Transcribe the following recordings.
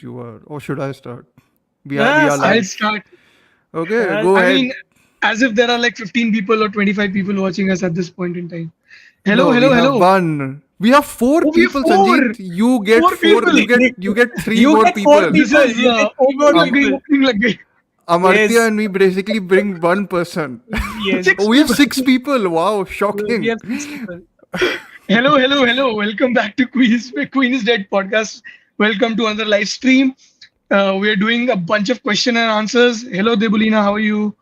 You are, or should I start? We are I'll live. start. Okay, go I ahead. mean, as if there are like 15 people or 25 people watching us at this point in time. Hello, No, we hello, have hello. one. We have four Oh, we have people, four. Sanjeet. You get Four four. people. You get three You more get four people. This people. is You get three more opening lag gayi, people. opening lag gayi. Amartya Yes. and me basically bring one person. Yes. Oh, Six we have people. six people. Wow, We shocking. have six people. Hello, hello, hello. Welcome back to Queen is Dead podcast. Welcome to another live stream. We are doing a bunch of question and answers. Hello, Debulina. How are you?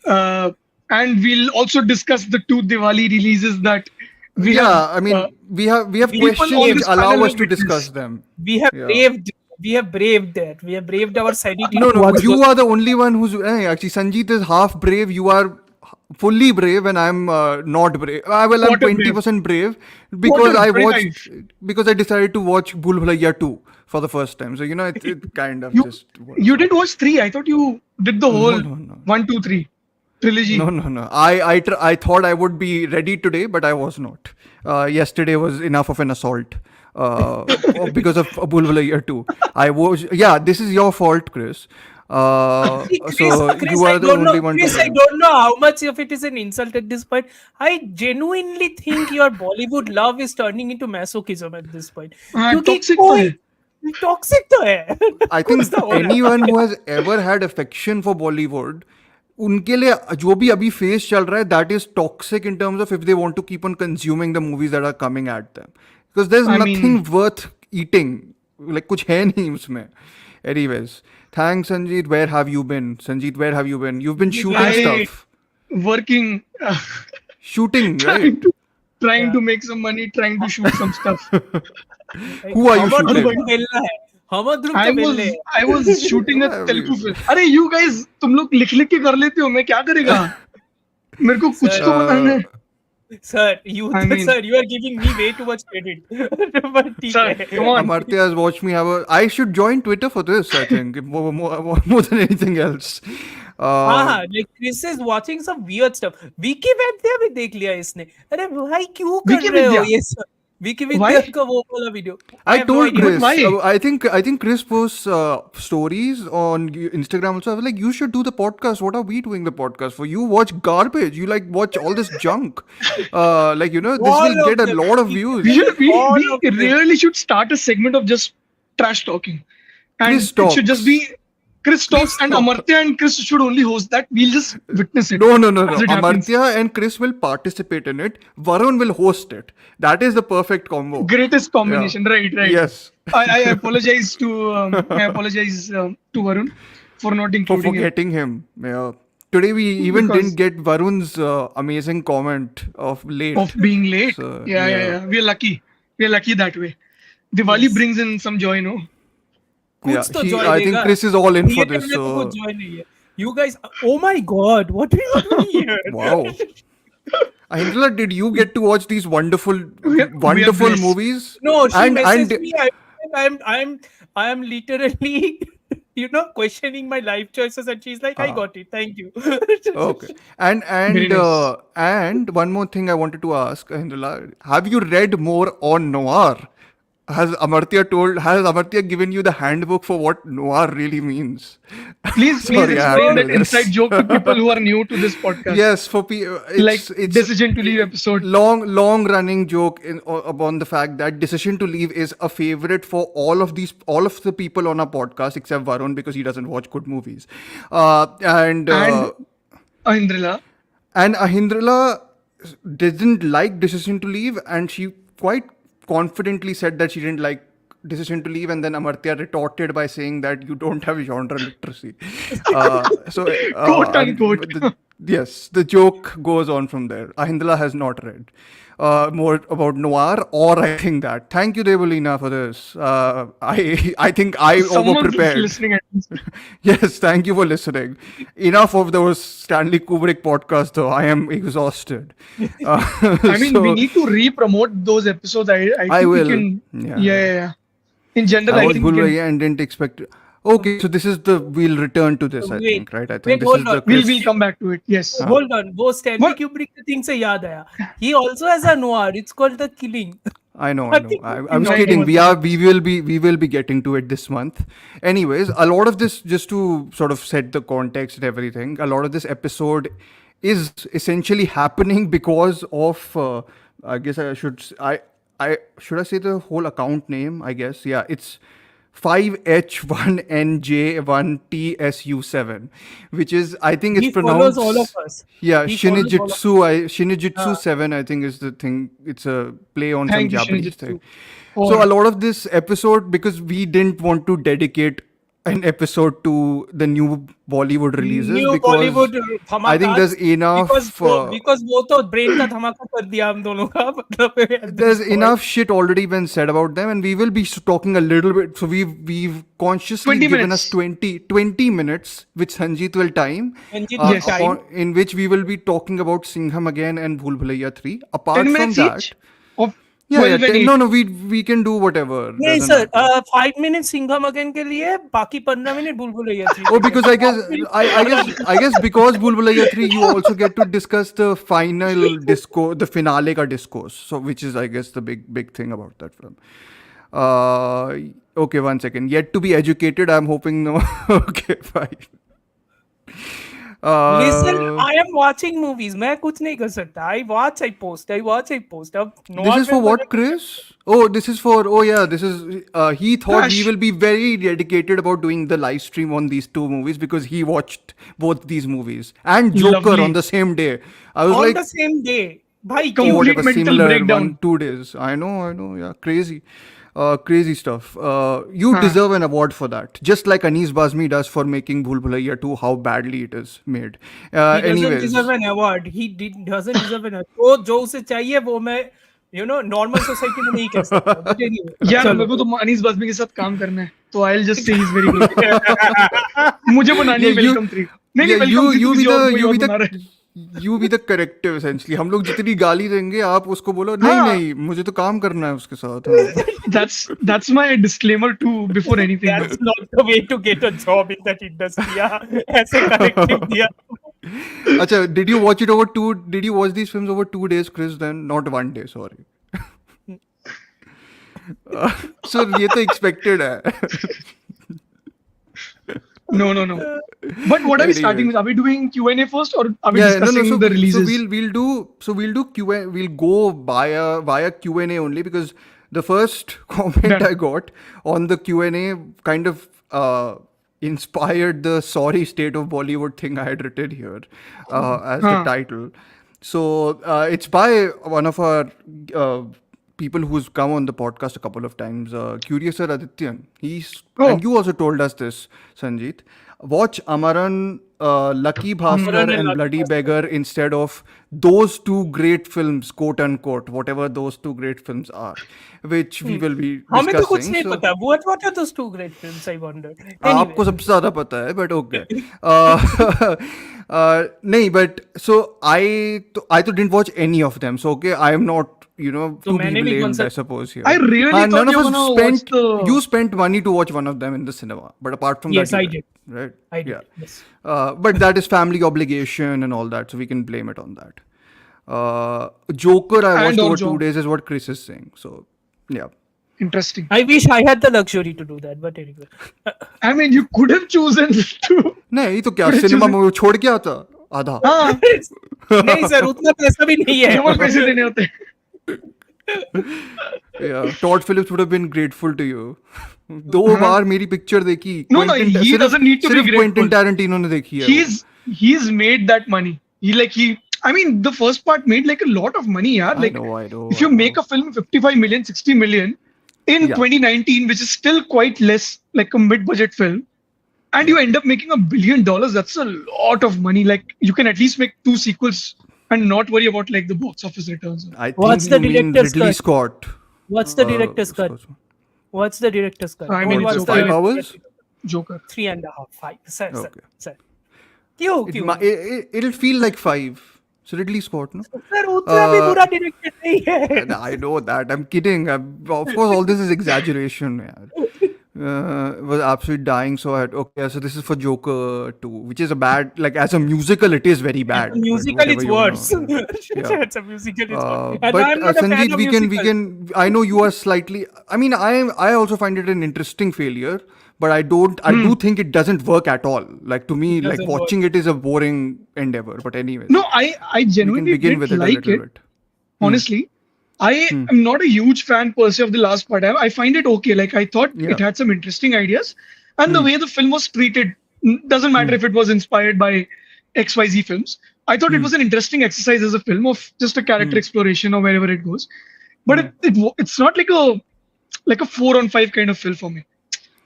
And we'll also discuss the two Diwali releases that we have Yeah, I uh, mean, we have We have people questions on which braved. this allow panel us have to discuss witnessed. them. We have Yeah. braved. We have braved that. We have braved our sanity No, to no, watch you those. are the only one who's actually Sanjeet is half brave. You are fully brave, and I'm not brave. I'm Quarter brave. 20% brave because Quarter, I 25. watched because I decided to watch Bhul Bhulaiya 2 for the first time. So it kind of You just works you out. didn't watch three. I thought you did the No, whole no, no. one, two, three trilogy. No. I thought I would be ready today, but I was not. Yesterday was enough of an assault. Because of Bhul Bhulaiya 2. I was, yeah, this is your fault, Chris. See, Chris, So Chris, you I are the don't know. only one to Chris, I blame. don't know how much of it is an insult at this point. I genuinely think your Bollywood love is turning into masochism at this point. हाँ, क्योंकि toxic तो कोई है. toxic तो है. I कुछ think तो हो रहा anyone है. who has ever had affection for Bollywood, उनके लिए जो भी अभी फेस चल रहा है, that is toxic in terms of if they want to keep on consuming the movies that are coming at them. Because there's I nothing mean, worth eating. Like कुछ है नहीं उसमें. Anyways, thanks Sanjeet. Where have you been? Sanjeet, where have you been? You've been Sanjeet, where shooting have you I stuff. working, Shooting, trying right? to trying Yeah. to make some money, trying to shoot some stuff. Like, Who are you हमर ध्रुव shooting? तो वेल्ला है. हमर ध्रुव I तो वेल्ले was है. I was shooting a I Telugu mean, film. अरे you guys तुम लोग लिख लिख के कर लेते हो, मैं क्या करेगा? मेरे को कुछ तो बताना है. Sir, I mean, sir, you are giving me way too much credit. But ठीक sir, है. come on. Amartya has watched me have a. I should join Twitter for this. I think more than anything else. हाँ, like Chris is watching some weird stuff. Vicky विद्या भी देख लिया इसने. अरे भाई क्यों कर Wiki रहे हो Vidya. ये सब? विकी Why? विद्या का वो वाला video. I have no told idea. But Chris. why? I think Chris posts stories on Instagram also. I was like, you should do the podcast. What are we doing the podcast for? You watch garbage. You like watch all this junk. This will All of get a them. lot of We views. should we All we of them. really should start a segment of just trash talking, and Chris it should just talks. be Chris talks, and talk. Amartya and Chris should only host that. We'll just witness it No. as it happens. Amartya and Chris will participate in it. Varun will host it. That is the perfect combo. Greatest combination, right? Yes. I apologize to Varun for not For including him. forgetting him. Yeah. Today we even Because- didn't get Varun's amazing comment of late. Of being late. So, yeah. We're lucky. We're lucky that way. Diwali brings in some joy, no? Yeah, कुछ तो joy I think देगा. Chris is all in for Creative this. में तो So, कुछ joy नहीं है. You guys, oh my god, what are you doing here? wow. Ahindra, did you get to watch these wonderful, We are wonderful blessed. movies? No, she And- messaged and- me. I am literally, questioning my life choices, and she's like, "I got it. Thank you." Okay. And Very nice. and one more thing I wanted to ask, Ahindra, have you read more on noir? Has Amartya given you the handbook for what noir really means? Please Sorry, I have explain to that do this. inside joke to people who are new to this podcast. Yes, for people, Like it's decision to leave episode. long running joke upon the fact that decision to leave is a favorite for all of the people on our podcast except Varun because he doesn't watch good movies. And Ahindrila. Ahindrila didn't like Decision to Leave, and she quite confidently said that she didn't like Decision to Leave, and then Amartya retorted by saying that you don't have genre literacy. Quote unquote. Yes, the joke goes on from there. Ahindra has not read more about noir, or I think that. Thank you, Devolina, for this. I think I Someone's over-prepared. listening at least. Yes, thank you for listening. Enough of those Stanley Kubrick podcasts, though. I am exhausted. I mean, we need to re-promote those episodes. I think will. we can. Yeah. Yeah. In general, I I was think we can. and didn't expect. Okay, so this is we'll return to this, I Wait, think, right? I think wait, this hold is on. the We'll come back to it. Yes. Hold on. वो Stanley What? Kubrick के thing से याद आया. He also has a noir. It's called The Killing. I know. I think I'm just Nice kidding. one. We will be getting to it this month. Anyways, a lot of this, just to sort of set the context and everything, a lot of this episode is essentially happening because of. I guess I should I say the whole account name? I guess it's 5H1NJ1TSU7, which is, I think it's He follows pronounced. all of us. Yeah, He follows all of us. Shinijutsu 7, I think, is the thing. It's a play on some Thank you, Japanese Shinjitsu. thing. For- So a lot of this episode, because we didn't want to dedicate an episode to the new Bollywood releases, New because Bollywood धमाका. I think there's enough. because वो तो brain का धमाका कर दिया हम दोनों का. मतलब at this There's point. enough shit already been said about them, and we will be talking a little bit. So we've consciously 20 given minutes. us 20 minutes, which Sanjeet will time, Sanjeet will time. in which we will be talking about Singham again and Bhool Bhulaiya 3. Apart 10 from minutes that, each? Of yeah, 12 and 8? no, we can do whatever. नहीं Doesn't sir matter. 5 minutes Singham again के लिए बाकी 15 minute बुलबुलैया 3 Oh, because I guess because Bhool Bhulaiya 3, you also get to discuss the final the finale ka discourse. So which is, I guess, the big thing about that film. Okay, one second. Yet to be educated. I'm hoping no. Okay, fine. Listen, I am watching movies. मैं कुछ नहीं कर सकता. I watch, I post. अब This is for what, Chris? Oh, this is for. Oh, yeah. This is. He thought we Gosh. will be very dedicated about doing the live stream on these two movies because he watched both these movies and Joker Lovely. on the same day. I was on like, the same day. भाई Complete क्यों? whatever, mental similar breakdown. 2 days. I know. Yeah, crazy. Crazy stuff. You deserve an award for that. Just like Anis Bazmi does for making Bhool Bhulaiya 2, how badly it is made. He doesn't Anyways. deserve an award. Doesn't deserve an award. जो उसे चाहिए वो मैं normal society में नहीं कह सकता. But anyway, यार चलो. मेरे को तो अनीस बाज़मी के साथ काम करना है तो I'll just say he's very good. मुझे बनानी है Yeah, वेलकम 3 नहीं Yeah, वेलकम 3 you be कोई और बना रहा है you be the corrective essentially. हम लोग जितनी गाली देंगे आप उसको बोलो नहीं मुझे तो काम करना है उसके साथ. that's my disclaimer too before anything. That's not the way to get a job in that industry. Yeah, ऐसे corrective दिया. अच्छा, did you watch these films over 2 days, Chris? Then not 1 day, sorry. So ये तो expected है. No. But what are we starting with? Are we doing Q&A first or are we discussing the releases? So we'll do Q&A. We'll go via Q&A only because the first comment I got on the Q&A kind of inspired the sorry state of Bollywood thing I had written here as the title. So it's by one of our people who's come on the podcast a couple of times, Curious Sir Adityan. And you also told us this, Sanjeet. Watch Amaran, Lucky Bhaskar and Bloody Beggar instead of those two great films, quote unquote, whatever those two great films are, which we will be हमें तो कुछ discussing. नहीं So, पता. What are those two great films? I wonder. आपको सबसे ज्यादा पता है, but okay. नहीं, but so I didn't watch any of them. So okay, I am not to be मैंने भी blamed, I concept- suppose here. I really None thought of you us were gonna watch the- you spent money to watch one of them in the cinema, but apart from Yes, that, you I did. right? I did. Yeah. Yes. But that is family obligation and all that, so we can blame it on that. Joker I watched And or over 2 job. days is what Chris is saying. So yeah. Interesting. I wish I had the luxury to do that, but anyway. I mean, you could have chosen to. नहीं तो क्या cinema में वो छोड़ के आता आधा. हाँ, नहीं सर उतना पैसा भी नहीं है. केवल पैसे देने होते. Yeah, Todd Phillips would have been grateful to you. 2 बार मेरी पिक्चर देखी. No, Quentin- he सिर्फ- doesn't need to be सिर्फ grateful. Quentin Tarantino ने देखी है. He's made that money. I mean, the first part made like a lot of money, yeah. Like, I know. if you make a film 55 million, 60 million in 2019, which is still quite less, like a mid-budget film, and you end up making $1 billion, that's a lot of money. Like, you can at least make 2 sequels and not worry about like the box office returns. I think What's you the mean director's Ridley cut? Scott. What's the director's cut? What's the director's cut? I mean, What's it's the 5 director's hours? cut? Joker. 3.5, 5. Sir. Okay. क्यों? It'll feel like 5. So Ridley Scott, no? Sir उतना भी बुरा director नहीं है. I know that. I'm kidding. Of course, all this is exaggeration. यार. Was absolutely dying. So I had, okay, so this is for Joker 2, which is a bad, like as a musical, it is very bad. As a but musical, whatever it's you wanna- worse. Yeah. As a musical, it's worse. And But I'm not a fan Sanjeev, of we musicals. can. I know you are slightly. I mean, I also find it an interesting failure, but I don't. I do think it doesn't work at all. Like to me, It like doesn't work. watching it is a boring endeavor. But anyways, No, I we can genuinely begin did with it a like little it. bit. Honestly, I am not a huge fan per se of the last part. I find it okay. Like I thought Yeah. it had some interesting ideas, and the way the film was treated doesn't matter if it was inspired by XYZ films. I thought it was an interesting exercise as a film of just a character exploration or wherever it goes. But it's not like a 4 on 5 kind of film for me.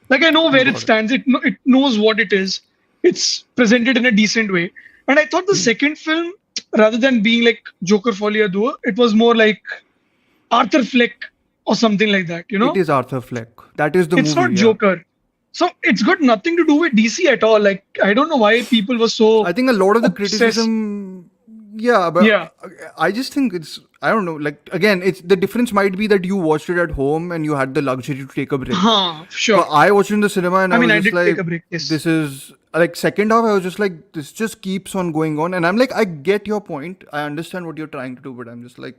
Like I know where it stands. It knows what it is. It's presented in a decent way. And I thought the second film, rather than being like Joker Folie à Deux, it was more like Arthur Fleck or something like that. You know, It is Arthur Fleck. That is the it's movie. not Yeah. Joker. So it's got nothing to do with DC at all. Like I don't know why people were so. I think a lot of the obsessed. criticism, yeah, but Yeah. I just think it's, I don't know, like again, it's the difference might be that you watched it at home and you had the luxury to take a break. Sure. But I watched it in the cinema and I mean, was I just did like, take a break. Yes. this is like second half. I was just like, this just keeps on going on, and I'm like, I get your point. I understand what you're trying to do, but I'm just like,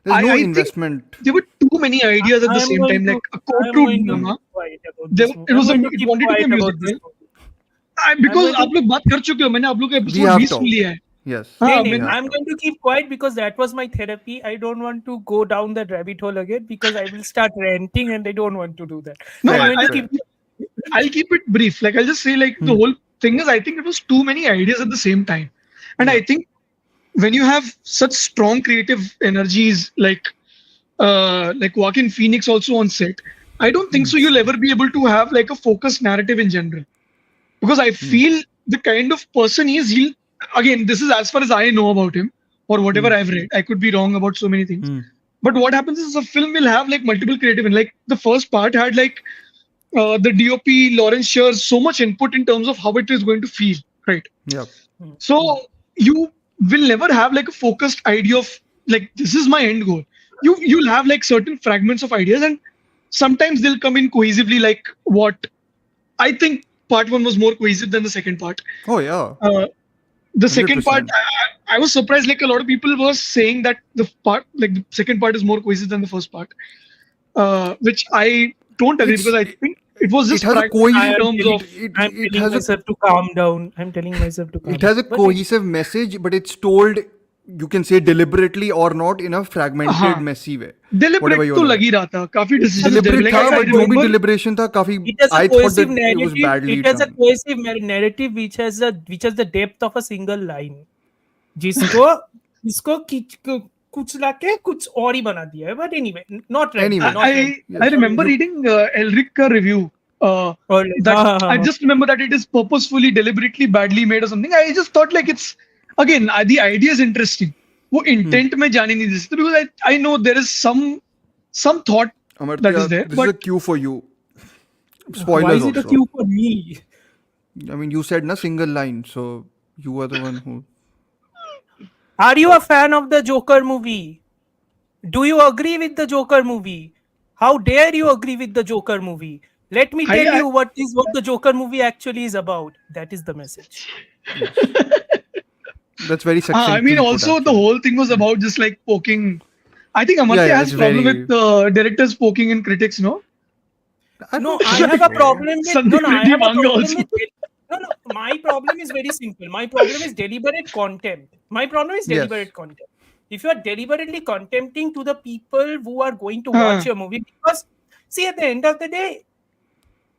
there's no I think investment. there were too many ideas at the I'm same going time. to- Like a I'm courtroom going to drama. keep quiet about There- this movie. it was I'm a- going to it keep wanted to be quiet a about musical. this movie. Because going to- आप लोग बात कर चुके हो मैंने आप लोग का We episode have 20 soon talked. लिया है Yes. हाँ, Hey, मैंने- I'm going to keep quiet because that was my therapy. I don't want to go down that rabbit hole again because I will start ranting and I don't want to do that. No, I'm going to fair. keep. I'll keep it brief. Like I'll just say like the whole thing is I think it was too many ideas at the same time. And I think when you have such strong creative energies like Joaquin Phoenix also on set, I don't think so you'll ever be able to have like a focused narrative in general. Because I feel the kind of person he is, again, this is as far as I know about him or whatever I've read. I could be wrong about so many things. But what happens is a film will have like multiple creative, and like the first part had like the DOP Lawrence shares so much input in terms of how it is going to feel, right? Yeah. So you will never have like a focused idea of like this is my end goal. You'll have like certain fragments of ideas, and sometimes they'll come in cohesively. Like what I think part one was more cohesive than the second part. Oh yeah. The second part, 100%. I was surprised. Like a lot of people were saying that the second part is more cohesive than the first part, which I don't agree It's- because I think it was just it has a practical cohesive- in terms of. I'm it telling has a myself to calm down. I'm telling myself to calm it has a down. But cohesive message, but it's told, you can say deliberately or not, in a fragmented, हाँ. messy way. Deliberate Whatever you तो wanna- लग ही रहा था काफी decisions Deliberate like था, I but जो भी remember deliberation था, काफी. it has a I thought cohesive that it was narrative. badly It has a done. cohesive narrative which has the depth of a single line. जिसको इसको कुचला के कुछ और ही बना दिया है. But anyway, not right. Anyway. Not right. I remember reading Elric ka review. Or like, That I just remember that it is purposefully, deliberately, badly made or something. I just thought like it's again the idea is interesting. वो intent में जाने नहीं दे सकते because I know there is some thought Amartya, that is there, this but is a cue for you. why Spoilers is it a also. cue for me? I mean, you said na single line, so you are the one who. Are you a fan of the Joker movie? Do you agree with the Joker movie? How dare you agree with the Joker movie? Let me tell you what the Joker movie actually is about. That is the message. That's very succinct. I mean input, also the actually. whole thing was about just like poking. I think Amartya Yeah, has it's problem very- with directors poking in critics, no? No, I have a problem with Sandeep I Reddy have a Manga problem also. with no. My problem is very simple. My problem is deliberate contempt. My problem is Yes. deliberate contempt. If you are deliberately contempting to the people who are going to watch your movie, because see, at the end of the day,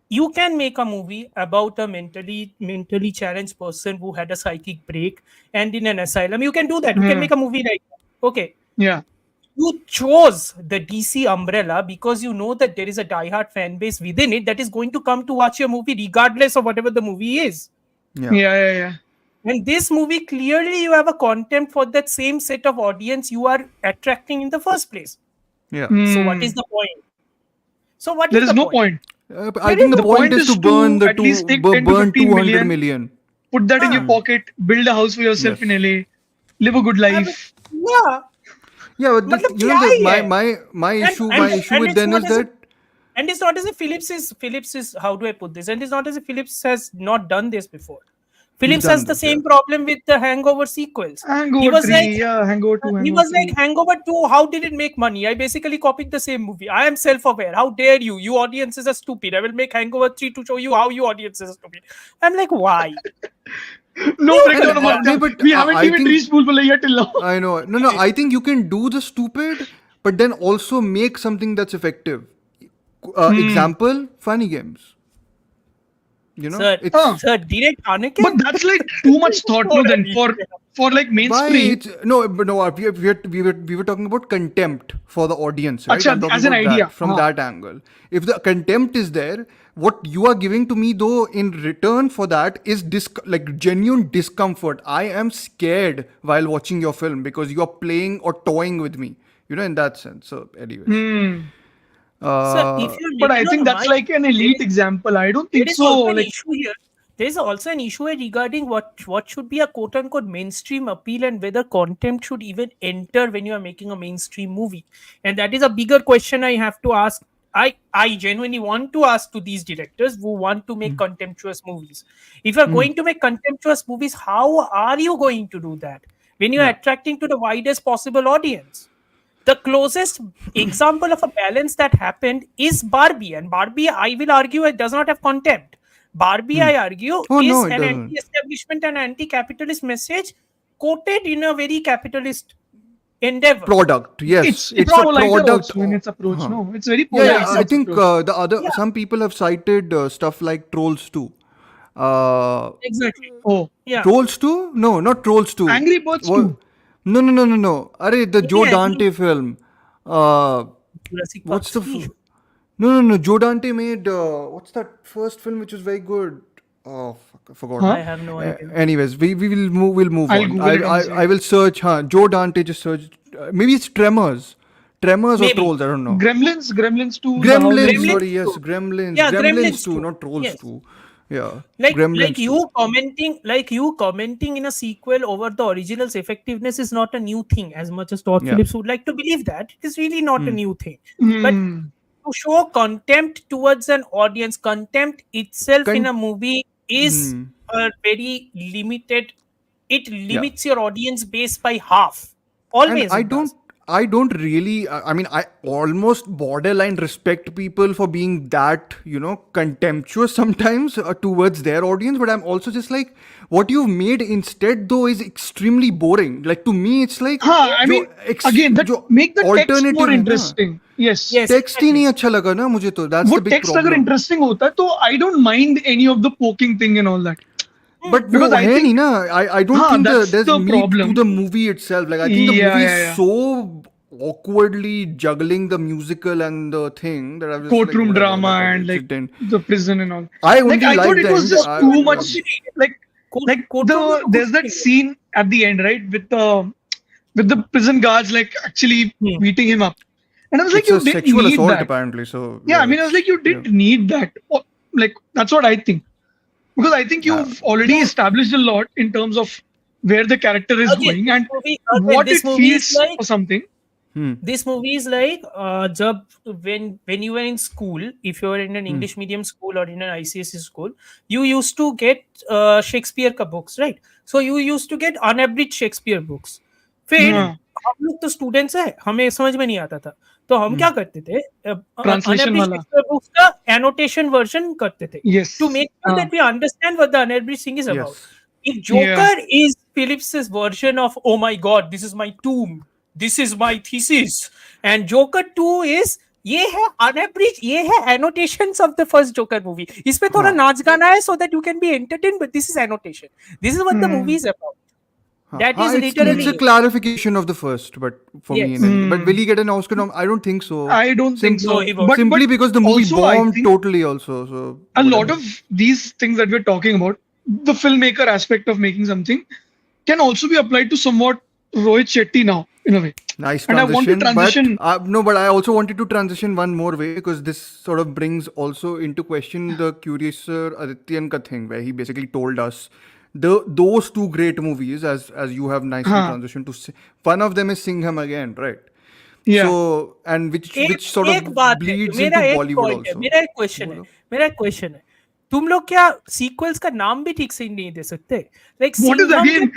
you can make a movie about a mentally challenged person who had a psychic break and in an asylum. You can do that. You can make a movie like that. Okay. Yeah. You chose the DC umbrella because you know that there is a diehard fan base within it that is going to come to watch your movie regardless of whatever the movie is. Yeah. And this movie, clearly you have a contempt for that same set of audience you are attracting in the first place. Yeah. So what is the point? There is no point. I think the point is to burn at least take 10 to burn 15 200 million. Put that in your pocket, build a house for yourself Yes. in LA, live a good life. Yeah. Yeah, but मतलब you क्या know, ही है? my issue and with it's them is not as a- that And it's not as if Philips is how do I put this? And it's not as if Philips has not done this before. He's Philips has done the this, yeah. same problem with the Hangover sequels. He Hangover was like, 3, yeah, Hangover 2, he Hangover was like 3. Hangover 2, how did it make money? I basically copied the same movie. I am self-aware. How dare you? You audiences are stupid. I will make Hangover 3 to show you how you audiences are stupid. I'm like, why? No You breakdown can- about No, that. but We haven't I even think reached Bhul Bhulaiya till now. I know. No. I think you can do the stupid, but then also make something that's effective. Example: funny games. You know, Sir, it's Huh. sir, direct Haneke? But that's like too much thought, no? Then for like why mainstream. it's no, but no. We were talking about contempt for the audience, right? Acha, I'm talking as an about idea. that from Huh. that angle. If the contempt is there, what you are giving to me though in return for that is like genuine discomfort. I am scared while watching your film because you are playing or toying with me. You know, in that sense. So, anyways, Hmm. Sir, if you're But I no, think no, that's my like an elite example. I don't there think is so. also an Like, issue here. There is also an issue here regarding what should be a quote unquote mainstream appeal and whether contempt should even enter when you are making a mainstream movie. And that is a bigger question I have to ask. I genuinely want to ask to these directors who want to make contemptuous movies. If you are going to make contemptuous movies, how are you going to do that when you are yeah. attracting to the widest possible audience? The closest example of a balance that happened is Barbie, and Barbie, I will argue, it does not have contempt. Barbie, I argue, Oh no, is it an doesn't. anti-establishment and anti-capitalist message quoted in a very capitalist endeavor. Product, yes, it's it's a politer product. also in its approach. Huh. No, it's very Yeah, polite Yeah, yeah. in so I its think approach. the other yeah, some people have cited stuff like Trolls 2. Uh, exactly. Oh, Yeah, Trolls 2? No, not Trolls 2. Angry Birds What? too. No, no, no, no, no. Arey, the Joe any Dante film. Uh, Jurassic Park what's the? 3. No, no, no. Joe Dante made. What's that first film which was very good? Oh, fuck, I forgot Huh? I have no idea. anyways, we will move. We'll move I'll on. Google it on the I side. will search. Huh? Joe Dante just search. Maybe it's Tremors, Tremors or Maybe. Trolls. I don't know. Gremlins 2, The Gremlins. Howling. Sorry, Gremlins yes, 2. Gremlins. Yeah, Gremlins Gremlins 2, 2. not Trolls Yes. 2. Yeah, Like Gremlins 2. you commenting in a sequel over the original's effectiveness is not a new thing as much as Todd Yeah. Phillips would like to believe that it is really not a new thing, but Hmm. to show contempt towards an audience, contempt itself in Con- a movie is a very limited, it yeah. limits your audience base by half, And always it does. I don't really, I mean, I almost borderline respect people for being that, contemptuous sometimes towards their audience, but I'm also just like, what you've made instead though is extremely boring. Like to me, it's like, हाँ, I mean, again, that जो make the text more alternative है ना, interesting. Yes. Yes, text ही exactly. नहीं अच्छा लगा ना मुझे तो, that's वो the big text अगर problem. interesting होता तो I don't mind any of the poking thing and all that. But Because वो I है think नहीं ना, I don't हाँ, think that's there's the meat to problem. the movie itself. Like I think the Yeah, movie yeah, is yeah. so awkwardly juggling the musical and the thing that I was just like, Courtroom whatever, drama like, I and like just didn't. the prison and all. I Like only I thought liked it the was end. just too much. Like Courtroom was a good there's that thing. scene at the end, right, with the prison guards like actually Hmm. beating him up, and I was like, It's you a didn't sexual need assault that. apparently. So Yeah, I mean, I was like, you yeah. didn't need that. Like that's what I think, because I think you've already established a lot in terms of where the character is Again, going this and movie, what this it movie is feels like or something. this movie is like when you were in school, if you were in an English medium school or in an ICSE school, you used to get Shakespeare ka books, right? So you used to get unabridged Shakespeare books. फिर हाँ, हम लोग तो students है, हमें समझ में नहीं आता था, तो हम क्या करते थे, translation unabridged वाला. Shakespeare books का annotation version करते थे to Yes. make sure that we understand what the unabridged thing is about. Yes. If Yeah. Joker is Phillips's version of oh my god, this is my tomb, this is my thesis, and Joker 2 is ये है unabridged, ये है annotations of the first Joker movie. इसपे थोड़ा नाच गाना है so that you can be entertained, but this is annotation. This is what the movie is about. That is it's literally a clarification of the first, but for me, Yes. but will he get an Oscar nom? I don't think so. I don't think so. No, he won't. Simply because the movie also I bombed think totally. Also, so a lot whatever. of these things that we're talking about, the filmmaker aspect of making something, can also be applied to somewhat Rohit Shetty now, in a way. Nice And I want to transition. transition. But no, but I also wanted to transition one more way because this sort of brings also into question the Curiouser Adityan ka thing, where he basically told us those two great movies, as you have nicely transitioned to. One of them is Singham again, right? Yeah. So and which sort एक of बात है, bleeds मेरा into एक Bollywood point है, also. मेरा एक question है, तुम लोग क्या सीक्वल्स का नाम भी ठीक से नहीं दे सकते? Like What is Singham again?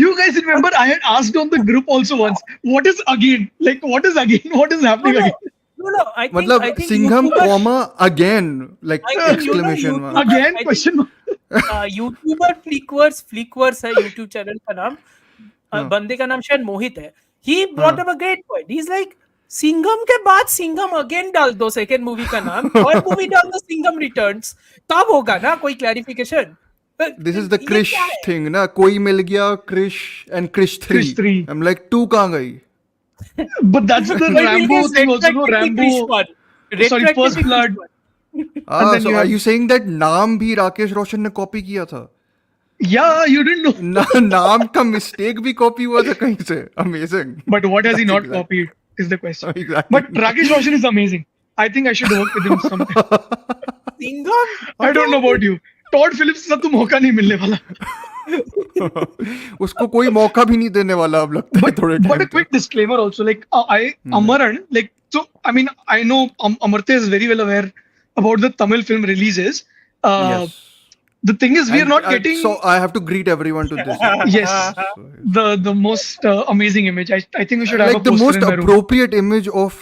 You guys remember I had asked on the group also once. What is again? Like what is again? What is happening again? no, I think मतलब Singham YouTuber, comma again like I think exclamation mark. Again? I think Question mark. YouTuber Flickverse है YouTube channel का नाम, बंदे का नाम शायद मोहित है. He brought up a great point. He is like Singham के बाद सिंघम अगेन डाल दो सेकंड मूवी का नाम, थर्ड मूवी डाल दो सिंघम रिटर्न्स, तब होगा ना कोई clarification. This is the Krish thing ना, कोई मिल गया Krish and Krish 3. Krish 3. I'm like 2 कहाँ गई? But that's the Rambo thing also, no? Rambo. Sorry, First Blood. Ah, then so you are have- you saying that नाम भी राकेश रोशन ने copy किया था? Yeah, you didn't know. नाम का mistake भी कॉपी हुआ था कहीं से. Amazing. But what has he That's not exact- copied is the question. Exactly. But Rakesh Roshan is amazing. I think I should work with him sometime. Singham I don't know about you. Todd Phillips से तो मौका नहीं मिलने वाला. उसको कोई मौका भी नहीं देने वाला अब लगता है थोड़े But a time quick disclaimer also, like Amaran, like so. I mean, I know Amartya is very well aware about the Tamil film releases. Yes. The thing is, we are And not getting So I have to greet everyone to this. yes the most amazing image. I think we should have a Like the poster most in my room. appropriate image of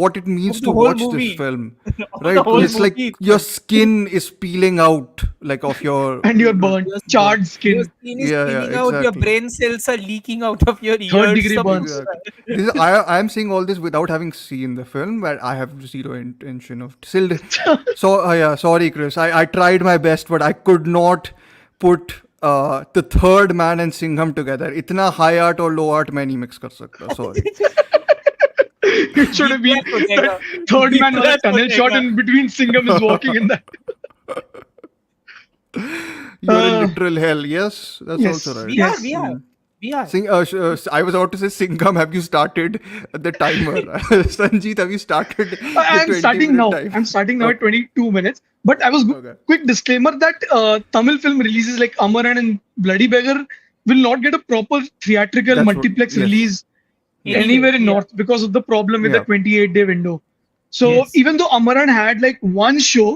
what it means Of the to whole watch movie. this film, Of the right? whole It's like movie. your skin is peeling out, like of your And you're burnt, charred Your skin. skin is Yeah, peeling yeah, out, your exactly. brain cells are leaking out of your ears. Third degree सब burns. कुछ. This is, I am saying all this without having seen the film, but I have zero intention of still. So yeah, sorry, Chris. I tried my best, but I could not put the third man and Singham together. इतना high art और low art मैं नहीं mix कर सकता. Sorry. It should have been Deep breath हो जाएगा. third Deep man was a breath हो tunnel shot, जाएगा. and between Singham is walking in that. You're in literal hell. Yes, that's Yes. also right. We Yes. are. I was about to say, Singham, have you started the timer? Sanjeet, have you started? the I'm 20 starting minute now. time? I'm starting now at 22 minutes. But I was Okay. quick disclaimer that Tamil film releases like Amaran and Bloody Beggar will not get a proper theatrical That's what- multiplex yes. release anywhere in North because of the problem with the Yeah. 28-day window. So Yes. even though Amaran had like one show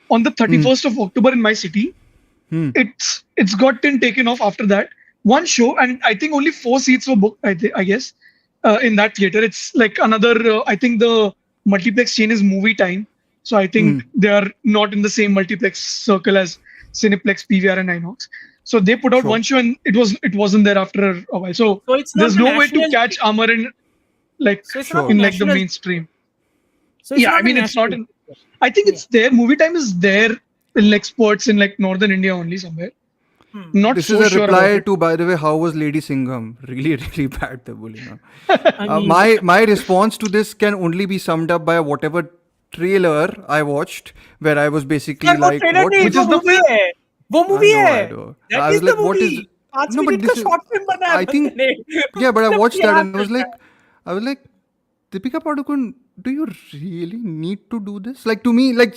on the 31st of October in my city, it's gotten taken off after that. One show, and I think only 4 seats were booked. I guess in that theater. It's like another. I think the multiplex chain is Movie Time, so I think they are not in the same multiplex circle as Cineplex, PVR, and Inox. So they put out Sure. one show, and it wasn't there after a while. So it's not there's a no way to national catch Amaran like So it's Sure. not a in like the national- mainstream. So it's Yeah, not I a mean it's not. national- I think it's there. Movie Time is there in like spots in like northern India only somewhere. Not This so is a sure reply about it. to, by the way, how was Lady Singham? Really, really bad, the bully. I mean, My response to this can only be summed up by whatever trailer I watched, where I was basically यार वो like, trailer what नहीं, which वो is the movie है. वो I movie know, है. I know. That I is was the like, what movie. is- 5 No, but minute का this is- short film बना है I think- बंदे ने. Yeah, but I मतलब watched that क्या and I was करता like, Deepika Padukone, do you really need to do this? Like to me, like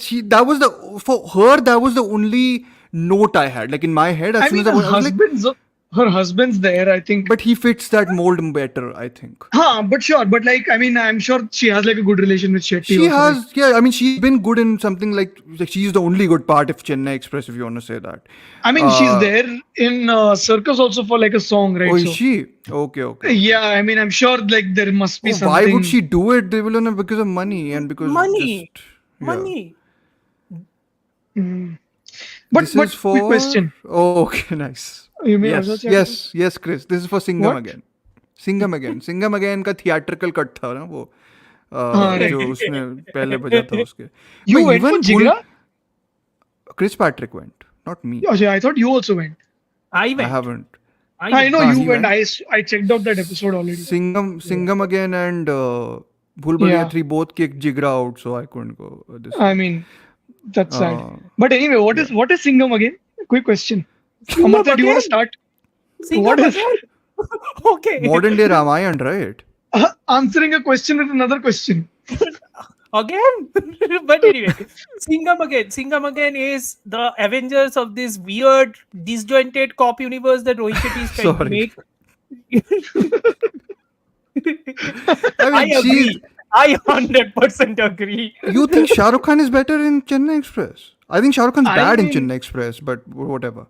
for her, that was the only note I had. Like in my head, as I soon mean, as I was like, her husband's there, I think. but he fits that mold better, I think. But sure. But like, I mean, I'm sure she has like a good relation with Shetty. She also, has, like- yeah. I mean, she's been good in something like she's the only good part of Chennai Express, if you want to say that. I mean, she's there in Circus also for like a song, right? Oh, is So- she? Okay. Yeah, I mean, I'm sure like there must be Oh, something. why would she do it? They will know because of money and because Money. just- yeah. Money. But This is for quick question. Oh, okay, nice. You may also check Yes, Chris. This is for Singham What? again. Singham again का theatrical cut था ना वो right. जो उसने पहले बजा था उसके. You But went for even Jigra? Chris Patrick went, not me. Okay, I thought you also went. I I went. haven't. I know Ah, you he went. went. I checked out that episode already. Singham again and Bhul Bhulaiya Yeah. 3 both kicked Jigra out, so I couldn't go this. I mean, that's sad. Uh, But anyway, what is Singham again? Quick question. Amartya, do you want to start? What is Okay. Modern day Ramayan, right? Answering a question with another question? Again? But anyway, Singham again is the Avengers of this weird, disjointed cop universe that Rohit Shetty is trying to Sorry. make. I mean, I agree. I 100% agree. You think Shah Rukh Khan is better in Chennai Express? I think Shah Rukh Khan's bad in I Chennai Express, but whatever.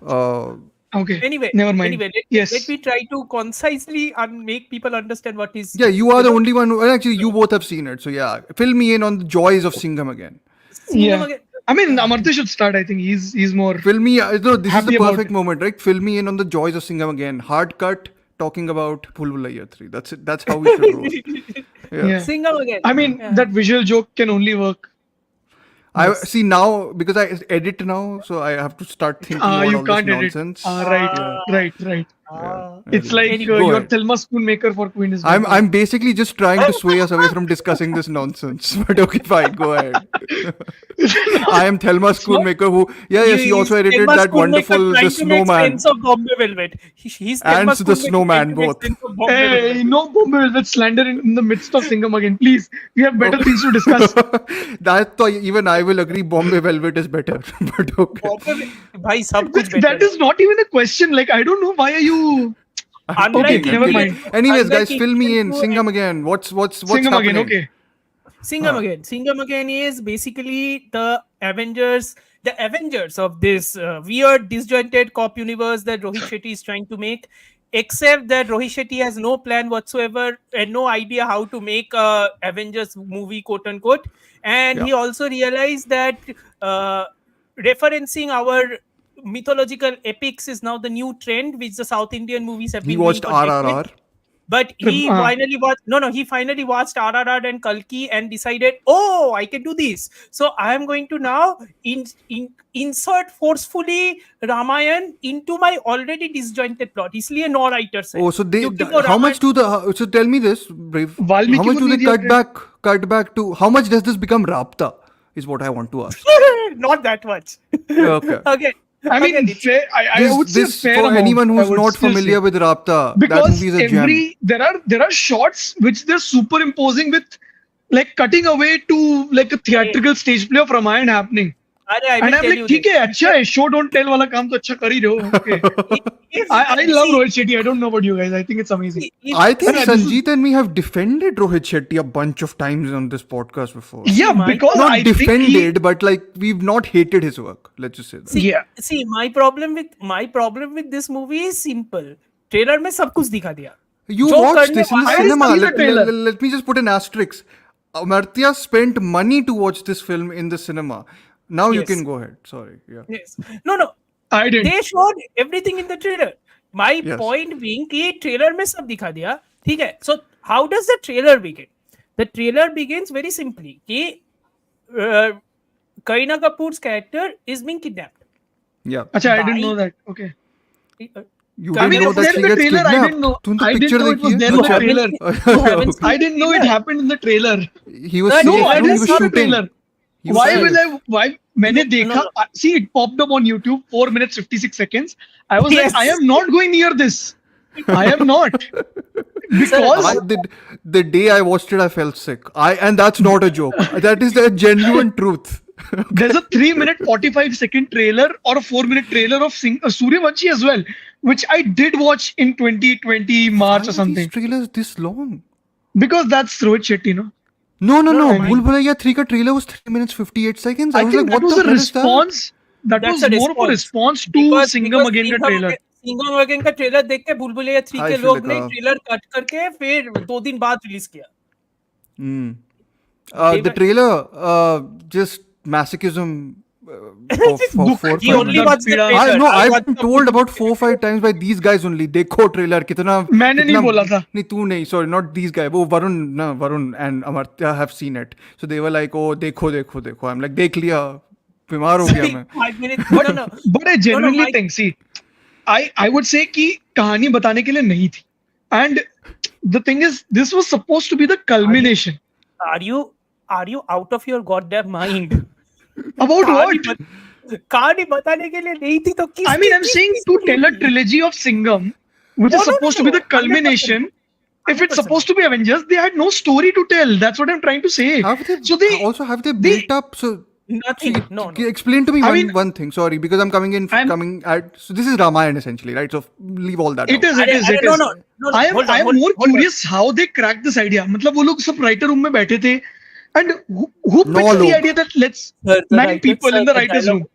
Uh, okay. Anyway, Never mind. anyway, let Yes. me try to concisely make people understand what is. yeah, you are the know, only one who, actually, you both have seen it. So yeah, fill me in on the joys of Singham again. Singham Yeah. again. I mean, Amartya should start. I think he's more. Fill me, no, this is Happy the about perfect it. moment, right? Fill me in on the joys of Singham again. Hard cut, talking about Bhul Bhulaiya 3. That's it. That's how we should roll. Yeah. Singham again. I mean, Yeah. that visual joke can only work. I see now because I edit now, so I have to start thinking about You all can't this edit. nonsense. Right. Ah. It's like Anyway. Go your ahead. Thelma Spoonmaker for Queen is I'm better. I'm basically just trying to sway us away from discussing this nonsense. But okay, fine, go ahead. I am Thelma Schoonmaker who she also edited Thelma that Schoonmaker wonderful trying The to make Snowman sense of Bombay Velvet. He's and Thelma The Schoonmaker Snowman trying to make both. sense of Bombay Hey, Velvet. no Bombay Velvet slander in the midst of Singham again. Please, we have better things to discuss. That even I will agree Bombay Velvet is better. But okay. Bombay, भाई सब कुछ better. That is not even a question. Like, I don't know why are you. Unlike never Indian- mind. Anyways, guys, unlike fill me Indian in. food- Singham again. What's Singham happening? again, okay. Singham again. Singham again is basically the Avengers of this weird disjointed cop universe that Rohit Shetty is trying to make. Except that Rohit Shetty has no plan whatsoever and no idea how to make a Avengers movie, quote unquote. And he also realized that referencing our mythological epics is now the new trend, which the South Indian movies have He been watched doing for RRR. decades. But he finally watched RRR and Kalki and decided, oh, I can do this. So I am going to now insert forcefully Ramayan into my already disjointed plot. इसलिए no writer said. Oh, so क्योंकि वो how much Ramayan- do so tell me this, Brave. Valmiki How much do would they be the cut back to? How much does this become Rapta? Is what I want to ask. not that much. Okay. Okay. I mean, Again, it's- fair, I would say This fair for amount, anyone I who's would not still familiar say. with Rapta, that Because movie is a gem. there are shots which they're superimposing with, like, cutting away to like a theatrical stage play of Ramayan happening. अरे, I And will I'm tell like, you ठीक this. है, अच्छा है, show don't tell वाला काम तो अच्छा कर ही रहे हो. Okay. I love Rohit Shetty. I don't know about you guys. I think it's amazing. I think Yeah, this is- Sanjeet and me have defended Rohit Shetty a bunch of times on this podcast before. Yeah, my- because Not I think defended, but like we've not hated his work. Let's just say that. See, my problem with this movie is simple. Trailer में सब कुछ दिखा दिया. You जो watched करने this in the वाला है, cinema. see the Let, trailer. let me just put an asterisk. Amartya spent money to watch this film in the cinema. Now you Yes. can go ahead. Sorry. Yeah. Yes. No. I didn't. They showed everything in the trailer. My Yes. point being कि trailer में सब दिखा दिया. ठीक है. So how does the trailer begin? The trailer begins very simply कि Kareena Kapoor's character is being kidnapped. Yeah. Acha, I didn't By- know that. Okay. You I didn't mean, know it's that there she in the gets trailer, I kidnapped. didn't know. तूने तो I didn't picture know it was देखी there है? in the अच्छा. trailer. You haven't seen I didn't know it happened in the trailer. He was No, safe. No, I He didn't was see the shooting. trailer. He was Why safe. will I? Why? मैंने देखा. no. See, it popped up on YouTube. 4 minutes 56 seconds. I was Yes. like, I am not going near this. I am not. Because The day I watched it, I felt sick. And that's not a joke. That is the genuine truth. there's a 3-minute 45-second trailer or a 4-minute trailer of Suryavanshi as well, which I did watch in 2020 March Why or are these something. trailers this long? Because that's Rohit Shetty, no? No. no, Bhul Bhulaiya 3 ka trailer was 3 minutes 58 seconds. I I was think like, that what was the a hell is that? response. That That's was a more of a response to Singham again का trailer. Singham again का trailer देख के भूल Bhulaiyaa 3 Hi, के लोग ने Shilika. Trailer cut करके फिर 2 दिन बाद रिलीज किया. The trailer, just masochism for 4 He only That watched the pida- trailer. No, I've watched been the told about 4-5 times by these guys only. देखो trailer कितना मैंने नहीं बोला था. नहीं तू नहीं, sorry, not these guys. वो Varun and Amartya have seen it. So they were like, oh देखो. I'm like देख लिया, बीमार हो गया मैं. 5 minutes. No. But I genuinely my- think, see, I would say कि कहानी बताने के लिए नहीं थी. And the thing is, this was supposed to be the culmination. Are you out of your goddamn mind? About what? कहानी बताने के लिए नहीं थी तो किस I mean, I'm saying to tell a trilogy of Singham, which is supposed to be the culmination. If it's 100%. supposed to be Avengers, they had no story to tell. That's what I'm trying to say. Have they So they built up? So Nothing. No. Explain to me I mean, one thing. Sorry, because I'm coming at. So this is Ramayana essentially, right? So leave all that out. it is. No. Hold I on. am more curious how they cracked this idea. मतलब वो लोग सब writer room में बैठे थे, and who now pitched the लोग. idea that let's Sir, the 9 writer, people sir, in the the writers dialogue, room.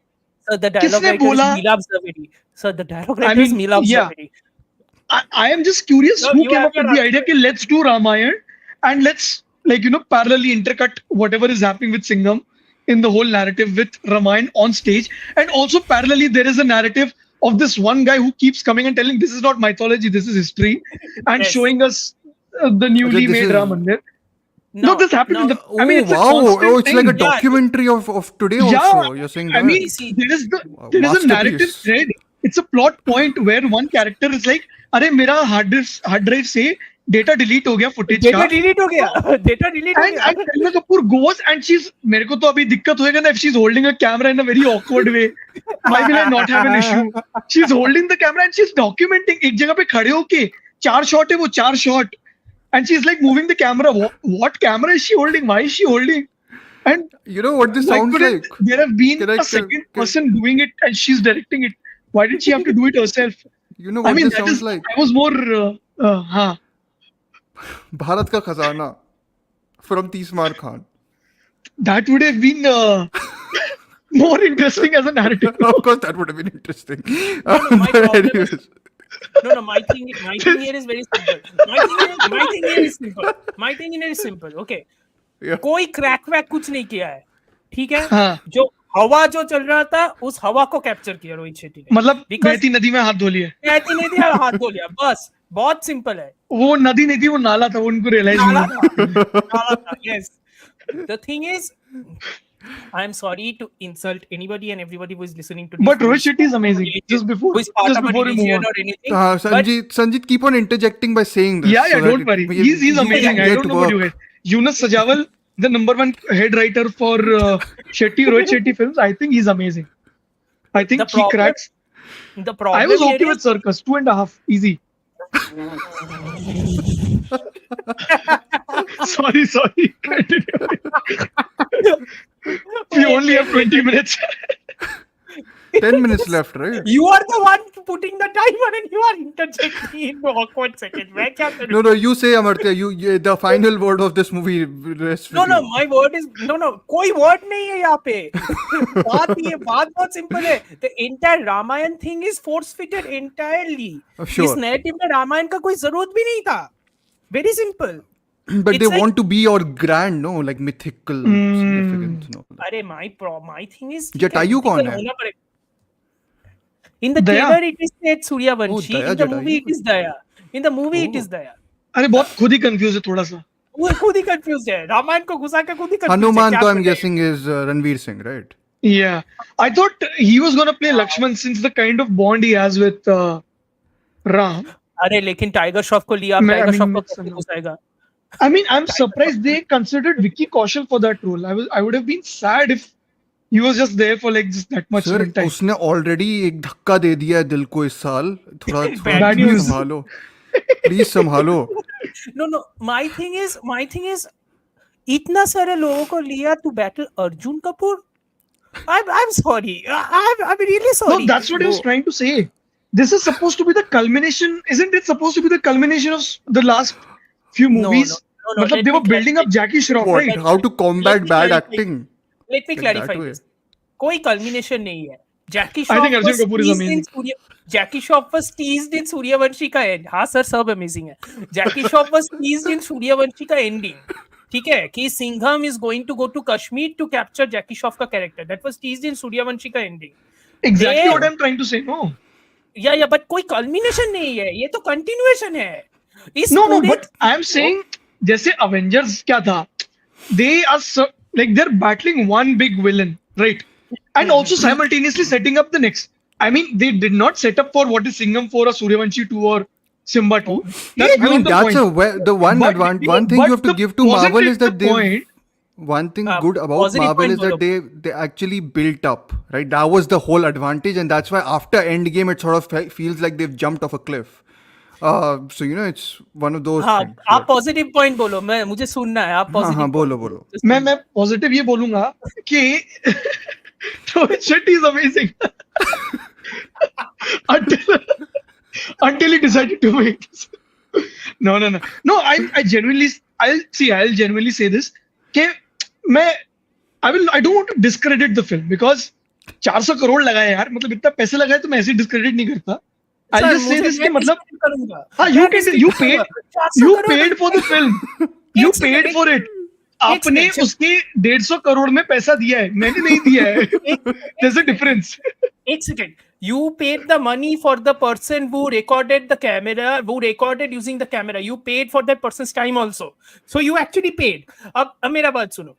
sir, the dialogue किसने writer is बोला? Milab Zaveri. Sir, the dialogue I writer is mean, Milab yeah. Zaveri. I am just curious No, who you came have up with your the answer. idea that let's do Ramayana and let's parallelly intercut whatever is happening with Singham in the whole narrative with Ramayana on stage, and also parallelly there is a narrative of this one guy who keeps coming and telling this is not mythology, this is history, and Yes. showing us the newly this made is- Ram Mandir. No, this happens in the. I mean, it's a wow! constant It's like a thing. documentary of today Yeah, also. You're saying that? I mean, See, there is Wow, there is a narrative masterpiece. thread. It's a plot point where one character is like, "अरे मेरा hard drive से data delete हो गया footage data का." delete हो गया. Data delete हो And गया. Kareena Kapoor goes and she's मेरे को तो अभी दिक्कत होएगा ना if she's holding a camera in a very awkward way. Why will I not have an issue? She's holding the camera and she's documenting. एक जगह पे खड़े होके 4 shot है वो 4 shot. And she's like moving the camera. What camera is she holding? Why is she holding? And You know what this why sounds couldn't like? there have been Can I- a second can- person doing it and she's directing it? Why did she have to do it herself? You know I what mean, this that sounds is. like? I was more. Huh. Bharat ka khazana from Tismar Khan. That would have been more interesting as a narrative. Of course, that would have been interesting. my problem is- Anyways. No, my thing here is very simple. My thing here is simple. Okay. Yeah. कोई crack वैक कुछ नहीं किया है. ठीक है. हाँ. जो हवा जो चल रहा था उस हवा को कैप्चर किया रोहित शेट्टी ने. मतलब Because- बहती नदी में हाथ धो लिए. कहती नहीं थी हाथ धो लिया. बस बहुत सिंपल है. वो नदी नहीं थी वो नाला था वो उनको रियलाइज नाला नहीं. था. नाला था. Yes. The thing is, I am sorry to insult anybody and everybody who is listening to this. But Rohit Shetty is amazing. Just before who is part just of a before we move religion on. or anything. But Sanjit, keep on interjecting by saying this. Yeah, so that don't worry. He's you amazing. can I get don't know about you work. guys. Yunus Sajawal, the #1 head writer for Shetty, Rohit Shetty films. I think he's amazing. I think The he problem- cracks. the problem I was here okay is- with Circus. 2.5. Easy. Sorry. Continue. We only have 20 minutes. 10 minutes left, right? You are the one putting the timer and you are interjecting into awkward seconds. मैं क्या करूँ? No, you say, Amartya, you the final word of this movie rests with No, you. my word is no. कोई word नहीं है यहाँ पे. बात बहुत simple है. The entire Ramayan thing is force fitted entirely. Sure. इस narrative में रामायण का कोई जरूरत भी नहीं था. Very simple. But It's they like- want to be all grand, no? Like mythical significance, no? अरे my thing is जटायु कौन है? होना पड़ेगा. In the Daya. trailer it is said Suryavanshi. Oh, Daya In the Jatayu. movie it is Daya. In the movie it Oh. is Daya. अरे बहुत खुद ही confuse है थोड़ा सा. वो खुद ही कंफ्यूज है. रामायण को घुसा के खुद ही कंफ्यूज है. Hanuman, क्या तो I'm करें? guessing, is Ranveer Singh, right? Yeah, I thought he was gonna play Lakshman since the kind of bond he has with Ram. अरे लेकिन टाइगर श्रॉफ को लिया. मैं- टाइगर I श्रॉफ mean, को कैसे घुसाएगा? I mean, I'm surprised they considered Vicky Kaushal for that role. I would have been sad if he was just there for like just that much Sir, time. उसने already एक धक्का दे दिया है दिल को इस साल. थोड़ा Bad please news. संभालो. Please संभालो. No. My thing is इतना सारे लोगों को लिया to battle Arjun Kapoor. I'm sorry. I'm really sorry. No, that's what I was trying to say. This is supposed to be the culmination, isn't it? Supposed to be the culmination of the last few No, movies. no, Matlab, let they me were building up Jackie Shroff, What? right? How to combat me bad clarify. acting? Let me Like clarify that way. this. कोई culmination नहीं है. Jackie I Shroff think Arjun was Kapoor is teased amazing. in Jackie Shroff was teased in Suryavanshi का end. हाँ sir सब amazing है. Jackie Shroff was teased in Suryavanshi का ending. ठीक है कि Singham is going to go to Kashmir to capture Jackie Shroff का character. That was teased in Suryavanshi का ending. Exactly They- what I'm trying to say. No, Yeah, but कोई culmination नहीं है. ये तो continuation है. इस no, पूरे- but I'm saying, जैसे Avengers क्या था? They are like they're battling one big villain, right? And also simultaneously setting up the next. I mean, they did not set up for what is Singham 4 or Suryavanshi 2 or Simba 2. That's I beyond mean, the that's point. the one But- one thing but you have to the- give to wasn't Marvel it is that the point? one thing good about positive Marvel point is that they actually built up, right? That was the whole advantage, and that's why after Endgame it sort of feels like they've jumped off a cliff. So it's one of those हाँ, things. आप positive point बोलो, मुझे सुनना है, आप हाँ positive बोलो. मैं पॉजिटिव ये बोलूंगा कि Rohit Shetty is amazing until he decided to make this. No, I genuinely, I'll genuinely say this कि मैं I don't want to discredit the film because 400 crore लगाए यार, मतलब इतना पैसे लगाए तो मैं ऐसे डिस्क्रेडिट नहीं करता. I'll just say this कि मतलब हाँ, you paid for the film, you paid for it. आपने उसके 150 करोड़ में पैसा दिया है, मैंने नहीं दिया है. There's a difference. एक second. You paid the money for the person who recorded the camera, who recorded using the camera. You paid for that person's time also. So you actually paid. अब मेरा बात सुनो.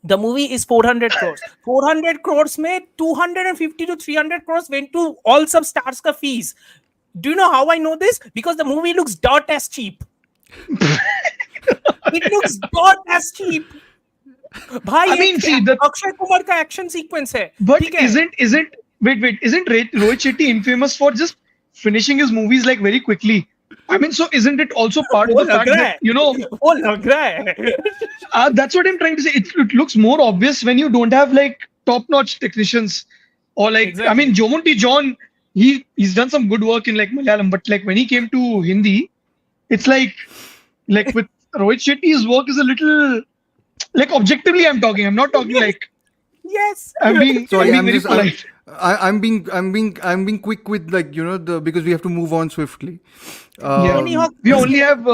The movie is 400 crores. 400 crores में 250 to 300 crores went to all sub stars का fees. Do you know how I know this? Because the movie looks dirt as cheap. It looks dirt as cheap. भाई, I mean, see, the Akshay Kumar का action sequence है. but ठीक है? isn't Rohit Shetty infamous for just finishing his movies like very quickly? I mean, so isn't it also part of वो the fact लग रहा that है. वो लग रहा है. that's what I'm trying to say. It looks more obvious when you don't have like top-notch technicians or like Exactly. I mean, Jomonti John, he's done some good work in like Malayalam, but like when he came to Hindi, it's like with Rohit Shetty, his work is a little like objectively. I'm talking. I'm not talking like Yes. I'm being Sorry, very polite. I'm being quick with like because we have to move on swiftly. Anyhow, We only have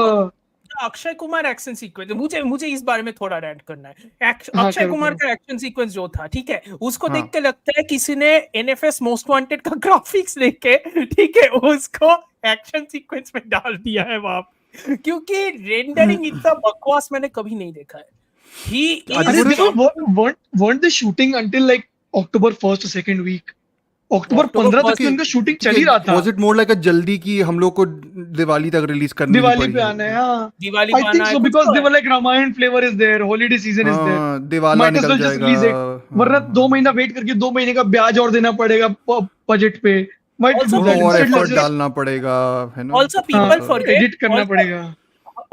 Akshay Kumar action sequence, मुझे इस बारे में थोड़ा rant करना है. हाँ, अक्षय करो, कुमार करो. का एक्शन सीक्वेंस जो था, ठीक है, उसको हाँ. देख के लगता है किसी ने NFS मोस्ट वांटेड का ग्राफिक्स लेके, ठीक है, उसको एक्शन सीक्वेंस में डाल दिया है वहां, क्योंकि रेंडरिंग इतना बकवास मैंने कभी नहीं देखा है. weren't they shooting until like October 1st or second week? October 15 तक उनका शूटिंग चल ही रहा था. Was it more like a जल्दी की हम लोग को दिवाली तक रिलीज करनी दिवाली पे आना है. हाँ, Diwali I think so because they were like Ramayan flavor is there, holiday season is there. दिवाला Might as निकल well just release it. जाएगा. वरना 2 महीना वेट करके 2 महीने का ब्याज और देना पड़ेगा बजट पे. Might Also, do that. और Instead, एफर्ट just- डालना पड़ेगा, है ना? Also, people forget. edit करना पड़ेगा.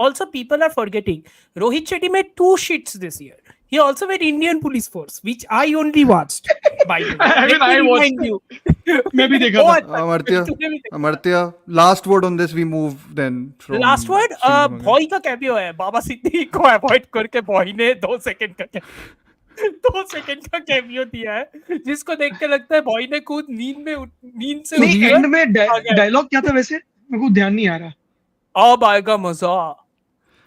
Also, people are forgetting. Rohit Shetty made 2 shits this year. He also made Indian Police Force, which I only watched. By the way, I mean, Let me I watched remind you. मैं भी देखा वो था. अच्छा, अमर्त्य, तूने भी देखा. Amartya, last word on this. We move then. From Last word, Singham again. Boy का कैमियो है. बाबा सिद्दीकी को अवॉइड करके बॉय ने 2 सेकंड का कैमियो दिया है, जिसको देख के लगता है बॉय ने खुद नींद से नहीं, उठकर एंड में आ गया. डायलॉग क्या था वैसे? मेरे को ध्यान नहीं आ रहा. अब आएगा मजा.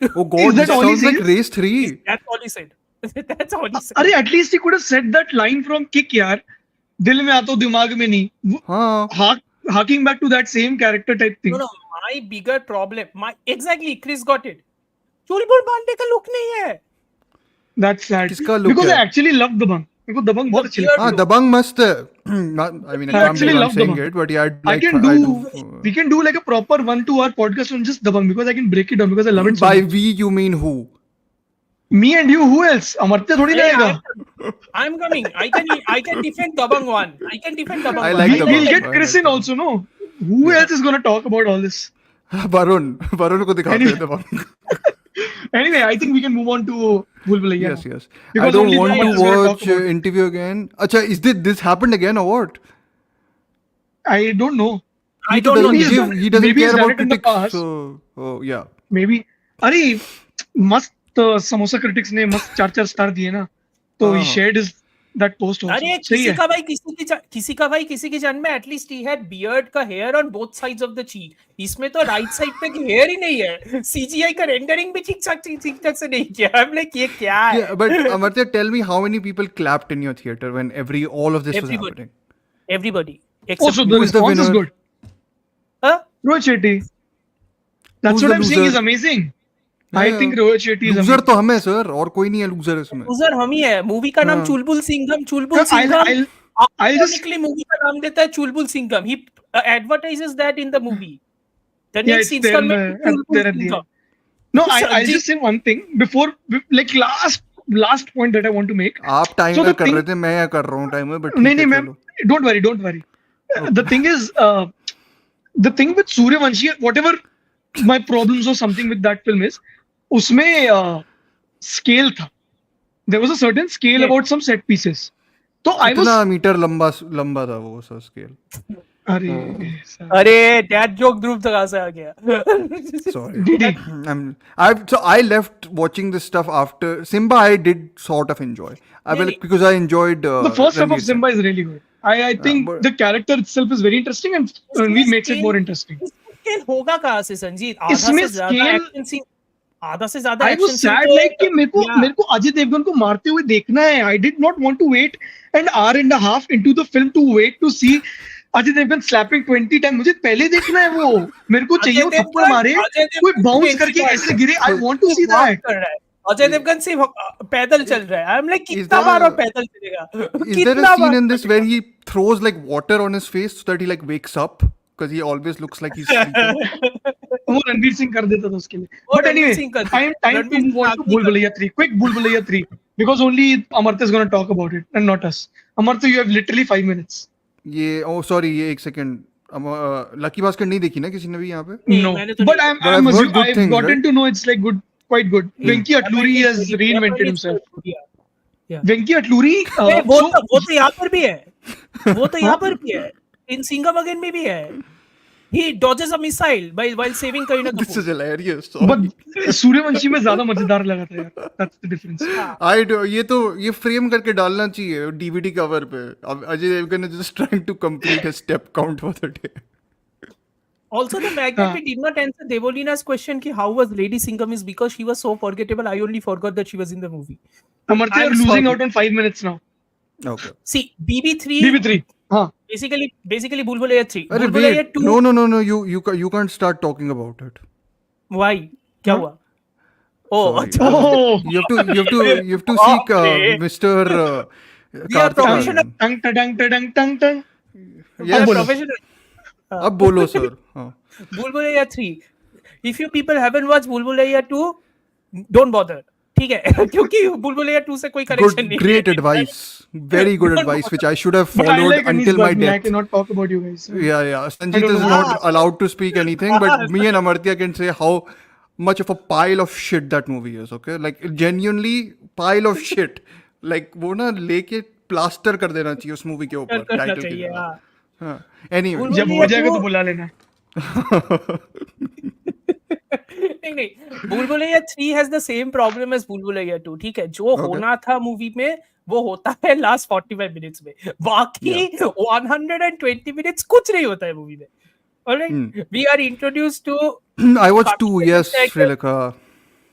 Oh God, Is that this all he sounds like says? Race 3. That's all he said. That's all he said. अरे at least he could have said that line from Kick यार. दिल में आता दिमाग में नहीं. हाँ. Harking back to that same character type thing. No, my bigger problem, exactly, Chris got it. चुलबुल पांडे का लुक नहीं है. That's sad. किसका look Because है? I actually love Dabang. मेरे को दबंग बहुत अच्छी लगती है. हाँ, दबंग मस्त है. I mean, I can't actually believe I'm love saying Dabang. it, but yeah, I like, can do. We can do like a proper 1-2 hour podcast on just Dabang because I can break it down because I love it so By much. we, you mean who? Me and you, who else? Amartya थोड़ी Hey, रहेगा. I'm coming. I can defend Dabang one. I can defend Dabang I one. like We'll Dabang. get Chris in also, no? Who else is gonna talk about all this? Varun को दिखाते हैं दबंग. Anyway, I think we can move on to Bulbulaiya. Yes. Because I don't only want Dabang to is gonna talk watch about it. interview again. Acha, is this happened again or what? I don't know. I don't know. He doesn't Maybe he's care done about it in the critics. past. So, yeah. Maybe. अरे मस्त samosa critics ने मस्त 4 star दिए ना, तो he हाँ. shared his that post also. अरे सही है. किसी का भाई किसी की जन्म में एटलीस्ट ही हैड बियर्ड का hair on both sides of the cheek. इसमें तो राइट साइड पे हेयर ही नहीं है. सीजीआई का रेंडरिंग भी ठीक ठाक से नहीं किया. I'm like, ये क्या है? Yeah, but Amartya, tell me how many people clapped in your theater when all of this was Everybody. happening? Everybody Also, except the Who is the response is winner? good. Huh? Rohit Shetty. That's Who's what the I'm saying loser? is amazing. I Yeah. think Rohit Shetty is Loser amazing. तो हम है sir, और कोई नहीं है loser इसमें. Loser हम ही है. मूवी का नाम हाँ. Chulbul Singham. I'll just Ironically, movie का नाम देता है Chulbul Singham. He advertises that in the movie. The Yeah, next it's there installment is Chulbul there at the Singham. end. No, I'll Sanjeev- just say one thing before, like last point that I want to make. आप time So का the कर thing- रहे थे, मैं कर रहा हूँ time में, but नहीं ठीक है, मैम, चलो. don't worry. The thing is, the thing with Suryavanshi, whatever my problems or something with that film is, उसमें scale था. There was a certain scale about some set pieces. So I was इतना metre लंबा था वो सब scale. अरे that joke ध्रुव तक से आ गया. Sorry. did he? I left watching this stuff after Simba. I did sort of enjoy. Really? Because I enjoyed The first half Ranveer of Singh. Simba is really good. I think but- the character itself is very interesting and Ranveer makes it more interesting. Scale होगा कहाँ से संजीत? आधा इसमें से ज्यादा scale- action scene, आधा से ज्यादा I action was sad like कि Yeah. मेरे को अजय देवगन को मारते हुए देखना है. I did not want to wait an hour and a half into the film to wait to see Ajay Devgan slapping 20 times. मुझे पहले देखना है वो. मेरे को चाहिए वो थप्पड़ मारे, कोई बाउंस करके ऐसे गिरे. I want to see that. Ajay Devgan सिर्फ पैदल चल रहा है. आई एम लाइक कितना there बार a- और पैदल चलेगा? Is there a scene in this where he throws like water on his face so that he like wakes up? Because he always looks like he's sleeping. वो रणवीर सिंह कर देता था उसके लिए. वो But रणवीर anyway, सिंह कर time to Ranveer move on to Singh Bhul Bhulaiya 3. Quick Bhul Bhulaiya 3 because only Amartya is going to talk about it and not us. Amartya, you have literally 5 minutes. ये sorry ये एक second. लकी भास्कर नहीं देखी ना किसी ने भी यहाँ पे? नहीं, No, मैंने तो but नहीं- I'm But I've heard assuming good I've things, gotten right? to know it's like good, quite good. Venki Atluri has reinvented himself. Yeah. Venki Atluri. नहीं, वो so- तो यहाँ पर भी है. वो तो यहाँ पर भी है. In Singham again में भी है. He dodges a missile while saving Kareena This Kapoor. Oh, is hilarious. but Suryavanshi में ज्यादा मजेदार लगा था यार. That's the difference. ये फ्रेम करके डालना चाहिए डीवीडी कवर पे. अब Ajay Devgan is just trying to complete his step count for the day. Also, the fact that we did not answer Devolina's question ki how was Lady Singham is because she was so forgettable. I only forgot that she was in the movie. Amartya, I'm you're losing sorry. out on 5 minutes now. Okay. See, BB3 BB3. हाँ. basically Bhul Bhulaiya 3. अरे Bhul Bhulaiya wait. 2. No. You can't start talking about it. Why? क्या हुआ? Oh, Sorry. अच्छा. Oh. You have to seek Mr. We are professional. Tang tang tang tang tang. We are बोलो. professional. अब बोलो sir. हाँ. Bhul Bhulaiya 3. If you people haven't watched Bhul Bhulaiya 2, don't bother. ठीक है क्योंकि Bhul Bhulaiya 2 से कोई connection Good, नहीं great है. advice. Very good advice, which I should have But I followed like Anish until my Bazmi. I death. cannot talk about you guys. Yeah. Sanjeet don't is know. not allowed to speak anything, but me and Amartya can say how much of a pile of shit that movie is. Okay, like genuinely pile of shit. Like वो ना लेके plaster कर देना चाहिए उस movie के ऊपर करना टाइटल के चाहिए, लिए. हाँ. हाँ. Anyway. Bhul जब हो जाएगा तो बुला लेना. नहीं Bhul Bhulaiya 3 has the same problem as Bhul Bhulaiya 2. ठीक है जो होना था मूवी में वो होता है लास्ट 45 मिनट्स में. बाकी 120 मिनट्स कुछ नहीं होता है मूवी में. Alright, we are introduced to I watched 2. Yes, Srilekha.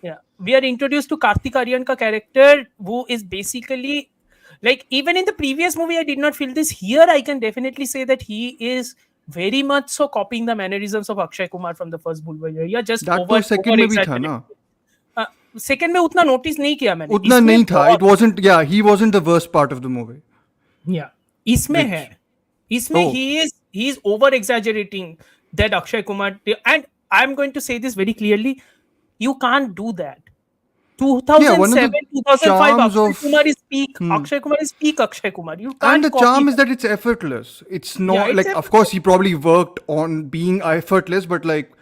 Yeah, we are introduced to Kartik Aaryan ka character, who is basically like even in the previous movie I did not feel this. Here I can definitely say that he is very much so copying the mannerisms of Akshay Kumar from the first Bhul Bhulaiya. Yeah, just That over तो second में भी था ना. Second में उतना notice नहीं किया मैंने. उतना नहीं था. It wasn't. Yeah, he wasn't the worst part of the movie. Yeah, इसमें है. इसमें Oh. he is over exaggerating that Akshay Kumar, and I'm going to say this very clearly. You can't do that. 2007, 2005, charms Akshay of- Kumar is peak. Akshay Kumar is peak. Akshay Kumar. You can't. And the copy charm is that. that it's effortless. It's not Yeah, it's like, of course, he probably worked on being effortless, but like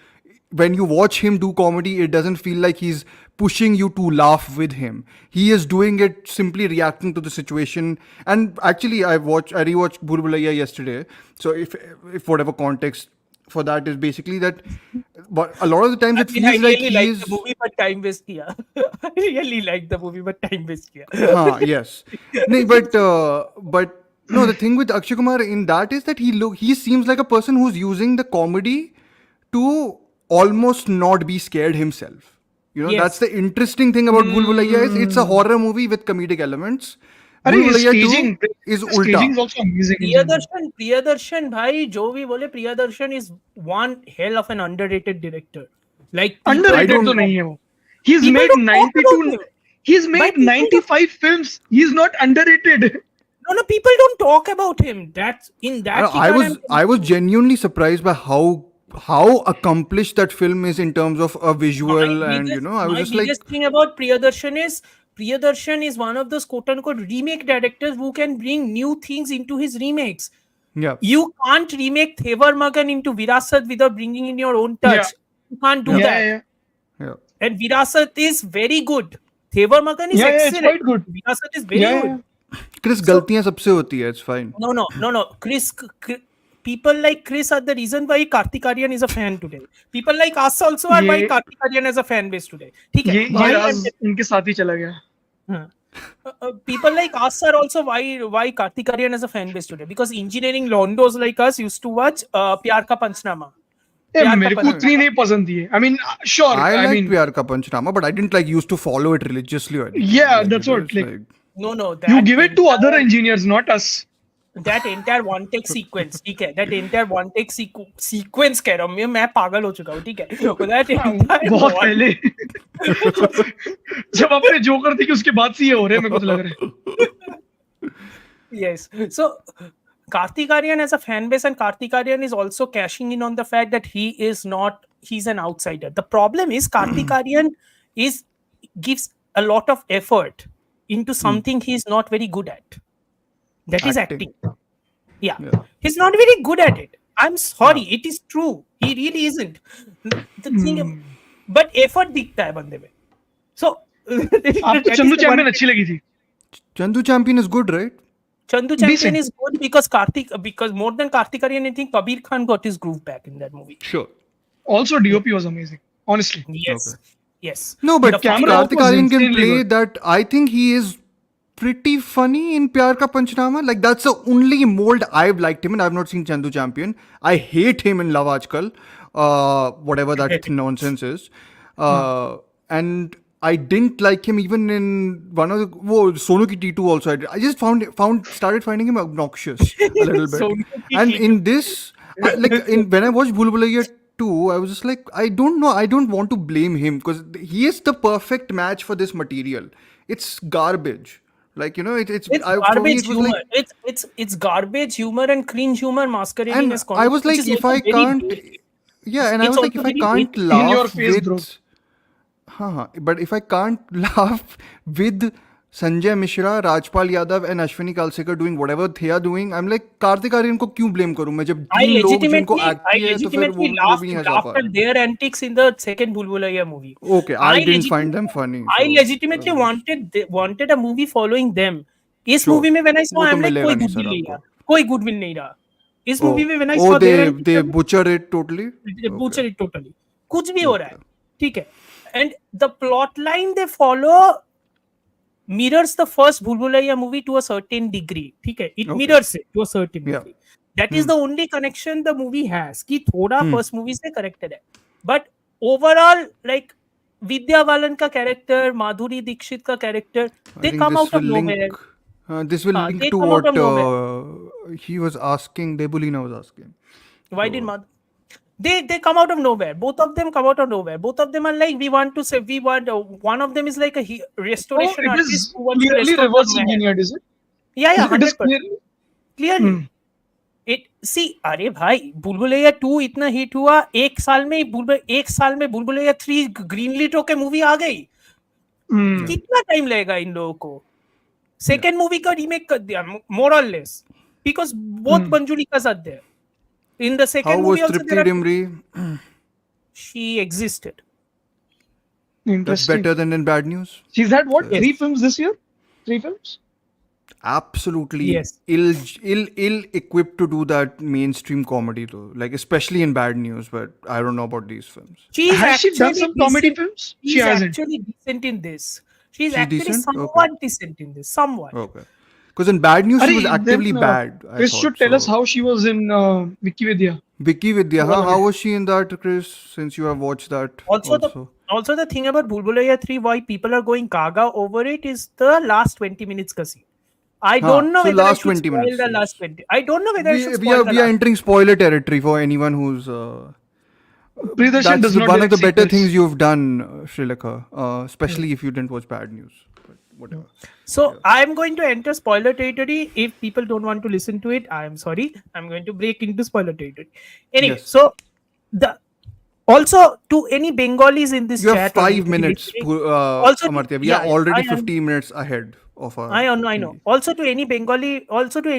when you watch him do comedy, it doesn't feel like he's pushing you to laugh with him. He is doing it simply reacting to the situation. And actually, I rewatched Bhul Bhulaiya yesterday. So if whatever context for that is basically that, but a lot of the times it I feels like really he like is. the movie, but time waste किया. I really like the movie, but time waste किया. Yes. No, but no, the thing with Akshay Kumar in that is that he seems like a person who's using the comedy to almost not be scared himself. You know, Yes. that's the interesting thing about Bhul Bhulaiya is it's a horror movie with comedic elements. अरे Bhul Bhulaiya staging 2 is staging is ulta. also amazing. in general. Priyadarshan भाई जो भी बोले Priyadarshan is one hell of an underrated director. Like people- Underrated I don't- तो नहीं है वो. He's People made don't talk about 92. him. He's made people 95 films. He's not underrated. No, people don't talk about him. That's in that. I was genuinely surprised by how accomplished that film is in terms of a visual and you know I was just my like biggest thing about Priyadarshan is one of those quote unquote remake directors who can bring new things into his remakes. Yeah. You can't remake Thevar Magan into Virasat without bringing in your own touch. Yeah. You can't do Yeah. that. Yeah. Yeah. And Virasat is very good. Thevar Magan is Yeah, it's excellent. quite good. Virasat is very Yeah. good. Chris, So- गलतियां सबसे होती है. It's fine. No. People like Chris are the reason why Kartik Aaryan is a fan today. People like us also are why ये Kartik Aaryan has a fan base today. ठीक है? ये Why राज इनके साथ ही चला गया. हाँ. People like us are also why Kartik Aaryan has a fan base today, because engineering londos like us used to watch Pyar Ka Panchnama. ए, प्यार का मेरे को पंचनामा. उतनी नहीं पसंद थी. I mean, sure. I I like mean, Pyar Ka Panchnama, but I didn't like used to follow it religiously. Or anything. Yeah, Like, that's it what, was like- No. you give it to other engineers, not us. That entire one take sequence, ठीक है? That entire one take sequence कह रहा हूँ मैं पागल हो चुका हूँ, ठीक है? That entire बहुत one- पहले जब आपने जोकर थी कि उसके बाद से ये हो रहे हैं, मेरे को तो लग रहा है. Yes. So Kartik Aaryan has a fan base, and Kartik Aaryan is also cashing in on the fact that he's an outsider. The problem is Kartik Aaryan gives a lot of effort into something he's not very good at. That is Acting. acting. Yeah. Yeah. He's not very good at it. I'm sorry, it is true. He really isn't. The thing, but effort दिखता है बंदे में. So आपको Chandu champion अच्छी लगी थी. Chandu Champion is good, right? Chandu Champion Decent. is good because more than Kartik Aaryan, I think Kabir Khan got his groove back in that movie. Sure. Also, DOP was amazing. Honestly. Yes. Okay. Yes. No, but The camera Kartik was Aaryan can insanely play good. that. I think he is pretty funny in Pyar Ka Panchnama. Like, that's the only mold I've liked him in. I've not seen Chandu Champion. I hate him in Love Aajkal. Whatever that nonsense is. And I didn't like him even in one of the Sonu Ki T2 also. I just started finding him obnoxious a little bit. Sonu Ki And T2. in this, when I watched Bhul Bhulaiya 2, I was just like, I don't know. I don't want to blame him because he is the perfect match for this material. It's garbage. Like, it's It's for me, garbage it was humor. like, It's garbage humor and cringe humor masquerading and as I was comedy, like, which is if also I very can't, basic. yeah, and I It's was like, also if I very can't basic. laugh In your face, with, bro. but if I can't laugh with Sanjay Mishra, Rajpal Yadav, and Ashwini Kalsekar doing whatever they are doing, I'm like, Kartik Aaryan को क्यों blame करूँ मैं जब I तीन लोग जिनको legitimately, act किए तो फिर वो भी नहीं हंसा पा laughed at their antics in the second Bhul Bhulaiya movie. Okay, I didn't find them funny. I so, legitimately wanted a movie following them. इस Sure. movie में when I saw, वो तो I'm like मिलेगा कोई नहीं goodwill sir नहीं आपको. रहा, कोई goodwill नहीं रहा. इस Oh, movie में when I saw they their antics, they I'm like, butcher it totally. they butcher it totally. कुछ भी हो रहा है, ठीक है. And the plot line they follow mirrors the first Bhul Bhulaiya movie to a certain degree. ठीक है, it Okay. mirrors it to a certain Yeah. degree. That is the only connection the movie has. कि थोड़ा first movie से connected है. But overall, like Vidya Balan का character, Madhuri Dixit का character, I they think come this out of will link- nowhere. This will link they to come out what of he was asking. Debulina was asking. Why did Madhuri? They come out of nowhere. Both of them come out of nowhere. Both of them are like, one of them is like a restoration Oh, it artist is who wants to clearly restore reverse the man. engineered, is it? Yeah, It is 100%. clearly. Clearly. अरे भाई बुलबुलैया 2 इतना hit हुआ एक साल में बुलबुलैया 3 green lit होके movie आ गई. कितना टाइम लगेगा इन लोगों को? सेकेंड मूवी का रीमेक कर दिया मोर और लेस बिकॉज बोथ मंजूरी का साथ there. In the How second was movie also Tripti there are, Dimri? she existed. That's Interesting. better than in Bad News. She's had what? Yes. 3 films this year? 3 films? Absolutely Yes. ill equipped to do that mainstream comedy though. Like especially in Bad News, but I don't know about these films. She is Has she done actually some comedy decent- films? She's She hasn't. actually decent in this. She's She's actually decent? somewhat decent in this. Somewhat. Okay. Because in Bad News she Arey, was actively then, bad. I Chris thought, should tell us so. how she was in Vicky Vidya. Vicky Vidya, huh? How was she in that, Chris? Since you have watched that Also the thing about Bhulbulaiya 3, why people are going gaga over it is the last 20 minutes ka scene. I don't know so whether I last should 20 spoil minutes, the yes. last 20. I don't know whether I should we spoil are the last. entering spoiler territory for anyone who's Priyadarshini that's does not one of the direct better sequels. things you've done, Srilekha, especially if you didn't watch Bad News. But whatever. So I'm going to enter spoiler territory. If people don't want to listen to it, I'm sorry. I'm going to break into spoiler territory. Anyway, Yes. so also to any Bengalis in this You chat, have or 5 anybody minutes, listening, also Amartya. We yeah, are already I am- 15 minutes ahead. of our I know. Hindi. Also to any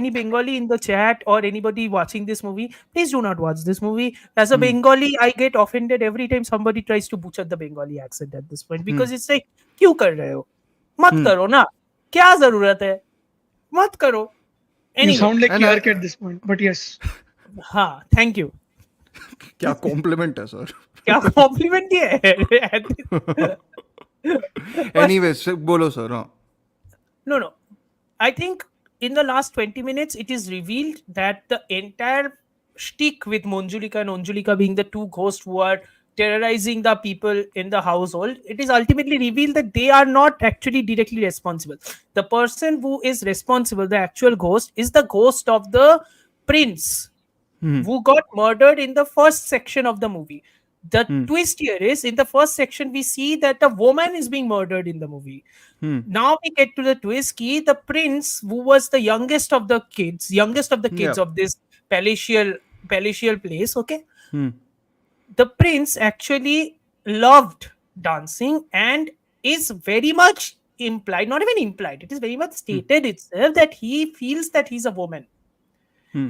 Bengali in the chat or anybody watching this movie, please do not watch this movie. As a Bengali, I get offended every time somebody tries to butcher the Bengali accent at this point because it's like, क्यों कर रहे हो? मत करो ना. क्या जरूरत है? मत करो. You Anyway, sound like And Clark at this point, but yes. हाँ, thank you. क्या compliment है sir. क्या compliment ये है? Anyways, बोलो sir. हाँ. No. I think in the last 20 minutes, it is revealed that the entire shtick with Monjulika and Onjulika being the two ghosts who are terrorizing the people in the household, it is ultimately revealed that they are not actually directly responsible. The person who is responsible, the actual ghost, is the ghost of the prince who got murdered in the first section of the movie. The twist here is in the first section, we see that a woman is being murdered in the movie. Now we get to the twist key. The prince, who was the youngest of the kids Yeah. of this palatial place, okay? The prince actually loved dancing and is very much implied, not even implied, it is very much stated itself that he feels that he's a woman.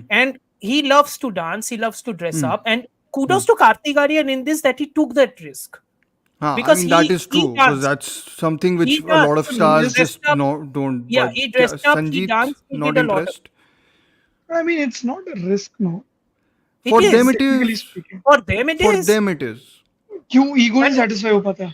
And he loves to dance, he loves to dress up, and kudos to Kartik Aaryan in this that he took that risk. I Because mean that is he true because danced. that's something which He a lot of danced. He stars dressed just up. don't. Yeah, But he dressed up, he Sanjeet, danced, he not did a lot of impressed. I mean, it's not a risk, no. it For them is. it Technically is. speaking. For them it For is. them it is. क्यों ego And नहीं satisfy हो पाता?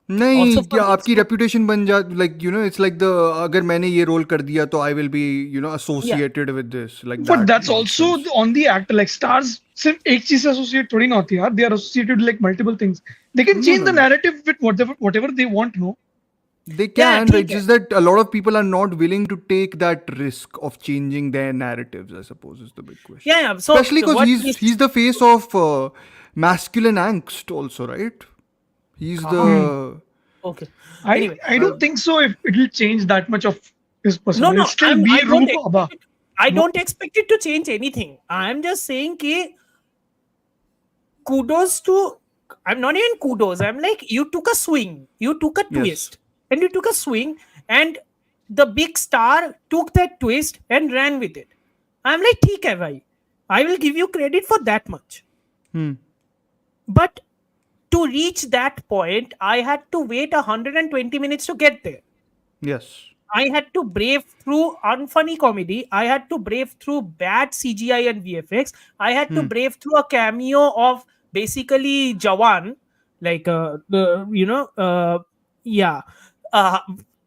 नहीं Also for क्या me, आपकी reputation बन जा like you know it's like the अगर मैंने ये रोल कर दिया तो I will be you know associated with this like But that that's also nonsense. on the actor. Like stars सिर्फ एक चीज से associate थोड़ी ना होती है यार. They are associated with like multiple things. They can change the No. narrative with whatever they want, no? They Yeah, can, but ठीक it's है. just that a lot of people are not willing to take that risk of changing their narratives, I suppose, is the big question. Yeah. So Especially because what he's the face of masculine angst also, right? He's the okay. I Anyway, I don't think so. If it'll change that much of his person, no, it'll still I be don't Roop expect Abba. it. I No. don't expect it to change anything. I'm just saying कि kudos to. I'm not even kudos. I'm like, you took a swing, you took a yes. twist, and you took a swing, and the big star took that twist and ran with it. I'm like, ठीक है भाई. I will give you credit for that much. But to reach that point, I had to wait 120 minutes to get there. Yes. I had to brave through unfunny comedy. I had to brave through bad CGI and VFX. I had to brave through a cameo of basically Jawan, like yeah. Uh,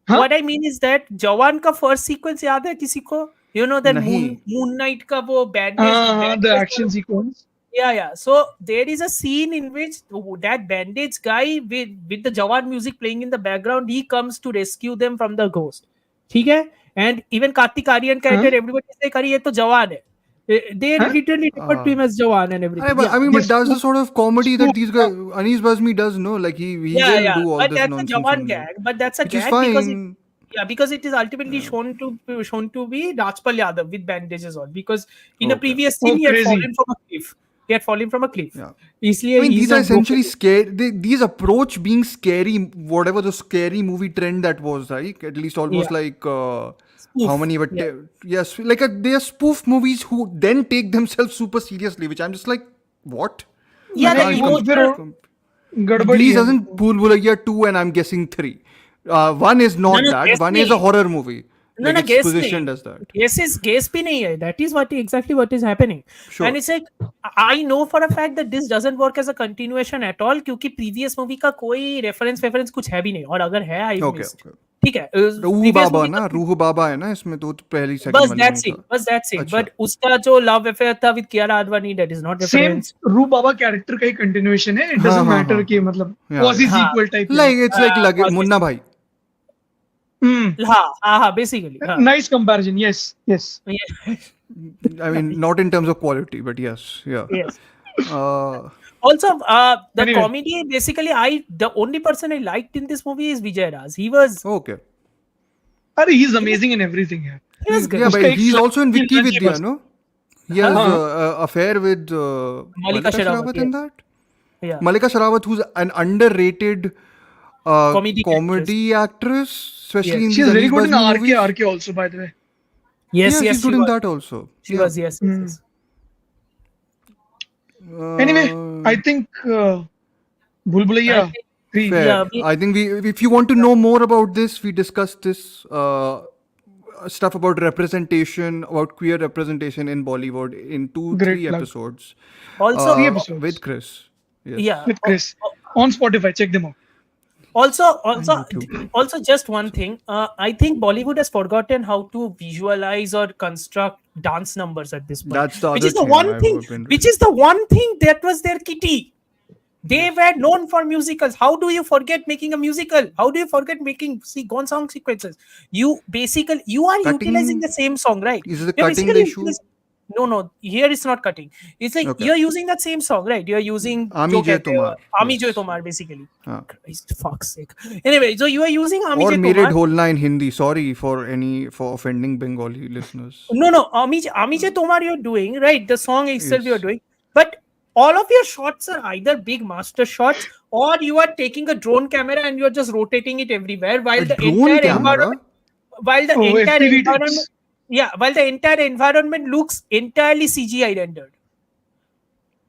Huh? What I mean is that Jawan ka first sequence याद है किसी को? You know that नहीं. Moon Knight का वो bandage. The action sequence. Yeah. So there is a scene in which that bandage guy with the Jawan music playing in the background, he comes to rescue them from the ghost. ठीक है? And even Kartik Aaryan character, everybody is like, "अरे ये तो जवान है." They literally refer to him as Jawan and everything. I mean, but Yes. that's the sort of comedy that these guys, Anis Bazmi does, no? Like he will do all But this that's a nonsense Jawan only. gag. But that's a Which is gag because fine. because it is ultimately shown to be Rajpal Yadav with bandages on. Because in a previous scene, he had crazy. fallen from a cliff. He had fallen from a cliff. Yeah. इसलिए I mean, he's these are not broken. essentially scary. These approach being scary, whatever the scary movie trend that was, right? At least almost Yeah. like Spoof. how many were Yeah. yes, like they are spoof movies who then take themselves super seriously, which I'm just like, what? Yeah, I the can't emotional. गड़बड़ी Please है. doesn't Bhool Bhulaiya 2 and I'm guessing 3. One is not No, that. guess One is me. a horror movie. No, Like its guess position नहीं. does that. Guess भी नहीं है. That is exactly what is happening. Sure. And it's like I know for a fact that this doesn't work as a continuation at all क्योंकि previous movie का कोई reference कुछ है भी नहीं और अगर है I Okay, missed. okay. ठीक है. रूह Previous बाबा movie ना का रूह बाबा है ना इसमें तो पहली सेकंड बस वाली that's में it. था. बस that's it. अच्छा. But उसका जो love affair था with Kiara Advani, that is not Same reference. Roop Baba character का ही continuation है. It doesn't हाँ, matter हाँ. कि मतलब Yeah, quasi yeah. sequel type. Like it's like Quasi- Munna भाई. हाँ, basically. हाँ. Nice comparison. Yes. Yeah. I mean, not in terms of quality, but yes, yeah. Yes. Uh, Also, the Anyway. comedy, basically, the only person I liked in this movie is Vijay Raj. He was okay. अरे he's amazing in everything यार. he was good. Yeah, but उसका एक he's slap also in feel Vicky जैसे Vidya, बस. no? He has हाँ. affair with Malika Sherawat, in that. Yeah. Malika Sherawat, who's an underrated Comedy actress, especially in Yes. She's these very Anish good in Bazmi movies. RK also, by the way. Yes, Yeah, yes, she's good she in was. that also. She Yeah. was, yes, yes, yes. Anyway, I Uh, think I Bhulbulaiya think, 3. yeah, Fair. I think if you want to know more about this, we discussed this stuff about representation, about queer representation in Bollywood in two, Great three plug. episodes also, 3 with episodes Chris. Yes. yeah, with Chris on Spotify. Check them out. also And also YouTube. also just one thing, I think Bollywood has forgotten how to visualize or construct dance numbers at this point, That's the which other is the thing one I've thing been which reading. is the one thing that was their kitty. They Yes. were known for musicals. How do you forget making a musical? How do you forget making gone song sequences? You are utilizing Cutting the same song, right? is the You're cutting the basically issue. utilizing, no, here it's not cutting. It's like Okay. you're using that same song, right? You're using Ami Jo Jai Kehte Ho, Tumar. Ami Jo Yes. Tomar, basically. हाँ. Christ, fuck's sake. Anyway, so you are using Ami Or Jai Mere Tomar. Dholna in Hindi. Sorry for offending Bengali listeners. No, Ami Jai Tomar you're doing, right? The song itself you're Yes. doing. But all of your shots are either big master shots or you are taking a drone camera and you're just rotating it everywhere A drone camera. while the Oh, entire FPV environment takes. while the entire environment looks entirely CGI rendered.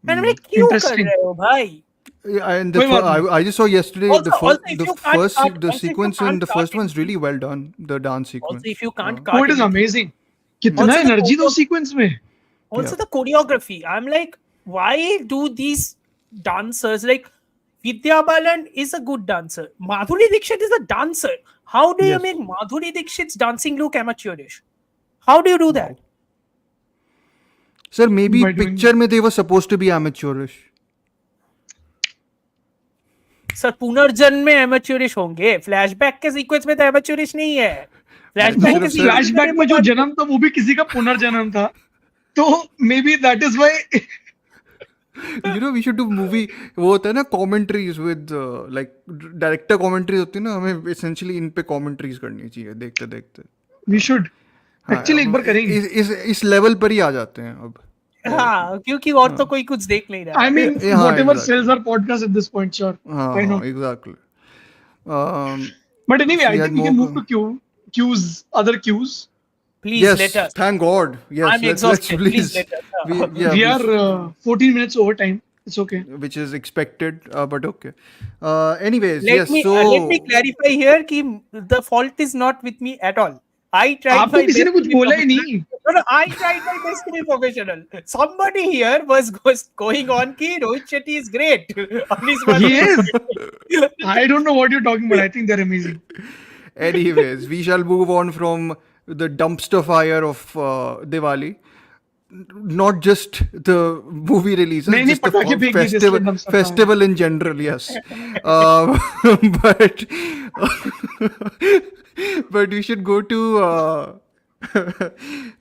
And I'm like, क्यों कर Interesting. रहे हो भाई? Yeah, and कोई बात नहीं. I just saw yesterday Also, if you can't cut, the also if you sequence in can't the cut first one's really well done. The dance also sequence. if you can't Oh, cut it is anything, amazing. कितना also the energy दो choreo- sequence में. also Yeah. the choreography, I'm like, why do these dancers like Vidya Balan is a good dancer, Madhuri Dixit is a dancer, how do you Yes. make Madhuri Dixit's dancing look amateurish? How do you do that? Wow. Sir, maybe By doing- picture में they were supposed to be amateurish. Sir पुनर्जन्म में amateurish होंगे, flashback के sequence में तो amateurish नहीं है. Flashback के सिर्फ sequence फ्लैशबैक में जो तो- जन्म था वो भी किसी का पुनर्जन्म था. तो may be that is why. You know, we should do movie. वो होता है ना commentaries with like director commentaries होती है ना, हमें essentially इन पे commentaries करनी चाहिए देखते देखते. वी शुड हाँ, एक्चुअली एक बार करेंगे. इस लेवल पर ही आ जाते हैं अब. हाँ, क्योंकि और तो कोई कुछ देख नहीं रहा. I mean Yeah, whatever exactly. Sells our podcast at this point, sure. हाँ, I know. exactly. But anyway, So I we think we had can more move to cues, other cues. Please yes, let us. thank God. Yes, I'm let's exhausted. Please please. let us. Yeah, We are 14 minutes over time. It's okay. which is expected, but okay. Anyways, Let yes. me So let me clarify here कि the fault is not with me at all. I tried आपको my किसी ने best कुछ to be बोला ही professional. नहीं. No, I tried my best to be professional. Somebody here was going on कि Rohit Shetty is great. Anis He Bhatt is. I don't know what you're talking about. I think they're amazing. anyways, we shall move on from the dumpster fire of Diwali. Not just the movie releases, नहीं, just the पटाखे फेंक दीजिए इसलिए dumpster fire. festival in general, yes. But but we should go to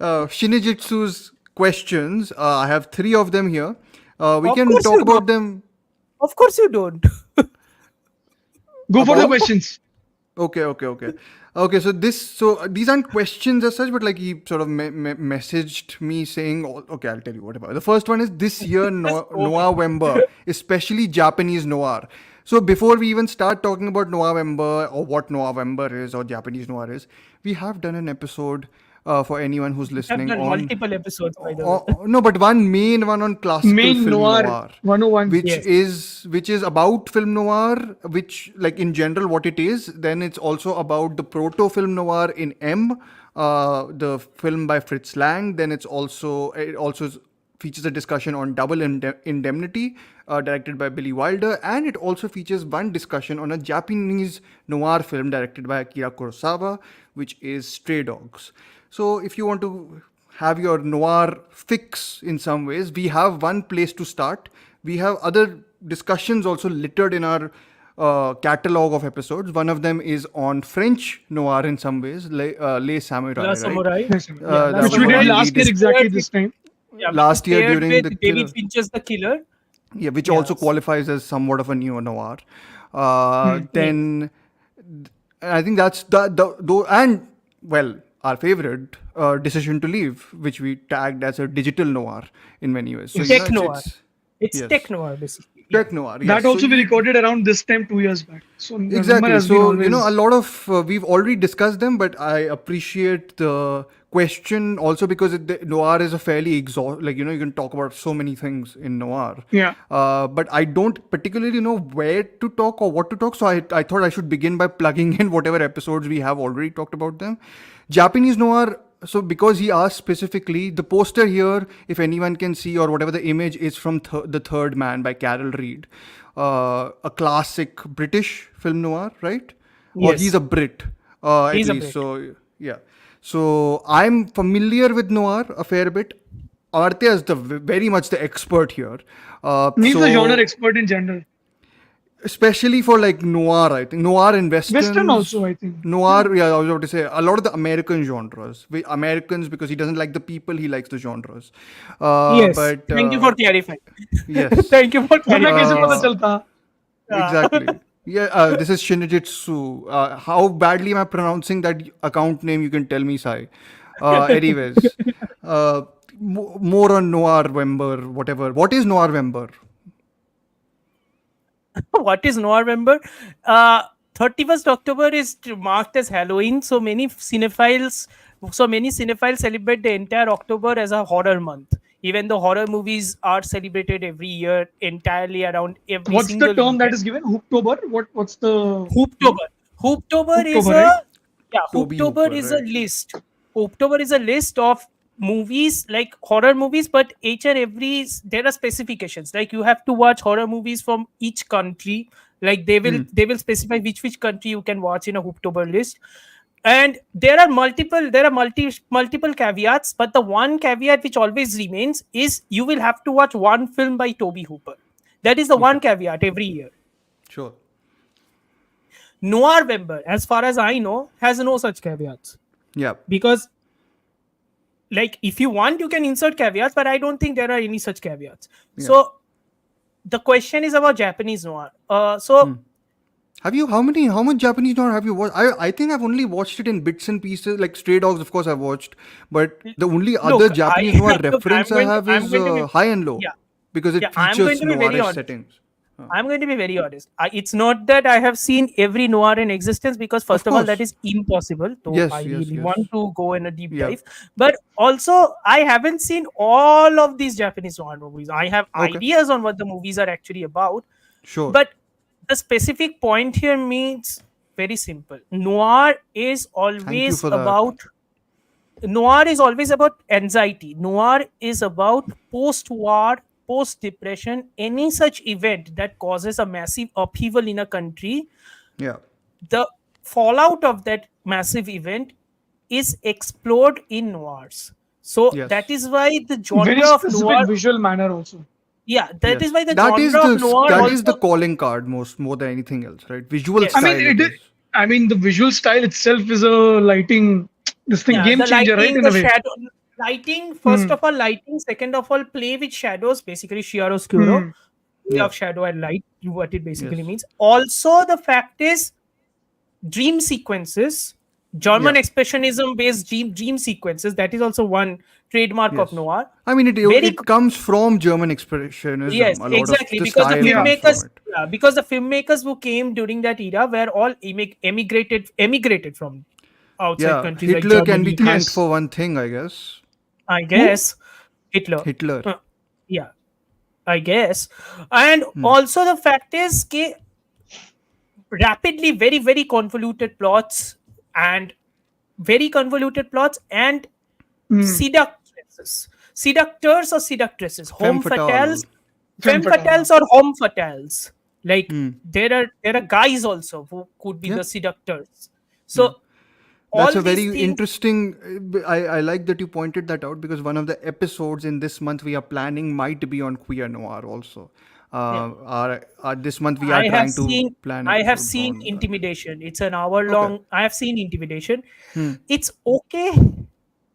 Shinijitsu's questions. I have 3 of them here. We Of can course talk you about don't. them. Of course you don't. Go for the About- questions. Okay, so these aren't questions as such, but like he sort of messaged me saying, okay, I'll tell you what about. The first one is this year Noirvember, especially Japanese noir. So before we even start talking about Noirvember or what Noirvember is or Japanese noir is, we have done an episode for anyone who's I've listening done on multiple episodes by the way. no, but one main one on classical Main film noir noir, 101. Yes. which is about film noir, which like in general what it is. Then it's also about the proto film noir in M, the film by Fritz Lang. Then it also features a discussion on Double Indemnity, directed by Billy Wilder, and it also features one discussion on a Japanese noir film directed by Akira Kurosawa, which is Stray Dogs. So if you want to have your noir fix in some ways, we have one place to start. We have other discussions also littered in our catalog of episodes. One of them is on French noir in some ways, Les Samurai, La right? Samurai. Yes, Yeah, La which we Samurai. did last year exactly this time. Yeah, Last year paired during with the David Killer. Fincher's The Killer. Yeah, which also Yes. qualifies as somewhat of a neo-noir. Hmm. Then I think that's and well, our favorite, Decision to Leave, which we tagged as a digital noir in many ways. So, Tech noir. It's yes. tech noir basically. Tech noir, yes. That So also we recorded around this time 2 years back. So Noirvember exactly. has been So, always. a lot of we've already discussed them, but I appreciate the question also because noir is a fairly like, you can talk about so many things in noir. Yeah. But I don't particularly know where to talk or what to talk. So I thought I should begin by plugging in whatever episodes we have already talked about them. Japanese noir. So because he asked specifically, the poster here, if anyone can see or whatever the image is from The Third Man by Carol Reed, a classic British film noir, right? Or he's Yes. a Brit, at He's a least. Brit. So yeah. So I'm familiar with noir a fair bit. Amartya is very much the expert here. He's a genre So expert in general. especially for like noir, I think noir and Western westerns. also, I think. Noir, yeah, I was about to say a lot of the American genres. Americans, because he doesn't like the people, he likes the genres. Yes. But Thank you for clarifying. yes, Thank you for वरना कैसे clarifying. पता Uh, चलता? exactly. Yeah, this is Shinjitsu. How badly am I pronouncing that account name? You can tell me, Sai. Anyways, more on Noirvember, whatever. What is Noirvember? What is Noirvember? 31st October is marked as Halloween. So many cinephiles celebrate the entire October as a horror month. Even though horror movies are celebrated every year entirely around every What's the single term that weekend. is given? Hooktober? What's the Hooptober. Hooptober is Hooktober, right? a yeah. Toby Hooptober Hooper, is a right? list. Hooptober is a list of movies like horror movies, but each and every there are specifications. Like you have to watch horror movies from each country. Like they will specify which country you can watch in a Hooptober list. And there are multiple caveats, but the one caveat which always remains is you will have to watch one film by Toby Hooper. That is the Okay, one caveat every year. sure. Noirvember, as far as I know, has no such caveats. Yeah, Because, like, if you want, you can insert caveats, but I don't think there are any such caveats. yeah. So, the question is about Japanese noir. Have you how much Japanese noir have you watched? I think I've only watched it in bits and pieces. Like Stray Dogs, of course, I've watched, but the only other Look, Japanese noir look, reference I have I'm is going to be, High and Low yeah, because it I'm going features to be very noirish honest. settings. I'm going to be very honest. It's not that I have seen every noir in existence because, Of first of all, that course, is impossible. So I yes, yes, really yes. want to go in a deep Yeah. dive. But also, I haven't seen all of these Japanese noir movies. I have Okay, ideas on what the movies are actually about. sure. But the specific point here means very simple. Thank you for that. Noir is always about anxiety. Noir is about post-war, post-depression, any such event that causes a massive upheaval in a country. Yeah. The fallout of that massive event is explored in noirs. So Yes. that is why the Very genre of specific noir, visual manner also. that Yes. is why the That is genre of noir that also, is the calling card more than anything else, right? Visual yes. I mean, style it is. the visual style itself is a lighting, this thing, Yeah, game the changer, right? lighting, In the a way. shadow, lighting. First Hmm. of all, lighting. Second of all, play with shadows. Basically, chiaroscuro, Hmm. way Yeah. of shadow and light. What it basically Yes. means. Also, the fact is, dream sequences, Yeah. German expressionism based dream sequences. That is also one trademark of Yes. noir. I mean, Very it comes from German expressionism. Yes, A lot of exactly. the Because the style Yeah. comes from filmmakers, it. because the filmmakers who came during that era were all emigrated from outside Yeah, countries like Hitler can be Germany. thanked Yes. for one thing, I guess. I Who? guess Hitler. Hitler. Yeah, I guess. And also the fact is कि very, very convoluted plots and Hmm. seductors or seductresses, Femme fatale. Femme femme fatale. fatales or homme fatales. Like Hmm. there are guys also who could be Yeah. the seductors. Yeah. So That's all a these very things, interesting. I like that you pointed that out because one of the episodes in this month we are planning might be on queer noir also. yeah. This month we are trying to plan I have episodes seen on that. Intimidation. It's an hour Okay. long. I have seen Intimidation. Hmm. It's okay.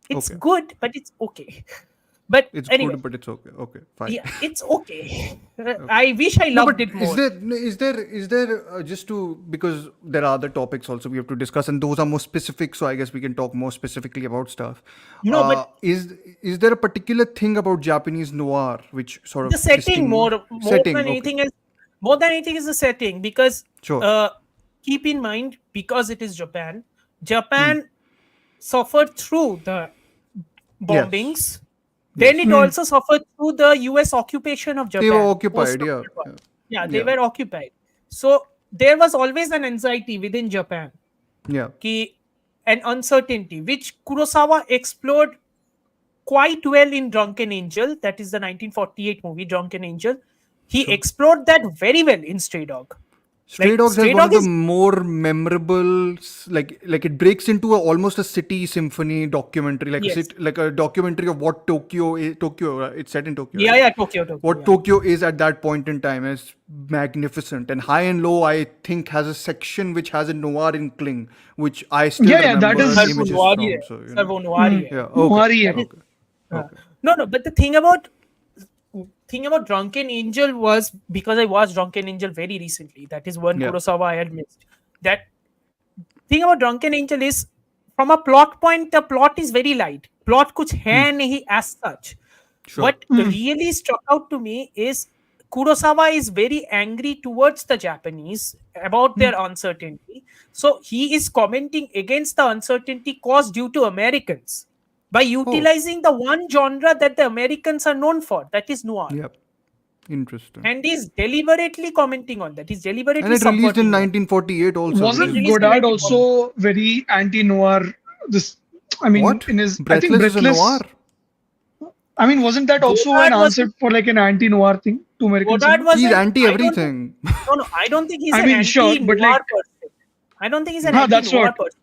It's Okay. good, but it's okay. But It's anyway, good, but it's okay. Okay, fine. yeah, it's okay. I wish I No, loved but it more. is there just to because there are other topics also we have to discuss and those are more specific, so I guess we can talk more specifically about stuff. No, but Is there a particular thing about Japanese noir which sort the of setting more setting? than Okay, anything else, more than anything is the setting, because Sure. keep in mind, because it is Japan suffered through the Yes. bombings. Then Yes. it also suffered through the US occupation of They were Japan post occupied. Yeah. World War. Yeah. Yeah, they Yeah. were occupied. So there was always an anxiety within Japan, Yeah. an uncertainty, which Kurosawa explored quite well in Drunken Angel. That is the 1948 movie, Drunken Angel. He Sure. explored that very well in Stray Dog. Stray Like Dogs has Stray one of Dog the is, more memorable, like it breaks into almost a city symphony documentary, yes, like a documentary of what Tokyo is. Tokyo, it's set in Tokyo, yeah, right? yeah, Tokyo, What yeah. Tokyo is at that point in time is magnificent. And High and Low, I think, has a section which has a noir inkling, which I still Yeah, that remember is. Servo images Noir, from. So Servo Noir. Hmm. yeah, okay, Noir. That is okay, uh, okay. no, but the thing about Drunken Angel was, because I watched Drunken Angel very recently. That is one Yeah. Kurosawa I had missed. That thing about Drunken Angel is, from a plot point, the plot is very light. Plot kuch hai nahi as such. Sure. What really struck out to me is Kurosawa is very angry towards the Japanese about their uncertainty. So he is commenting against the uncertainty caused due to Americans by Oh, utilizing the one genre that the Americans are known for, that is noir. yeah. Interesting. And he's deliberately commenting on that. He's And deliberately it released in subverting that. 1948 also, which It is Wasn't released in Godard 1940. also very anti-noir? This, I mean, what? in his, I think Breathless is a noir. Breathless. I mean, wasn't that also an Godard was answer for like an anti-noir thing to American Godard cinema? He's wasn't. anti I don't think. everything. No. I don't think he's I an mean, sure, but like, anti-noir person. I don't think he's an that's anti-noir what. person.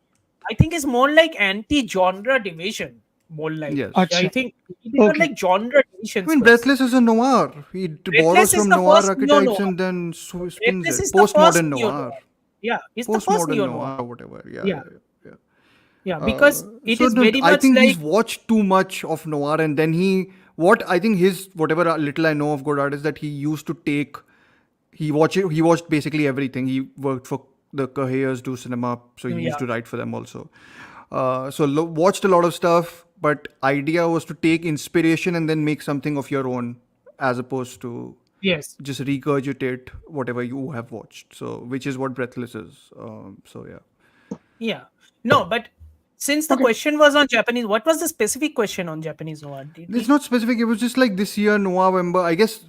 I think it's more like anti-genre division. More like. Yes. I Acha. think these are Okay. like genre I divisions mean, per se. Breathless is a noir. He borrows Breathless is from the noir first archetypes neo-noir. and then spins Breathless it. is the first Postmodern noir. neo-noir. Yeah, it's the first Postmodern neo-noir. noir or whatever. Yeah, Yeah, yeah, yeah. yeah, because it So is very I much think he's like, watched too much of noir, and then what I think his whatever little I know of Godard is that he used to take, he watched basically everything. He worked for the Cahiers do cinema, so he used yeah, to write for them also. So watched a lot of stuff, but idea was to take inspiration and then make something of your own, as opposed to yes, just regurgitate whatever you have watched. So which is what Breathless is. So yeah. yeah. No, but since the Okay. question was on Japanese, what was the specific question on Japanese noir? It's not specific. It was just like this year, Noirvember. I guess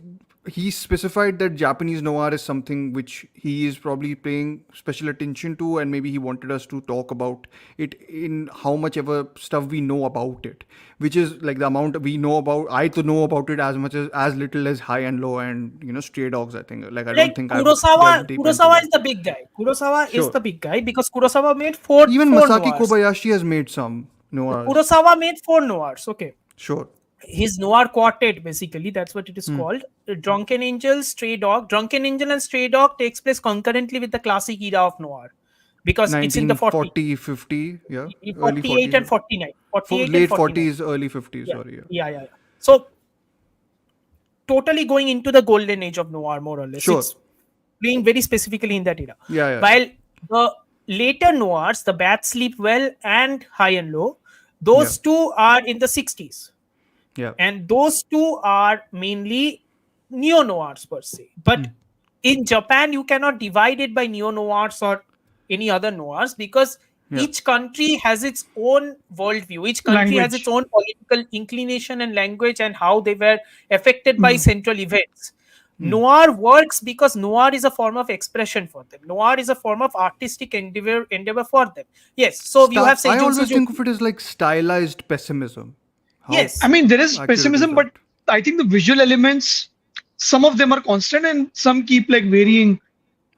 he specified that Japanese noir is something which he is probably paying special attention to, and maybe he wanted us to talk about it in how much ever stuff we know about it, which is like the amount we know about. I to know about it as much as little as High and Low and Stray Dogs. I think like I don't Like think I've delved deep into Kurosawa it. is the big guy. Kurosawa is Sure. the big guy because Kurosawa made four Even four Masaki noirs. Kobayashi has made some noirs. Kurosawa made four noirs. Okay. Sure. His noir quartet, basically, that's what it is called. Drunken Angel, Stray Dog. Drunken Angel and Stray Dog takes place concurrently with the classic era of noir because it's in the 40s, 1940, 50, yeah, early 48 40s, and 49. 48 and late 49. 40s, early 50s. Yeah. Sorry, yeah. Yeah. So, totally going into the golden age of noir, more or less. Sure. It's playing very specifically in that era. Yeah. While the later noirs, the Bad Sleep Well and High and Low, those two are in the 60s. Yeah. And those two are mainly neo noirs per se. But in Japan, you cannot divide it by neo noirs or any other noirs because each country has its own worldview. Each country has its own political inclination and language and how they were affected by central events. Noir works because noir is a form of expression for them. Noir is a form of artistic endeavor for them. Yes. So you have I Seijun always Suzuki. think of it as like stylized pessimism. How Yes. I mean, there is accurate pessimism, is but that? I think the visual elements, some of them are constant and some keep like varying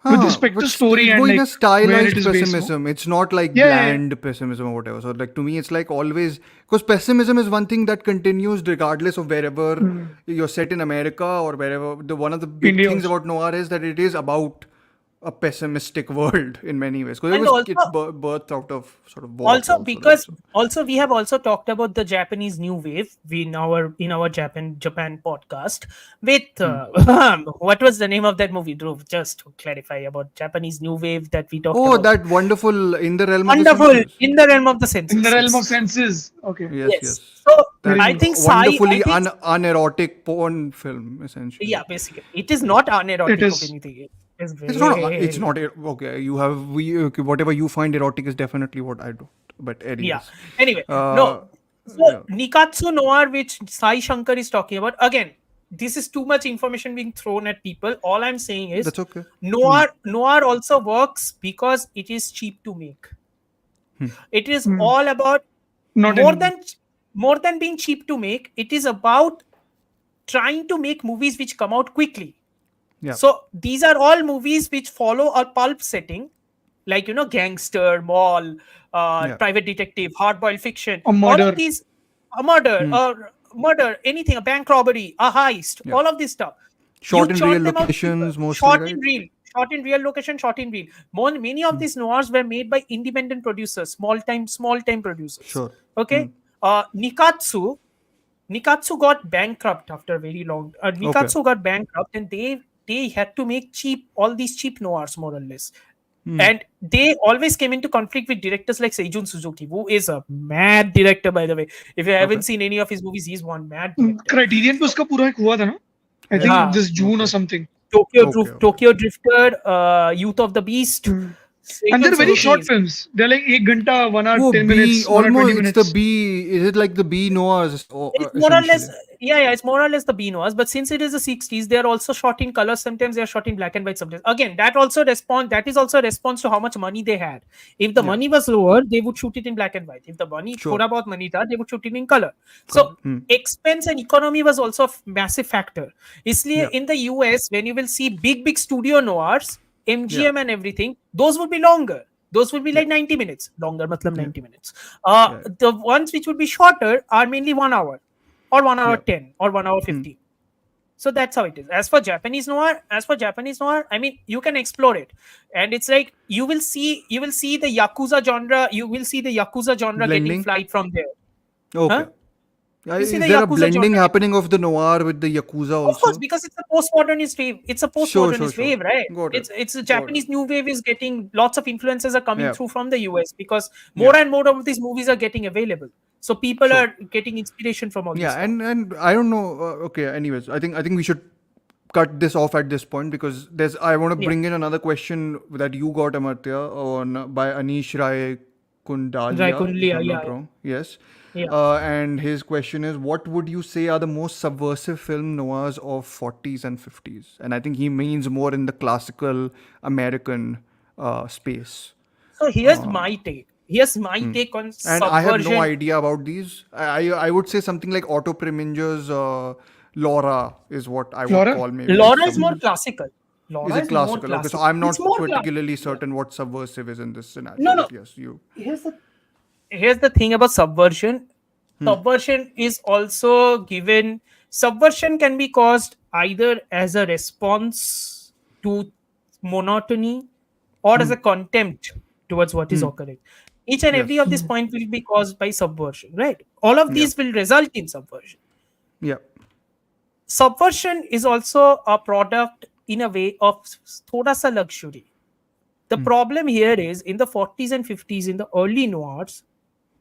with respect but to story it's and going like a where stylized it is based on. pessimism. It's not like Yeah. bland pessimism or whatever. So like to me, it's like always, because pessimism is one thing that continues regardless of wherever you're set in America or wherever. One of the big India things also. about noir is that it is about a pessimistic world in many ways, because And it's also, birthed out of sort of war also, right? because also we have also talked about the Japanese new wave in our Japan podcast with what was the name of that movie, Dhruv? Just to clarify about Japanese new wave that we talked Oh, about. that wonderful In the Realm of the Wonderful, Senses. in the realm of the In the senses. realm Yes. of senses. Okay. Yes, Yes. yes. So That Very I good. think wonderfully unerotic porn film, essentially. yeah, basically, it is not It unerotic of is. anything. It's It's not. It's very not. Okay, you have okay, whatever you find erotic is definitely what I don't. But yeah. anyways, Anyway, uh, no. So yeah, Nikatsu Noir, which Sai Shankar is talking about, again, this is too much information being thrown at people. All I'm saying is that's okay. noir also works because it is cheap to make. It is Hmm. all about Not more anymore. than more than being cheap to make. It is about trying to make movies which come out quickly. Yeah, So these are all movies which follow a pulp setting, like gangster, mall, yeah. private detective, hard-boiled fiction. A All of murder. these, a murder, anything, a bank robbery, a heist, Yeah. all of this stuff. You Shot in real churn them out quicker. locations mostly, right? Shot in real location, shot in real. Many of these noirs were made by independent producers, small time producers. Sure. Okay, Nikatsu. Nikatsu got bankrupt after very long. Okay. Nikatsu got bankrupt, and they had to make all these cheap noirs more or less. Hmm. And they always came into conflict with directors like Seijun Suzuki, who is a mad director, by the way. If you haven't Okay. seen any of his movies, he's one mad director. Criterion पे उसका पूरा एक हुआ था ना आई Yeah. Think this जून और Okay. Something Okay. Tokyo Drifter, Youth of the Beast. and they're very Suzuki short is- films they're like 1 घंटा 1 hour Oh, 10 B minutes 1 hour 20 almost. It's minutes the B. Is it like the B noirs? It's more or less, Essentially. yeah, it's more or less the Beanoas. But since it is the 60s, they are also shot in color. Sometimes they are shot in black and white. Sometimes, again, that is also a response to how much money they had. If the Yeah. money was lower, they would shoot it in black and white. If the money Sure. thoda bahut money tha, they would shoot it in color. So expense and economy was also a massive factor. Isliye, Yeah. in the US, when you will see big studio noirs, MGM and everything, those would be longer. Those would be like 90 minutes. Longer, matlab 90 minutes. The ones which would be shorter are mainly 1 hour or 1 hour 10 or 1 hour 15. So that's how it is. As for Japanese noir, I mean, you can explore it, and it's like you will see the yakuza genre. You will see the yakuza genre Blending? getting flight from there. Okay. Huh? You see Is the there a Yakuza blending genre. happening of the noir with the yakuza also? Of course, because it's a postmodernist wave. It's a postmodernist Sure. wave, right? Got it. It's a Japanese new wave is getting lots of influences are coming Yeah. through from the US because more and more of these movies are getting available. So people Sure. are getting inspiration from all this. Yeah, and I don't know. Okay, anyways, I think we should cut this off at this point, because I want to bring in another question that you got, Amartya, by Anish Rai Kundalia. Rai if Kundalia, I'm not yeah. wrong. Yes. Yeah. And his question is, what would you say are the most subversive film noirs of 40s and 50s? And I think he means more in the classical American space. So here's my take. On And subversion. I have no idea about these. I would say something like Otto Preminger's Laura is what I would Laura? call maybe. Laura is more classical. Laura Is it classical? Okay, so I'm not It's more particularly classical. certain what subversive is in this scenario. No. But yes, you. Here's the thing about subversion. Subversion is also given. Subversion can be caused either as a response to monotony or as a contempt towards what is occurring. Each and every of these points will be caused by subversion, right? All of these will result in subversion. Yeah. Subversion is also a product in a way of thoda sa luxury. The problem here is in the 40s and 50s, in the early noirs,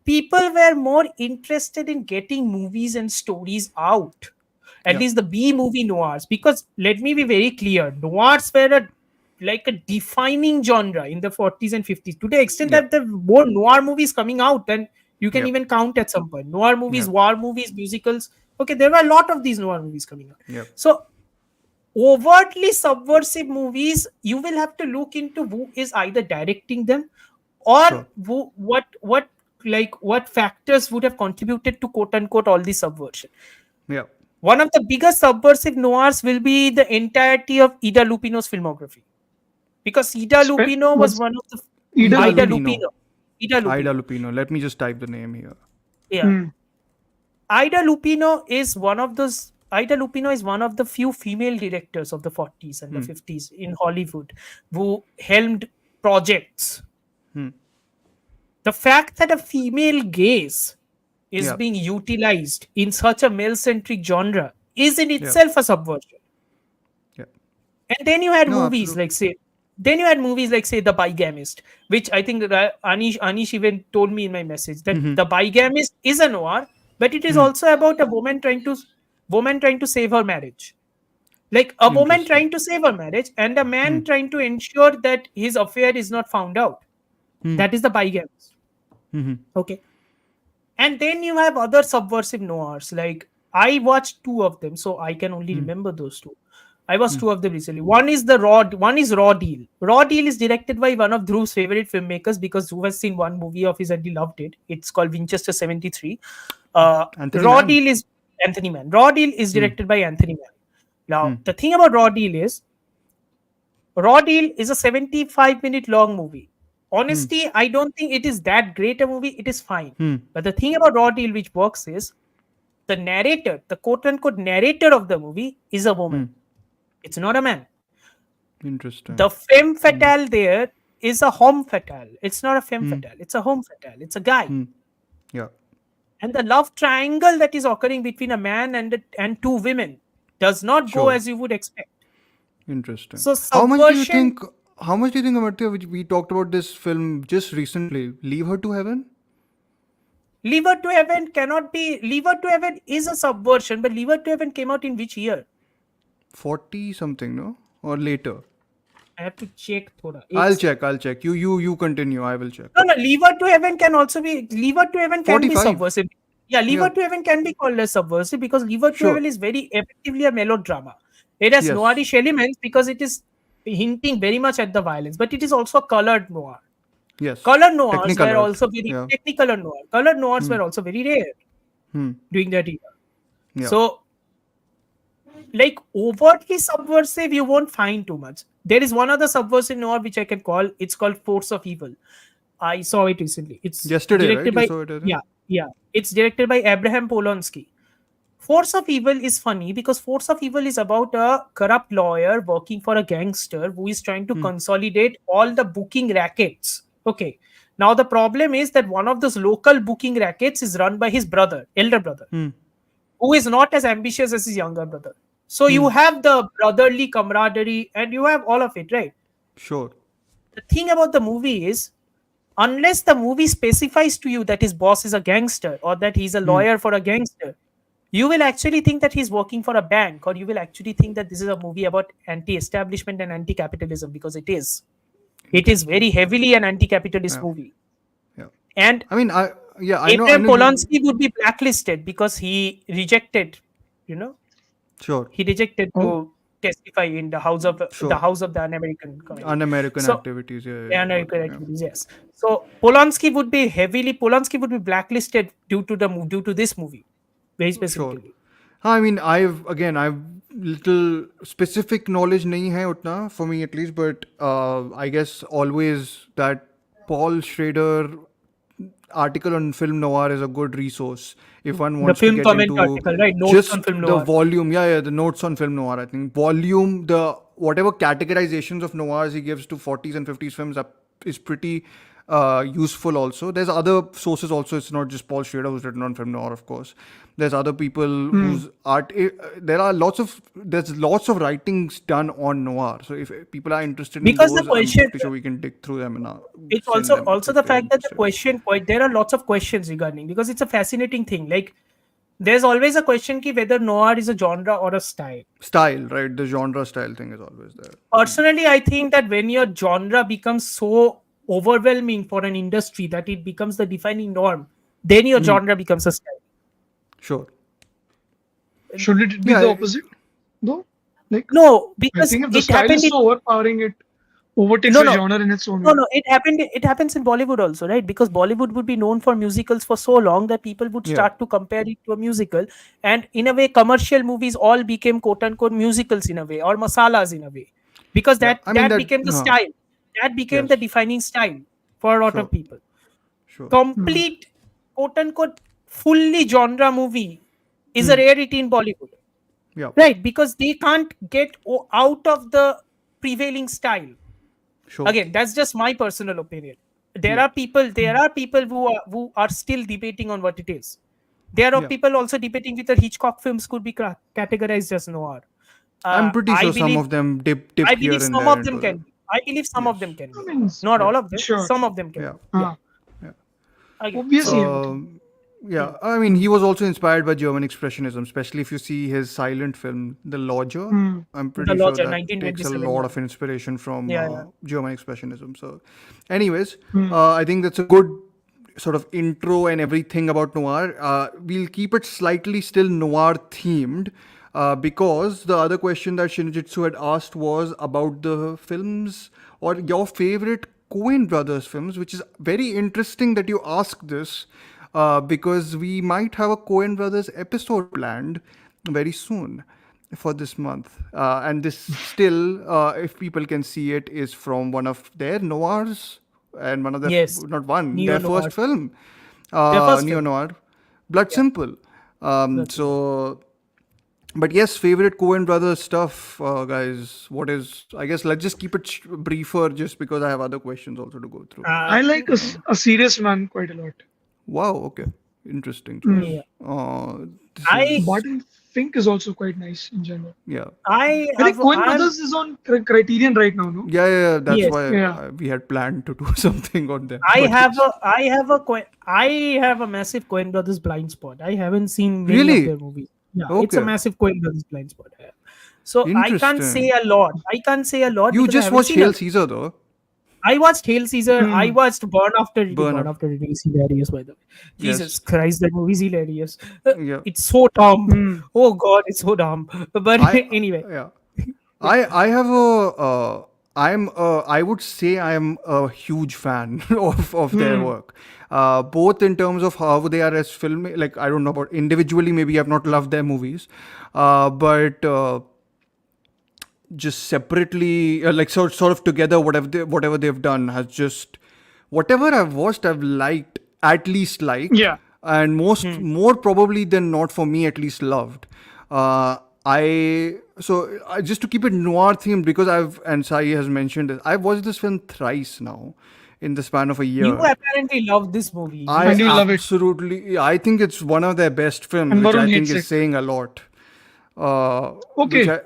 people were more interested in getting movies and stories out. At least the B movie noirs. Because let me be very clear, noirs were like a defining genre in the 40s and 50s. To the extent that there were more noir movies coming out than you can even count at some point. Noir movies, war movies, musicals. Okay, there were a lot of these noir movies coming out. Yeah. So overtly subversive movies, you will have to look into who is either directing them or what factors would have contributed to quote unquote all this subversion. Yeah. One of the biggest subversive noirs will be the entirety of Ida Lupino's filmography, because Ida Lupino was one of the Ida Lupino. Let me just type the name here. Yeah. Ida Lupino is one of those. Ida Lupino is one of the few female directors of the 40s and the 50s in Hollywood who helmed projects. The fact that a female gaze is Yeah. being utilized in such a male-centric genre is in Yeah. itself a subversion. Yeah. And then you had No, movies absolutely. like say The Bigamist, which I think Anish even told me in my message that The Bigamist is a noir, but it is also about a woman trying to save her marriage. Like a woman Interesting. trying to save her marriage and a man trying to ensure that his affair is not found out. That is The Bigamist. Okay. And then you have other subversive noirs. Like I watched two of them, so I can only remember those two. I watched two of them recently. One is Raw Deal. Raw Deal is directed by one of Dhruv's favorite filmmakers because Dhruv has seen one movie of his and he loved it. It's called Winchester 73. Anthony Raw Mann. Deal is Anthony Mann. Raw Deal is directed by Anthony Mann. Now, the thing about Raw Deal is 75-minute long movie. Honestly, I don't think it is that great a movie. It is fine. But the thing about Raw Deal which works is the narrator, the quote unquote narrator of the movie is a woman. It's not a man. Interesting. The femme fatale there is a homme fatale. It's not a femme fatale. It's a homme fatale. It's a guy. Yeah. And the love triangle that is occurring between a man and two women does not go Sure. as you would expect. Interesting. So How much do you subversion. think? How much do you think, Amartya? We talked about this film just recently. Leave Her to Heaven. Leave Her to Heaven cannot be. Leave Her to Heaven is a subversion, but Leave Her to Heaven came out in which year? 40 something, no? Or later. I have to check. Thoda. I'll check. You continue. I will check. No. Leave Her to Heaven can also be. Leave Her to Heaven can be 45. subversive. Yeah, Leave Her Yeah. to Heaven can be called as subversive because Leave Her to Sure. Heaven is very effectively a melodrama. It has Yes. noirish elements because it is hinting very much at the violence, but it is also a colored noir. Yes. Color noirs Technicolor. were also very Yeah. technicolor noir. Color noirs were also very rare during that era. Yeah. So, like overtly subversive, you won't find too much. There is one other subversive noir which I can call. It's called Force of Evil. I saw it recently. It's Yesterday, directed right? You by saw it, I think? yeah. It's directed by Abraham Polonsky. Force of Evil is funny because Force of Evil is about a corrupt lawyer working for a gangster who is trying to consolidate all the booking rackets. Okay. Now the problem is that one of those local booking rackets is run by his elder brother, who is not as ambitious as his younger brother. So you have the brotherly camaraderie and you have all of it, right? Sure. The thing about the movie is, unless the movie specifies to you that his boss is a gangster or that he's a lawyer for a gangster, you will actually think that he's working for a bank, or you will actually think that this is a movie about anti-establishment and anti-capitalism, because it is. It is very heavily an anti-capitalist Yeah. movie. Yeah. And I mean, I know. Abraham Polonsky would be blacklisted because he rejected, Sure. he rejected to testify in the House of Sure. the House of the Un-American Committee. Un-American So- activities. Yeah. Un-American activities, yes. So Polonsky would be blacklisted due to this movie, very specifically. I mean, I've little specific knowledge nahi hai utna, for me at least, but I guess always that Paul Schrader article on film noir is a good resource if one wants film to get comment into article, right? Notes just on film the noir. volume. Yeah, the notes on film noir. I think volume, the whatever categorizations of noirs he gives to 40s and 50s films is pretty useful also. There's other sources also. It's not just Paul Schrader who's written on film noir, of course. There's other people whose art. There's lots of writings done on noir. So if people are interested Because in the those, question- I'm pretty sure we can dig through them and It's send also them also if the they're fact that the interested. question point, there are lots of questions regarding, because it's a fascinating thing. Like there's always a question ki whether noir is a genre or a style. Style, right? The genre style thing is always there. Personally, I think that when your genre becomes so overwhelming for an industry that it becomes the defining norm, then your genre becomes a style. Sure. Should it be Yeah, the opposite? Though? Like, No, I because think if the it style happened is in so overpowering, it overtakes No, the no. genre in its own No, way. no, it happens in Bollywood also, right? Because Bollywood would be known for musicals for so long that people would Yeah. start to compare it to a musical. And in a way, commercial movies all became quote unquote musicals in a way, or masalas in a way. Because Yeah, that, I mean that became the style. That became Yes. the defining style for a lot Sure. of people. Sure. Complete quote unquote fully genre movie is a rarity in Bollywood. Yeah. right? Because they can't get out of the prevailing style. Sure. Again, that's just my personal opinion. There Yeah. are people. There are people who are still debating on what it is. There are Yeah. people also debating whether Hitchcock films could be categorized as noir. I'm pretty I sure some believe of them I dip here believe and some there of them into the. can be. I believe some of Yes. them can I be. mean, Not Yeah. all of them. sure. Some of them can Yeah. be. Yeah. Yeah. Again. Obviously, So Um, yeah, I mean, he was also inspired by German expressionism, especially if you see his silent film, The Lodger. I'm the pretty sure Lodger, that takes a 1927. lot Yeah. of inspiration from Yeah. Yeah. German expressionism. So, anyways, Hmm. I think that's a good sort of intro and everything about noir. We'll keep it slightly still noir themed. Because the other question that Shinjitsu had asked was about the films or your favorite Coen Brothers films, which is very interesting that you ask this, because we might have a Coen Brothers episode planned very soon for this month. And this still, if people can see it, is from one of their noirs and one of their, Yes. not one, Neo their noir. first film, Their first Neo film. Noir, Blood Yeah. Simple. That's it. So, but yes, favorite Coen Brothers stuff, guys. What is? I guess let's just keep it briefer, just because I have other questions also to go through. I like a serious man quite a lot. Wow. Okay. Interesting choice. Yeah. This I is Barton Fink is also quite nice in general. yeah. I I think have Coen I'm Brothers is on Criterion right now, no? Yeah. That's yes. why Yeah. we had planned to do something on them. I But have yes. a I have a massive Coen Brothers blind spot. I haven't seen many of their Really? movies. Yeah, it's a Okay. massive Coen Brothers blind spot. Yeah. So I can't say Interesting. a lot. I can't say a lot You because I just haven't watched seen a Hail lot. Caesar though. I watched Hail Caesar. I Hmm. watched Born After Reading. Burn Born up. After Reading is hilarious, by the way. Jesus Yes. Christ, that movie is hilarious. Yeah. It's so dumb. Hmm. Oh God, it's so dumb. But I anyway, yeah. I have a I would say I am a huge fan of their work, both in terms of how they are as film. Like I don't know about individually, maybe I've not loved their movies, but just separately, like sort of together, whatever they've done has just whatever I've watched, I've liked, at least liked, Yeah. and more probably than not, for me at least, loved. Just to keep it noir themed, because and Sai has mentioned it, I've watched this film thrice now in the span of a you year. apparently love this movie. I And you love it. absolutely, I think it's one of their best films, And which I Varun think hates is it. saying a lot. Okay.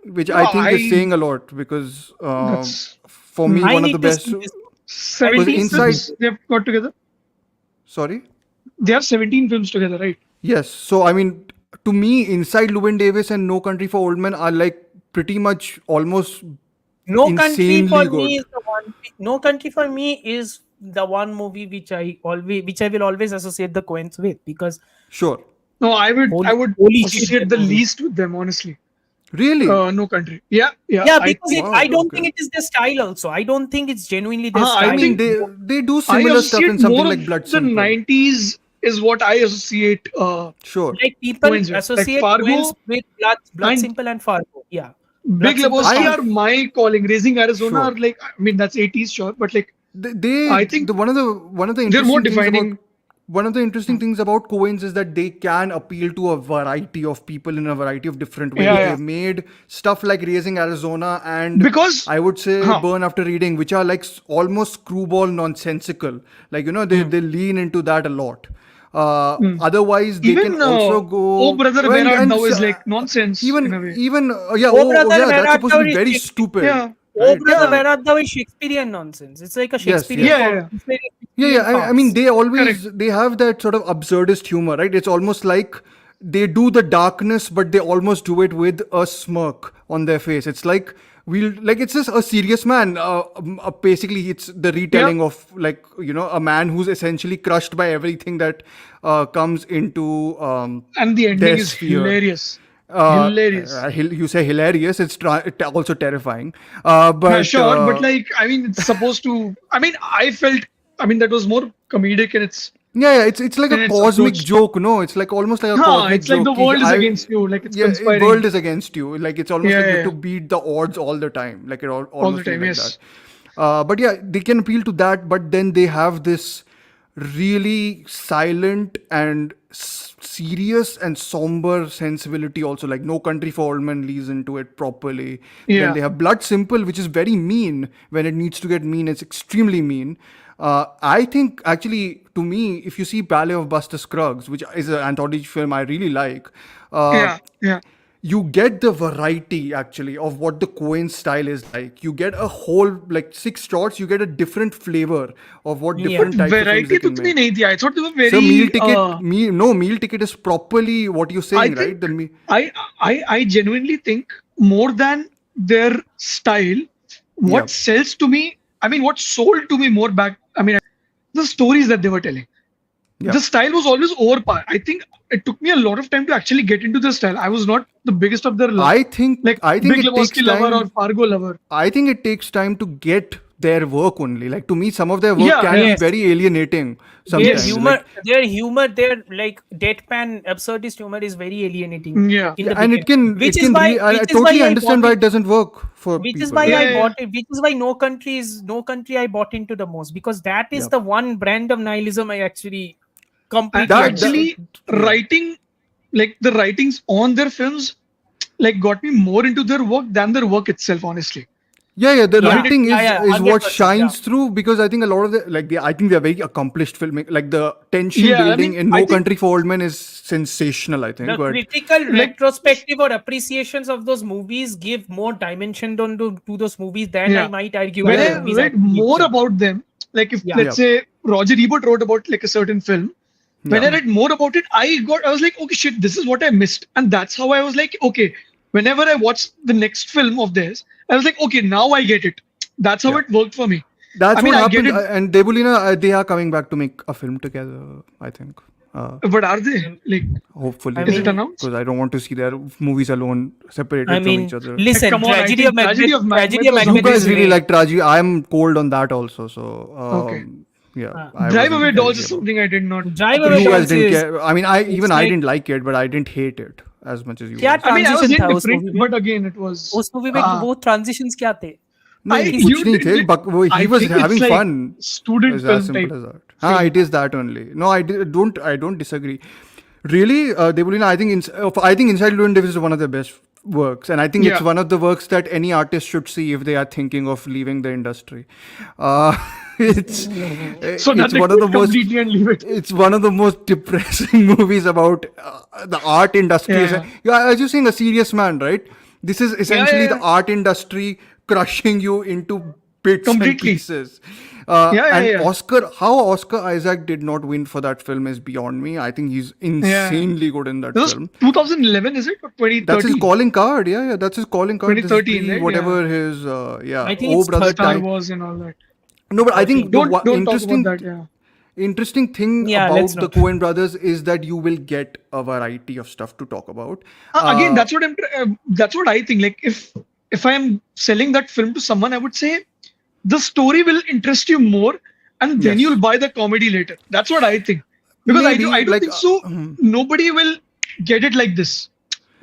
Which No, I think is I- saying a lot, because That's for me, I one of need the to best. see this. 17 inside- films they've got together. Sorry. They have 17 films together, right? Yes. So I mean, to me, Inside Llewyn Davis and No Country for Old Men are like pretty much almost No Country insanely for good. me is the one. No Country for me is the one movie which I will always associate the Coens with, because Sure. No, I would Holy shit, associate that the movie. least with them, honestly. Really? No Country. Yeah. Yeah, because Wow, I don't okay. think it is their style. Also, I don't think it's genuinely their I style. I mean, think- they do I similar stuff in associate something more like of Blood the Simple. 90s is what I associate. Sure. Like people Coens with. associate Like Fargo Coens with Blood and Simple and Fargo. Yeah, Big Blood Simple, Lebowski I- are my calling. Raising Arizona Sure. are like, I mean, that's 80s, sure, but like, I think one of the they're more interesting things defining. about one of the interesting things about Coens is that they can appeal to a variety of people in a variety of different ways. Yeah, yeah. They've made stuff like Raising Arizona and Because- I would say Huh. Burn After Reading, which are like almost screwball nonsensical. Like they lean into that a lot. Otherwise, they Even can also go. Oh Brother and- Where Art and Thou is s- like nonsense in a way. even yeah, Oh, Brother, yeah, Where that's Art supposed to Thou be is very Shakespeare. stupid. Yeah. Oh, right? brother, Yeah. where art thou is Shakespearean nonsense. It's like a Shakespearean. Yeah. Yeah, I mean, they always Correct. they have that sort of absurdist humor, right? It's almost like they do the darkness, but they almost do it with a smirk on their face. It's like it's just a serious man. Basically, it's the retelling of a man who's essentially crushed by everything that comes into And the ending their is sphere. hilarious. Hilarious. You say hilarious. It's also terrifying. But Sure, but like, I mean, it's supposed to. I mean, I felt. I mean, that was more comedic in its. yeah, it's like And a it's cosmic approach. joke. No, it's like almost like a Huh, cosmic it's like joke. the world is I- against you. Like it's yeah, conspiring. world is against you. Like it's almost Yeah, like you yeah, have to yeah. beat the odds all the time. Like it almost All the feel time, like yes. that. But yeah, they can appeal to that. But then they have this really silent and serious and somber sensibility also. Like No Country for Old Men leads into it properly. Yeah. Then they have Blood Simple, which is very mean. When it needs to get mean, it's extremely mean. I think actually, to me, if you see Ballet of Buster Scruggs, which is an anthology film I really like, Yeah. you get the variety actually of what the Coen style is like. You get a whole like 6 shots. You get a different flavor of what different types of films Variety they to can me make. nahi thi. I thought they were very. So meal ticket is properly what you're saying, right? I genuinely think more than their style, what Yeah. sells to me, I mean, what sold to me more back, I mean, the stories that they were telling. Yeah. The style was always overpowered. I think it took me a lot of time to actually get into the style. I was not the biggest of their I think like I think Big it takes Lebowski lover or time. Fargo lover. I think it takes time to get their work only. Like to me, some of their work Yeah, can be yes. very alienating Their sometimes. humor, their like deadpan absurdist humor is very alienating. Yeah. In the And it beginning. can, Which it is can. why, I which is totally why I understand bought why it. it doesn't work for Which people. is why Yeah, I yeah, bought it. Which is why No Country I bought into the most, because that is Yeah. the one brand of nihilism I actually completely That- understand. Actually, writing, like the writings on their films, like got me more into their work than their work itself, honestly. Yeah, the Yeah. writing is Yeah, is what 100%, shines through, because I think a lot of I think they're very accomplished filmmakers. Like the tension Yeah, I building mean, in I No think- Country for Old Men is sensational. I think, The but critical retrospective or appreciations of those movies give more dimension to those movies than I might argue. When other I movies read actually more do. about them, like if Yeah. let's say Roger Ebert wrote about like a certain film, when I read more about it, I was like, okay, shit, this is what I missed, and that's how I was like, okay, whenever I watch the next film of theirs, I was like, okay, now I get it. That's how it worked for me. that's I mean, what I get happened. it. And Debulina, they are coming back to make a film together. I think. But are they like? Hopefully, Is it announced? Because I don't want to see their movies alone, separated I from mean, each other. listen, Come on, I tragedy think of Macbeth. Tragedy of Macbeth Tragedy of was You Macbeth guys is really great. like tragedy. I'm cold on that also. So Okay. yeah, Drive wasn't Away Dolls crazy is about something I did not. Drive it. Away You guys Dolls didn't is- care. I mean, I like- didn't like it, but I didn't hate it as much as you. क्या guys. I mean, I was transition था उस indifferent, movie में? but again, it was. उस movie में वो transitions क्या थे? नहीं, you कुछ नहीं थे. did- But I he was think it's having like fun. student It's film as simple type as that. It is that only. No, I don't disagree. Really, Debulina, I think Inside Llewyn Davis is one of the best works, and I think it's Yeah. one of the works that any artist should see if they are thinking of leaving the industry. It's So it's that they one of could the most completely and leave it. it's one of the most depressing movies about the art industry. Yeah. As you're saying, a serious man, right? This is essentially yeah. the art industry crushing you into bits Completely. and pieces. Yeah. How Oscar Isaac did not win for that film is beyond me. I think he's insanely good in that This was film. 2011, is it? Or 2013? That's his calling card. Yeah, that's his calling card. This is 2013, right? whatever his I think it's brother Star time. Wars and all that. No, but I think Don't the talk interesting about that. Yeah. interesting thing Yeah, about let's the not. Coen brothers is that you will get a variety of stuff to talk about. Again, that's what I think. Like if I am selling that film to someone, I would say the story will interest you more, and then Yes. you'll buy the comedy later. That's what I think. Because Maybe, I don't like, think so. Nobody will get it like this.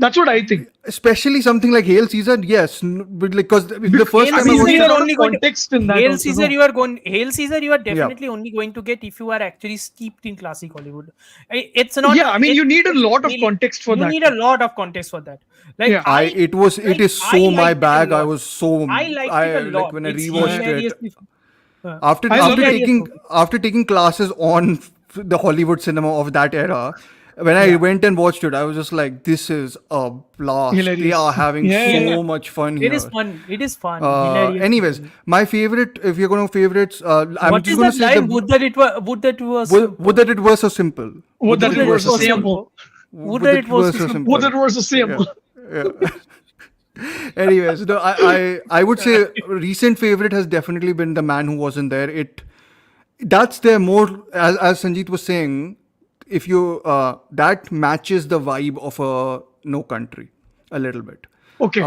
That's what I think. especially something like Hail Caesar. Yes, because the first Hail time I Caesar, watched you it, are only going to- context in that. Hail also, Caesar, no? Hail Caesar, you are definitely only going to get if you are actually steeped in classic Hollywood. It's not. Yeah, I mean, you need a lot of really- context for that. You need a lot of context for that. Like Yeah. it is so I my liked it a bag. I lot. was so I liked it a lot. like when I It's rewatched it. hilariously fun. After I love it. taking classes on the Hollywood cinema of that era, when I went and watched it, I was just like, this is a blast. Hilarious. They are having so much fun here. It is fun. It is fun. Hilarious. Anyways, my favorite, if you're going to favorites, I'm What just is going to that say line? Would that it was. would that it was so simple. Would that it was so simple. simple. Would that it was so simple. Would that was the same. Yeah. Anyways, no, I would say recent favorite has definitely been The Man Who Wasn't There. That's their more, as Sanjeet was saying, if you that matches the vibe of a No Country a little bit. Okay.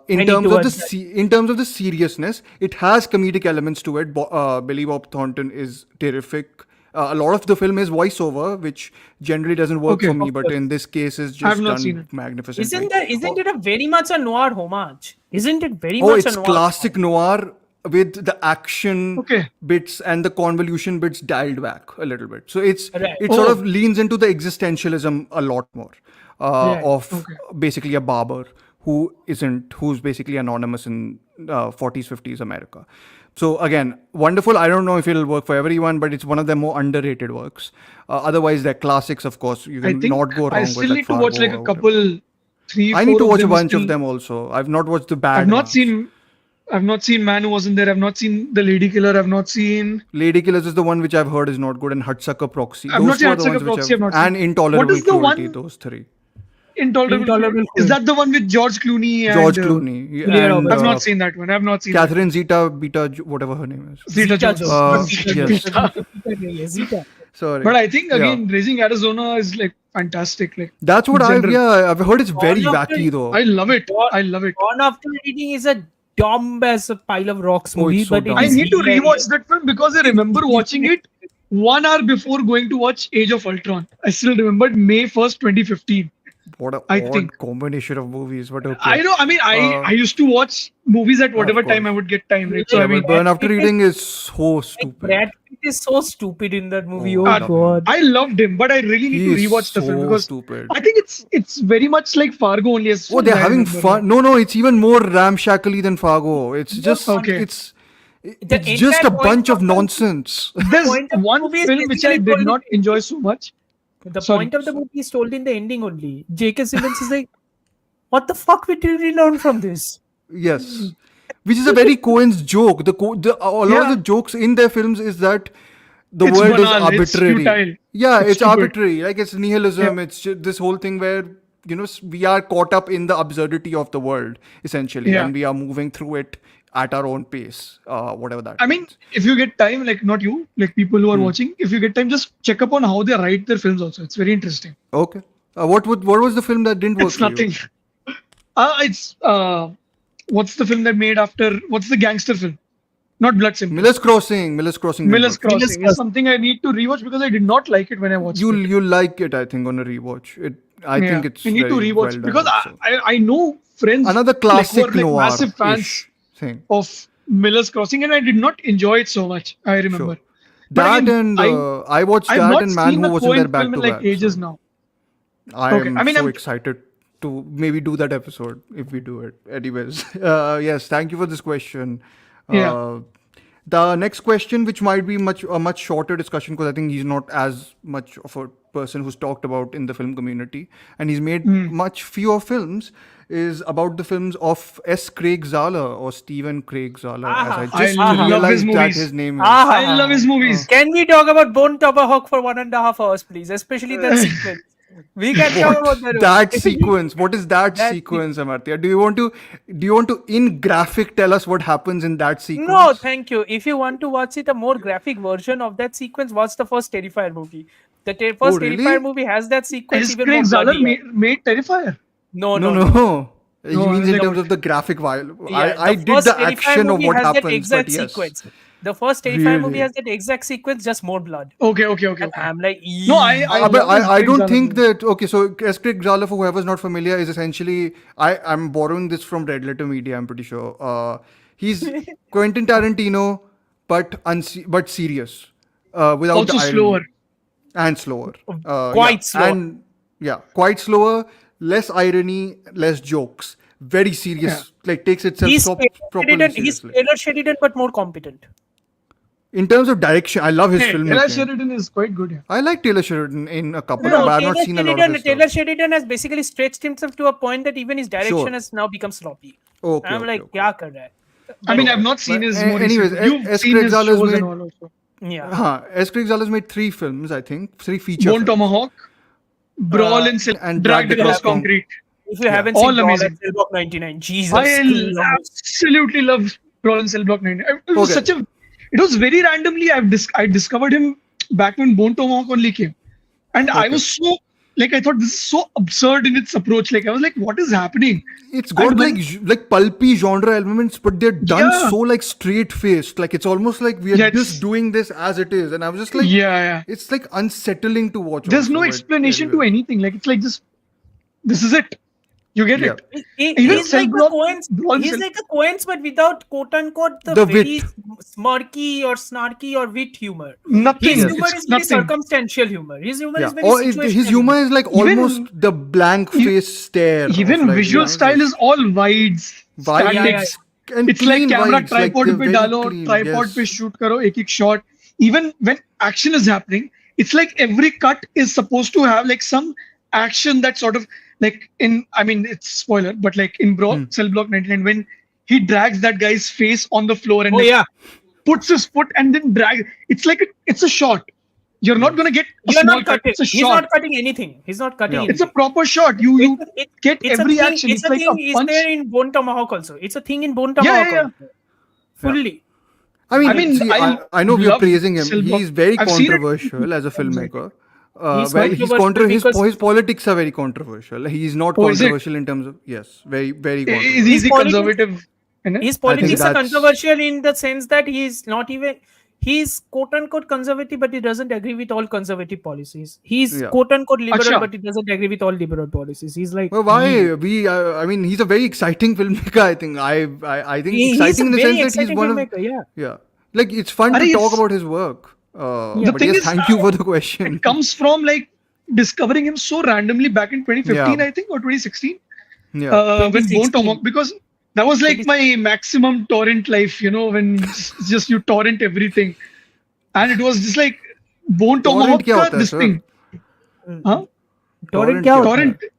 In terms of the seriousness, it has comedic elements to it. Billy Bob Thornton is terrific. A lot of the film is voiceover, which generally doesn't work for me, but in this case is just done magnificently. Isn't it a very much a noir homage? Isn't it very Oh, much it's a noir? classic noir with the action Okay. bits and the convolution bits dialed back a little bit. So it Right. sort Oh. of leans into the existentialism a lot more Right. of Okay. basically a barber who's basically anonymous in 40s 50s America. So again, wonderful. I don't know if it'll work for everyone, but it's one of the more underrated works. Otherwise, they're classics, of course. You I can think not go wrong I with still like need to watch Fargo like a or whatever. couple, three, I need four to of watch a them bunch still. of them also. I've not watched the bad I've not ones. seen. I've not seen Man Who Wasn't There. I've not seen The Lady Killer. I've not seen. Lady Killers is the one which I've heard is not good, and Hudsucker Proxy. I've Those not two seen are the Hatsuka ones which Proxy. I've not and seen. Intolerable What is the Cruelty. one? Those three. Intolerable. Intolerable Is that the one with George Clooney and? George Clooney Julia and Roberts. I've not seen that one. I've not seen Catherine Zeta Beta, whatever her name is. Zeta Jones. Jones. Not Zeta Zeta yes. Beta. Zeta. Sorry. But I think Yeah. again, Raising Arizona is like fantastic. Like That's what in general. I've heard it's very All of wacky the- though. I love it. Gone- I love it. Gone After Reading is a dumb as a pile of rocks Oh, movie, it's so but dumb. it I is need to hilarious. rewatch that film because I remember watching it 1 hour before going to watch Age of Ultron. I still remembered May 1st, 2015. What a I odd think. combination of movies, but okay. I know. I mean, I used to watch movies at whatever time I would get time. Right? So Yeah, I mean, but Burn After Reading is so stupid. Brad Pitt is so stupid in that movie. Oh, Oh, I love god. I loved him, but I really need He to is rewatch the film so because stupid. I think it's very much like Fargo only. As Oh, they're I having remember. fun. No, it's even more ramshackly than Fargo. It's just Okay. it's The just a entire point bunch of of the- nonsense. There's point of the one movie is film which I basically did told not in- enjoy so much. The Sorry. point of the movie is told in the ending only. J.K. Simmons is like, what the fuck did we learn from this? Yes, which is a very Cohen's joke. A lot Yeah. of the jokes in their films is that the It's world banal, is it's arbitrary. futile, Yeah, it's it's stupid. arbitrary. Like it's nihilism. Yeah. It's just this whole thing where we are caught up in the absurdity of the world essentially, Yeah. and we are moving through it at our own pace. Whatever that. I mean, means. if you get time, like not you, like people who are watching, if you get time, just check up on how they write their films. Also, it's very interesting. Okay. What was the film that didn't work It's for nothing. you? It's what's the film that made after? What's the gangster film? Not Blood Simple. Miller's Crossing. Miller's Crossing. didn't Miller's work for you. Crossing is something I need to rewatch because I did not like it when I watched it. You'll like it, I think, on a rewatch. I think it's I need to very rewatch well done because also. I know friends Another classic like, who are, noir like, massive fans thing. of Miller's Crossing, and I did not enjoy it so much. I remember. Sure. But That again, and I watched I've that not and Man seen Who a Wasn't There Coen back film to in like back. ages so now. I Okay. am I mean, so I'm- excited to maybe do that episode if we do it. Anyways, yes, thank you for this question. Yeah. The next question, which might be a much shorter discussion because I think he's not as much of a person who's talked about in the film community, and he's made much fewer films, is about the films of S. Craig Zahler or Stephen Craig Zahler, as I just I love realized his that movies. his name is. I love his movies. Can we talk about Bone Tomahawk for 1.5 hours, please? Especially that sequence. We can talk about that. That sequence. What is that That sequence, Amartya? Do you want to in graphic tell us what happens in that sequence? No, thank you. If you want to watch it, a more graphic version of that sequence, watch the first Terrifier movie. The first really? Terrifier movie has that sequence Is even Craig more Zahler bloody. made Terrifier? No. He No, means I in like- terms of the graphic violence. Yeah, I the did first the Terrifier action of movie what has that happens, exact but yes. sequence. The first Terrifier movie Really? has that exact sequence, just more blood. Okay. And I'm like, No, I But love his I Craig don't Zahler think movies. that. Okay, so S. Craig Zahler, for whoever's not familiar, is essentially. I'm borrowing this from Red Letter Media. I'm pretty sure. He's Quentin Tarantino, but serious. Without Also the irony. slower. And slower. Quite slower. And quite slower. Less irony, less jokes. Very serious. Like takes itself He's properly He's seriously. Taylor Sheridan, but more competent. In terms of direction, I love his filmmaking. Taylor Sheridan is quite good. Yeah. I like Taylor Sheridan in a couple, No, but I've not seen a lot of his Taylor stuff. Sheridan has basically stretched himself to a point that even his direction Sure. has now become sloppy. Okay, I'm like, okay. kya kar raha hai? I mean, I've not seen his. more anyways, recent- You've S. seen Craig his Zahler's shows made- and all also. Yeah. S. Craig Zahler's made 3 films, I think. 3 feature Bone films. Tomahawk, Brawl in Silk, and Dragged Dragged Across Across Concrete. If you haven't All seen Brawl amazing. and Cellblock 99, Jesus I Christ. absolutely love Brawl in Cell Block 9. It was Okay. it was very randomly. I discovered him back when Bone Tomahawk only came, and I was so I thought this is so absurd in its approach. Like I was like, what is happening? It's got And when- like pulpy genre elements, but they're done Yeah. so like straight faced. Like it's almost like we are Yeah, just it's- doing this as it is, and I was just like, Yeah. it's like unsettling to watch. There's also, no but explanation to anyway. anything. Like it's like this is it. You get Yeah. it? Even He's cell like a block, coins. brawl He's cell- like a coins, but without quote unquote the The very wit. smirky or snarky or wit humor. nothing. His Yes. humor It's is very nothing. circumstantial humor. His humor Yeah. is very Or situational his humor is like almost Even the blank e- face stare of even like, visual style is just all wides, Yeah, yeah, wides statics. and It's like clean camera wides. Like tripod they're pe very dalo, clean. tripod pe Yes. shoot karo, ek shot. Even when action is happening, it's like every cut is supposed to have like some action that sort of like in. I mean, it's spoiler, but like in Hmm. Cell Block 99, when he drags that guy's face on the floor and Oh like yeah. puts his foot and then drag. It's like it's a shot. You're not gonna get a You're small not cut. cutting. It's a He's shot. not cutting anything. He's not cutting Yeah. It's a anything. proper shot. You get It's a every thing. action. It's It's a like a thing. Is punch. there in Bone Tomahawk also? It's a thing in Bone Yeah, Tomahawk yeah, yeah. also. Fully. I mean, I mean, see, I I know we are love praising him. Cell Block. He's very I've seen it. controversial as a filmmaker. He's Well, controversial because- his politics are very controversial. He's not Oh, is it? controversial in terms of very very Is controversial. he politics- conservative? In it? His I politics think are that's- controversial in the sense that he's not even. He's quote unquote conservative, but he doesn't agree with all conservative policies. He's Yeah. quote unquote liberal, Acha. but he doesn't agree with all liberal policies. He's like, Well, why we? I mean, he's a very exciting filmmaker. I think. I think he's exciting a in the very sense that he's exciting one of. filmmaker. Yeah. Yeah, like it's fun to Arey, talk it's- about his work. The But thing yes, is, thank you for the question. It comes from like discovering him so randomly back in 2015, Yeah. I think, or 2016, Yeah, when 2016. Bone Tomahawk, because that was like my maximum torrent life, when just you torrent everything, and it was just like Bone Tomahawk क्या का होता है, this sir? thing. Huh? Torrent Torrent क्या क्या होता है? होता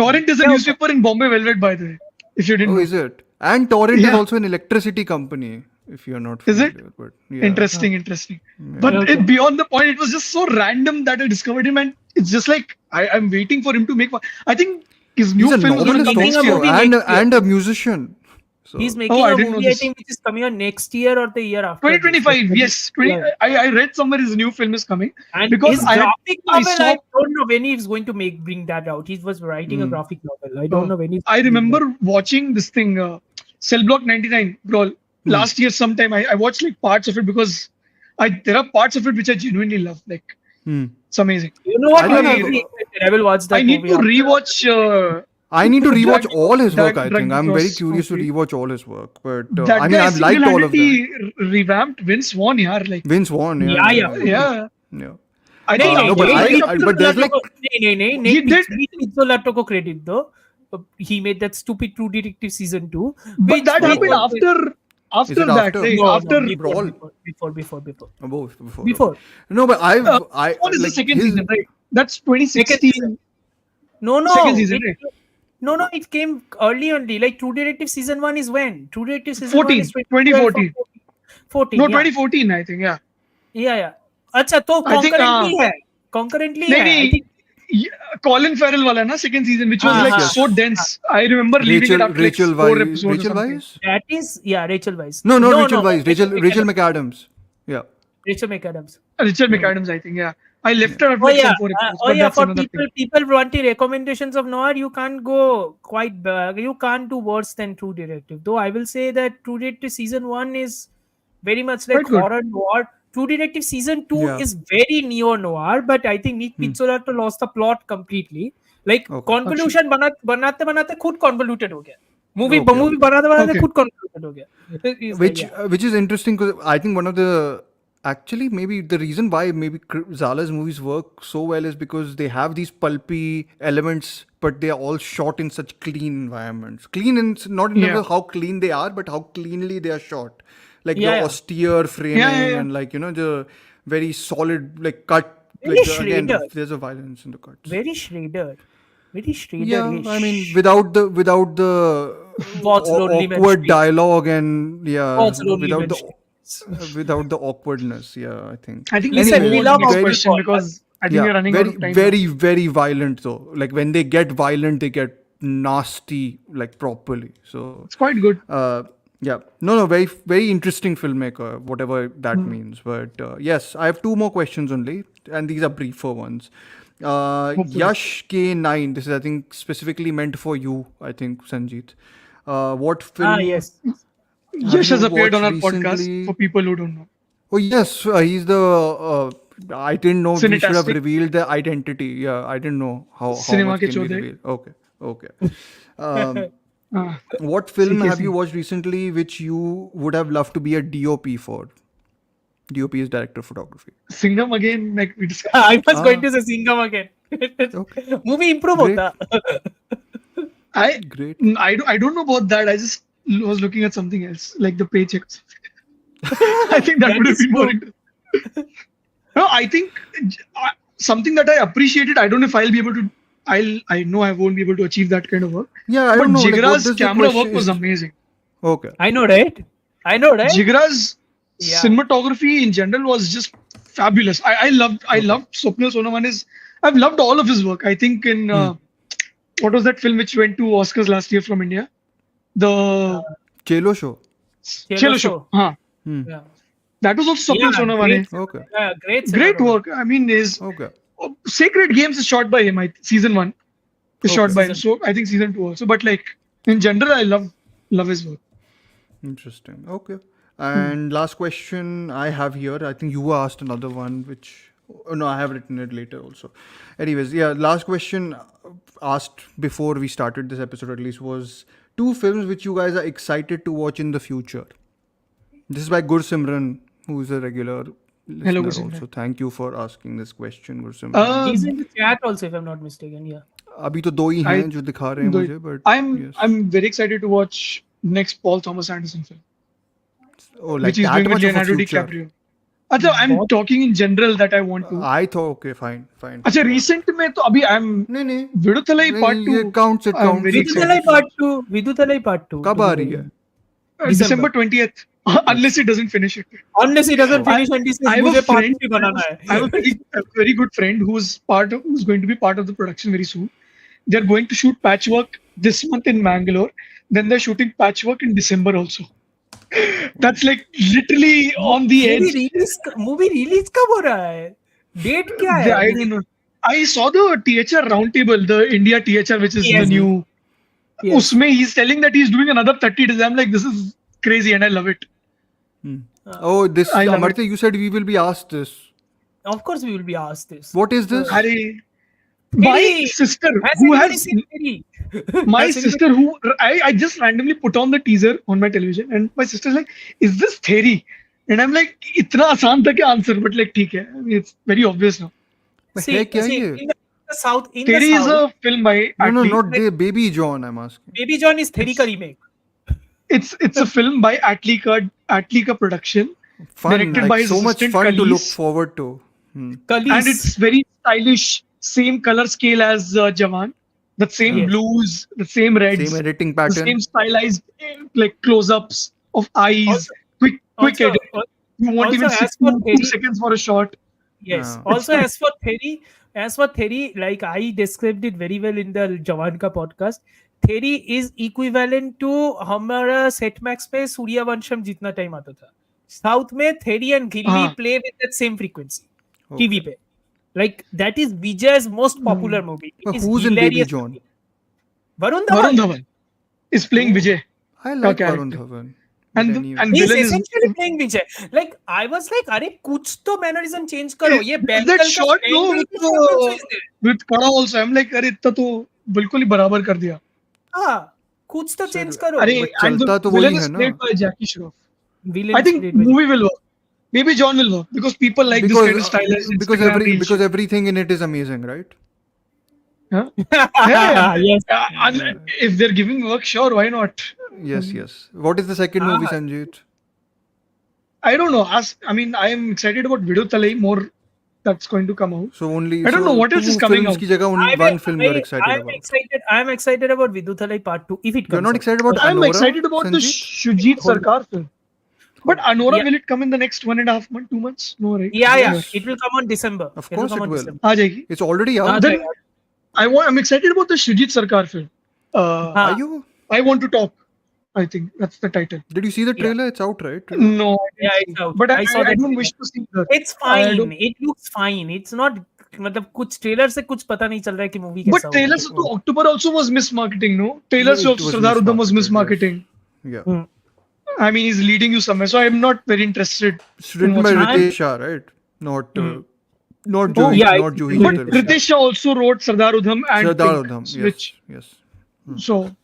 Torrent is a क्या newspaper in Bombay Velvet, by the way, if you didn't Oh, know. is it? And Torrent is Yeah. also an electricity company. If you're not Is it? familiar, but yeah. Interesting. But Okay. beyond the point, it was just so random that I discovered him, and it's just like I'm waiting for him to make. I think his new He's a film is going to novelist come next making a year. also, movie and next year. and a musician. So He's making I a didn't know movie, I this. think, which is coming out next year or the year after. 2025, yes. Yeah. I read somewhere his new film is coming. And Because his I graphic novel, saw- I don't know when he's going to bring that out. He was writing a graphic novel. I don't know when he's. I remember watching this thing, Cell Block 99, bro. Last year sometime, I watched like parts of it because there are parts of it which I genuinely love. Like, hmm. it's amazing. You know what? I don't I'm know. really excited. I will watch that I need movie. to after. rewatch. I need to rewatch all his work. Drag- I think Drag I'm very Cross curious to Country. rewatch all his work. But That I mean, guy I've liked all of them. single-handedly revamped Vince Vaughn, yaar. Like, Vince Vaughn. Yeah. yeah. yeah. I नहीं, think नहीं, no, but नहीं, I- but there's like- नहीं, He did- Pizzolatto को credit though. He made that stupid True Detective season 2. But that Oh, happened oh. after Is it that. after? Right? No, after Brawl. Before. Before. No, but I what is like the second his- season, right? That's 2016. No. Second season, right? No, it came only. Like True Detective season 1 is when? True Detective season 14, 1 is 2014. 14. No, yeah. 2014, I think. Yeah. Yeah. अच्छा तो I think, concurrently है. Concurrently है. I Maybe think- Colin Farrell wala na second season, which was like so dense. I remember leaving it after Rachel like 4 Weisz. episodes. or Rachel something. Weisz? That is Rachel Weisz. No, Rachel Weisz. McAdams. Rachel McAdams. Yeah. Rachel McAdams. Richard McAdams, I think. Yeah. I left her after Oh like yeah, some 4 episodes. but that's for another thing. people wanting recommendations of noir, you can't go quite bad. You can't do worse than True Detective. Though I will say that True Detective season 1 is very much like Quite good. horror noir. True Detective season 2 Yeah. is very neo noir, but I think Nick Pizzolatto lost the plot completely. Like Okay. convolution बनाते खुद convoluted हो गया. Movie Okay. बनाते Okay. खुद convoluted हो गया. It's like, yeah. Which is interesting because I think one of the actually maybe the reason why maybe Zala's movies work so well is because they have these pulpy elements, but they are all shot in such clean environments. Clean in not in terms of how clean they are, but how cleanly they are shot. Like Yeah, the yeah. austere framing yeah. and like the very solid like cut. Very Like again, Schrader. there's a violence in the cuts. Very Schrader. Yeah, I mean without the What's lonely man awkward street? dialogue and What's lonely man without the awkwardness. Yeah, I think. I think Listen, let's we move love on to the next Outlaw question Podcast. because I think we're running very, out of time. very violent though. Like when they get violent, they get nasty, like properly. So It's quite good. yeah, no, very interesting filmmaker, whatever that means. But yes, I have 2 more questions only, and these are briefer ones. Yash K9. This is I think specifically meant for you. I think Sanjeet. What film? Yes. Yash has you appeared on our watched podcast recently? for people who don't know. Oh yes, he's the. I didn't know we should have Cinetastic. revealed the identity. Yeah, I didn't know how Cinema much ke can we chodhe. reveal. Okay, Okay. Um, Uh, what film have CKC. you watched recently which you would have loved to be a DOP for? DOP is director of photography. Singham again, like we discussed. I was going Ah. to say Singham again. Okay. Movie improve Great. hota. Great. I don't know about that. I just was looking at something else, like the paycheck. I think that would have is been more true. interesting. No, I think something that I appreciated. I don't know if I'll be able to. I know I won't be able to achieve that kind of work. Yeah, I But don't know. Like, what Jigra's does the camera question work was is- amazing. Okay. I know, right? Jigra's Yeah. cinematography in general was just fabulous. I loved Swapnil Sonamani's. I've loved all of his work. I think in what was that film which went to Oscars last year from India? The Chelo Show. Chelo Show. Huh. Yeah. That was also Swapnil Yeah, Sonamani. Okay. Yeah, great. Great cinematography. work. I mean, his Okay. Sacred Games is shot by him. Season 1 is Okay. shot by him. Season- So I think season 2 also. But like in general, I love his work. Interesting. Okay. And last question I have here. I think you were asked another one, which no, I have written it later also. Anyways, yeah. Last question asked before we started this episode, at least, was 2 films which you guys are excited to watch in the future. This is by Gursimran, who is a regular listener Gursimran. also. Thank you for asking this question, Gursimran. He's in the chat also, if I'm not mistaken. Yeah. अभी तो 2 ही I- हैं जो दिखा रहे हैं दो- मुझे, but I'm yes. very excited to watch next Paul Thomas Anderson film, Oh, like which he's that doing with much of a Leonardo future. DiCaprio. अच्छा, I'm talking in general that I want to. I thought okay, fine. अच्छा, recent में तो अभी I'm नहीं नहीं Viduthalai part नहीं, 2. ये counts, it I'm counts. very Viduthalai excited. part 2. Viduthalai part 2. कब आ रही है? December 20th. Unless it doesn't finish it. Unless he doesn't finish and he says, I have मुझे a part friend. 3 बनाना है. I have a very good friend who's going to be part of the production very soon. They're going to shoot patchwork this month in Mangalore. Then they're shooting patchwork in December also. That's like literally on the edge. Movie release कब हो रहा है? Date क्या है? I don't know. I saw the THR roundtable, the India THR, which is Yes. the new. Yes. Usme he's telling that he's doing another 30 days. I'm like, this is crazy, and I love it. Oh, this I love Amartya, you said we will be asked this. Of course, we will be asked this. What is this? My Thierry. sister, Has who anybody has seen Thierry? my Has anybody- sister, who I just randomly put on the teaser on my television, and my sister's like, "Is this Thierry?" And I'm like, "Itna आसान था क्या answer?" But like, ठीक है. I mean, it's very obvious now. See, है क्या see, ये? in the south, Thierry is a film by No, Atlee. not the Baby John. I'm asking. Baby John is Thierry ka remake. It's a film by Atlee ka production, Fun, directed like by his so much assistant fun to look Khalees. forward to. Khalees. and it's very stylish. Same color scale as Jawan. The same Yes. blues, the same reds, Same editing the pattern. same stylized like close-ups of eyes, Also- quick also, edit. You won't also even as sit for 2 Thierry- seconds for a shot. Yes. Yeah. Also, as for Thierry, like I described it very well in the Jawan ka podcast. Thierry is equivalent to हमारा set max पे सूर्यवंशम जितना time आता था. South में Thierry and Gilly हाँ. play with that same frequency. Okay. TV पे. Like that is Vijay's most popular movie. It But is who's in Baby hilarious John? movie. Varun Varun Dhawan. Dhawan is playing Vijay, I like character. Varun Dhawan. and But anyway. and He is villain is essentially playing Vijay. Like I was like, अरे कुछ तो mannerism change करो. ये that Bengal का shot no Bengal with का shot also is there. with Kara also. I'm like, अरे इतना तो बिल्कुल ही बराबर कर दिया. हाँ, कुछ तो चेंज करो. अरे but and the चलता तो वही villain है is ना. played by Jackie Shroff. Villain I think played by- movie will work. Maybe John will work because people like this kind of stylized Instagram reel because shit. everything in it is amazing, right? Huh? Yes. And if they're giving work, sure, why not? Yes, yes. What is the second movie, Sanjeet? I don't know. I mean, I am excited about Viduthalai more. That's going to come out. So only I don't know what else is coming films out. की जगह only one film you're excited about. I'm excited about Viduthalai Part 2 if it comes You're not out. excited about I'm Anora, excited about the Sanjeet? Shujit Sarkar film. But Anora, Yeah. will it come in the next 1.5 months, 2 months? No, right? Yeah. Yes. It will come on December. Of It'll course come it on will. December. aa jayegi. It's already out. Then I'm excited about the Shujit Sarkar film. हाँ. Are you? I want to talk. I think that's the title. Did you see the trailer? It's out, right? No, Yeah, it's out. but I saw I that don't trailer. wish to see that. It's fine. don't- It looks fine. It's not मतलब कुछ trailer से कुछ पता नहीं चल रहा है कि मूवी But कैसा होगा. trailers to October also was mismarketing, no? Trailers Yeah, of it was Sardar Udham was mismarketed, mismarketing. Yeah. I mean, he's leading you somewhere, so I'm not very interested. It's written by watching- Ritesh Shah, right? Not Oh, Juhi, yeah, not Juhi. But Chaturvedi. Ritesh Shah also wrote Sardar Udham and Sardar Pink, Udham. Yes. which Yes. So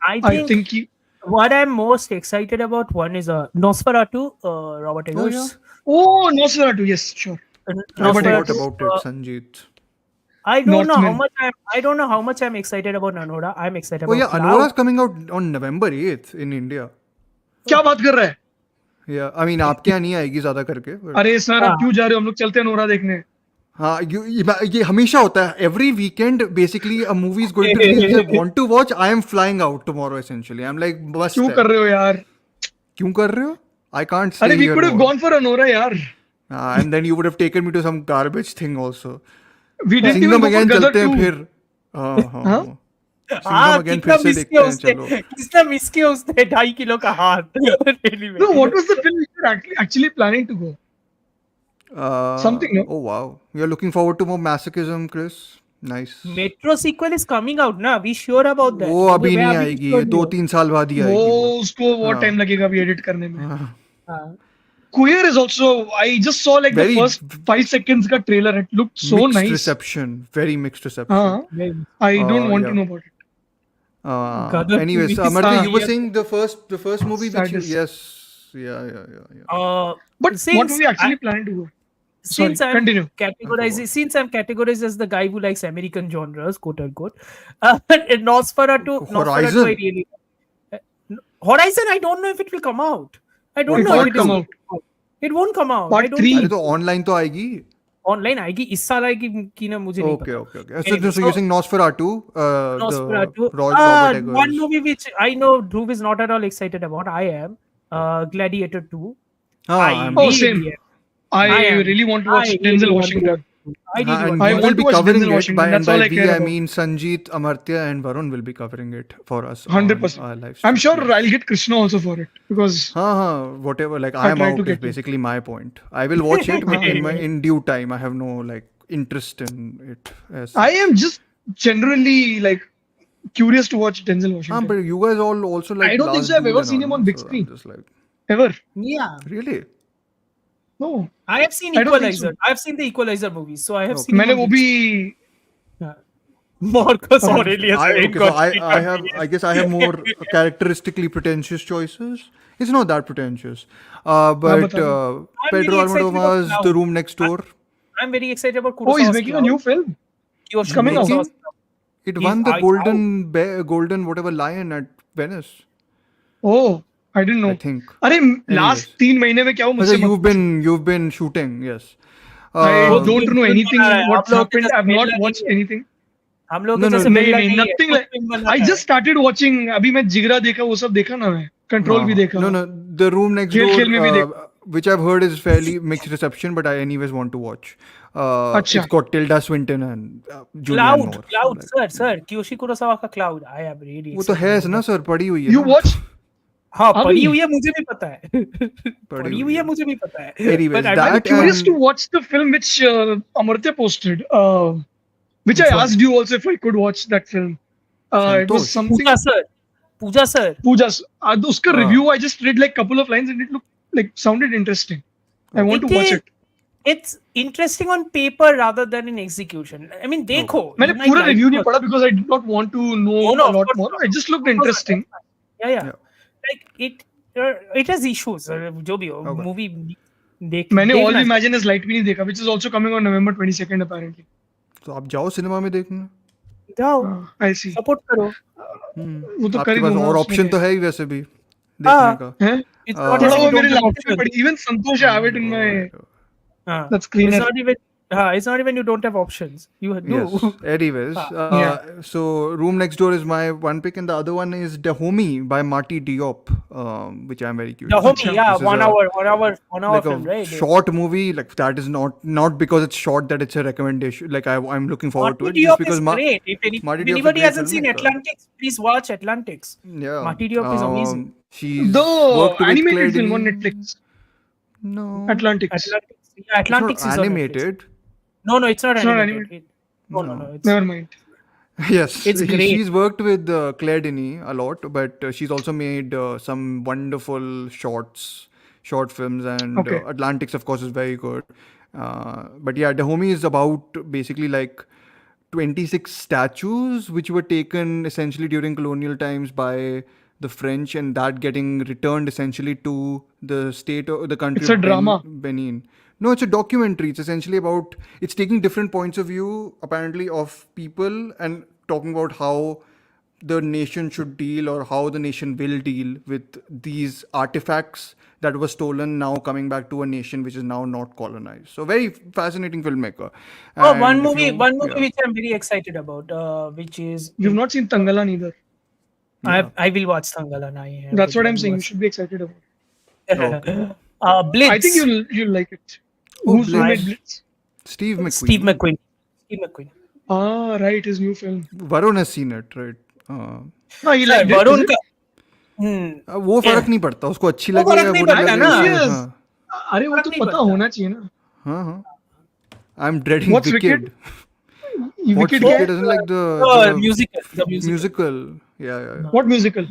I I think think what I'm most excited about one is Nosferatu, Robert Oh, yeah. Eggers. Nosferatu, yes, sure. I Robert forgot Nosferatu. Eggers, about it, Sanjeet. I don't know how Northman. much I don't know how much I'm excited about Anora. I'm excited Oh, yeah. about Anora's Cloud. coming out on November 8th in India. क्या बात कर रहा है? Yeah. I mean, आपके यहाँ नहीं आएगी ज़्यादा करके. But अरे सर, आप हाँ, क्यों जा रहे हो? हम लोग चलते हैं नोरा देखने. हाँ, ये हमेशा होता है. Every weekend, basically, a movie is going to release which I want to watch. I am flying out tomorrow, essentially. I'm like, बस क्यों है. कर रहे हो यार? क्यों कर रहे हो? I can't अरे stay we here could have more. gone for a Nora यार. And then you would have taken me to some garbage thing also. We didn't even Singham go for again Gadar चलते हैं 2. फिर. हाँ हाँ हाँ? हाँ. सिंघम हाँ, again कितना फिर से मिस किया देखते हैं उसने, चलो. कितना मिस किया उसने 2.5 किलो का हाथ. Really, No, man. what was the film we were actually planning to go? Something, no? Oh wow. You're looking forward to more masochism, Chris. Nice. Metro sequel is coming out ना. We sure about that. वो अभी मैं नहीं अभी आएगी. sure ये नहीं हूँ. 2-3 साल बाद ही वो आएगी वो. उसको बहुत हाँ. टाइम लगेगा अभी एडिट करने में. हाँ. हाँ. Queer is also. I just saw like the Very first 5 seconds का trailer. It looked so mixed nice. reception. Very mixed reception. हाँ. Very- I don't want to Yeah. know about it. Gadar Anyways, movie is Amartya, you were weird. saying the first movie which you, Saddest. yes, yeah. But what Since were we actually planning to go? Sorry, since I'm continue. categorizing, since I'm categorized as the guy who likes American genres, quote unquote, Nosferatu, Horizon. I really Horizon. I don't know if it will come out. I don't What know part if it is. come out? It won't come out. Part I don't three. अरे तो online तो आएगी. Online आएगी इस साल आएगी कि ना मुझे नहीं Okay, पता. okay. So, Anyway, so you're saying Nosferatu, Nosferatu. the Robert Eggers. One movie which I know Dhruv is not at all excited about. I am. Gladiator 2. I'm Oh, same. I I am. really want to watch I Denzel really want to Washington. watch. I really and want we to I will want be to watch covering Denzel it. Washington. And That's by all I we, care I about. mean Sanjeet, Amartya, and Varun will be covering it for us. 100%. On our live I'm stream. sure I'll get Krishna also for it because Whatever. Like I I'm try to out is get you. basically my point. I will watch it, but in due time. I have no like interest in it. As I am just generally like curious to watch Denzel Washington. but you guys all also like I don't think Last so I've Duel ever and seen all, him on no? big So screen. I'm just like, Ever? Yeah. really? No. I have seen I don't think Equalizer. so. I have seen the Equalizer movies, so I have Okay. seen. मैंने him वो on भी Yeah. Marcus Okay. Aurelius. Okay, so I guess I have more characteristically pretentious choices. It's not that pretentious. But बता दो. I'm Pedro very excited about Almodovar's Cloud. The Room Next Door. I'm very excited about Oh, he's Kurosawa's making a Cloud. new film. It's coming out. It He's won the out. golden whatever lion at Venice, Oh, I didn't I know. think. अरे Anyways. last 3 महीने में क्या हुआ मुझसे So मत पूछो. you've been shooting, yes. I Um, don't know anything what's आप लोगों के happened. जैसे I've मेल not लगी watched है. anything. हम लोग No, के no, जैसे no. मेल नहीं लगी है. nothing कुछ like. film बना I है. just started watching. अभी मैं जिगरा देखा वो सब देखा ना मैं. Control भी देखा. No, The Room Next खेल Door, खेल में भी देखा. which I've heard is fairly mixed reception, but I anyways want to watch. अच्छा. It's got Tilda Swinton and Julianne Moore. Cloud, Like, sir, Kiyoshi Kurosawa का Cloud. I am really वो तो excited है about ना that. Sir, पड़ी हुई है You ना. watched? हाँ, अभी? पढ़ी हुई है मुझे भी पता है. पढ़ी पढ़ी हुई हुई है है. मुझे भी पता है. Anyways, But I'm that I'm curious and- to watch the film which Amartya posted. Which I Which one? asked you also if I could watch that film. It was Santosh. something. Pooja sir. Pooja's. उसका हाँ. review I just read like couple of lines and it looked like sounded interesting. I want to watch it. It's interesting on paper rather than in execution. I mean, देखो. मैंने you might पूरा like review नहीं it. पढ़ा because I did not want to know No, a of lot course more. not. It just looked Of course not. interesting. Yeah. Yeah. Like it has issues. जो भी हो Okay. movie देख. मैंने All We देखना Imagine Is Light भी नहीं देखा, which is also coming on November 22nd apparently. तो आप जाओ सिनेमा में देखने. जाओ. I see. सपोर्ट करो. वो तो कर आपके ही पास दूंगा और उसमें ऑप्शन तो क्या. है ही वैसे भी देखने का. हैं? It's not पढ़ा as if हुआ you मेरे don't have laptop पे options. पड़ी. Even Santosh I have it in my. हाँ. That's It's cleaner. not even you don't have options. You do. Yes. Anyways, so Room Next Door is my one pick, and the other one is The Homie by Marty Diop, which I'm very curious. The Homie, yeah, This is 1 a- hour like film, a right? short movie. Like that is not because it's short that it's a recommendation. Like I'm looking forward to Marty it just Diop because is great. If Marty Diop's a anybody great hasn't seen filmmaker. Atlantics, please watch Atlantics. Yeah, Marty Diop is amazing. She's The worked with animated Claire film on Denis. Netflix. No, Atlantics. Yeah, Atlantics it's not is on Netflix. animated. No, it's not It's not animated. animated. No. It's Never mind. Yes, It's great. she's worked with Claire Denis a lot, but she's also made some wonderful short films, and Okay. Atlantics, of course, is very good. But yeah, The Homie is about basically like 26 statues which were taken essentially during colonial times by the French, and that getting returned essentially to the state or the country It's a of drama. Benin. No, it's a documentary. It's essentially about, it's taking different points of view apparently of people and talking about how the nation should deal or how the nation will deal with these artifacts that were stolen, now coming back to a nation which is now not colonized. So very fascinating filmmaker. Oh, one And if movie, you, yeah, which I'm very excited about, which is You've not seen Tangala neither. yeah. I will watch Thangalan. I have That's to what I'm really saying. You watch. should be excited about. Okay. Blitz. I think you'll like it. Oh, Who made Blitz. Blitz? Steve McQueen. Steve McQueen. Steve McQueen. Ah, right, his new film. Varun has seen it, right? No, he Sir, liked it. Varun is it? का वो फर्क नहीं पड़ता, उसको अच्छी वो लगे फर्क या नहीं बुरी पड़ता लगे ना। उससे, Yes. हाँ अरे वो फर्क तो नहीं पता पड़ता। होना चाहिए ना. हाँ हाँ. I'm dreading What's Wicked. Wicked? What's Wicked Wicked? क्या? Doesn't like the musical. musical. Yeah. What musical?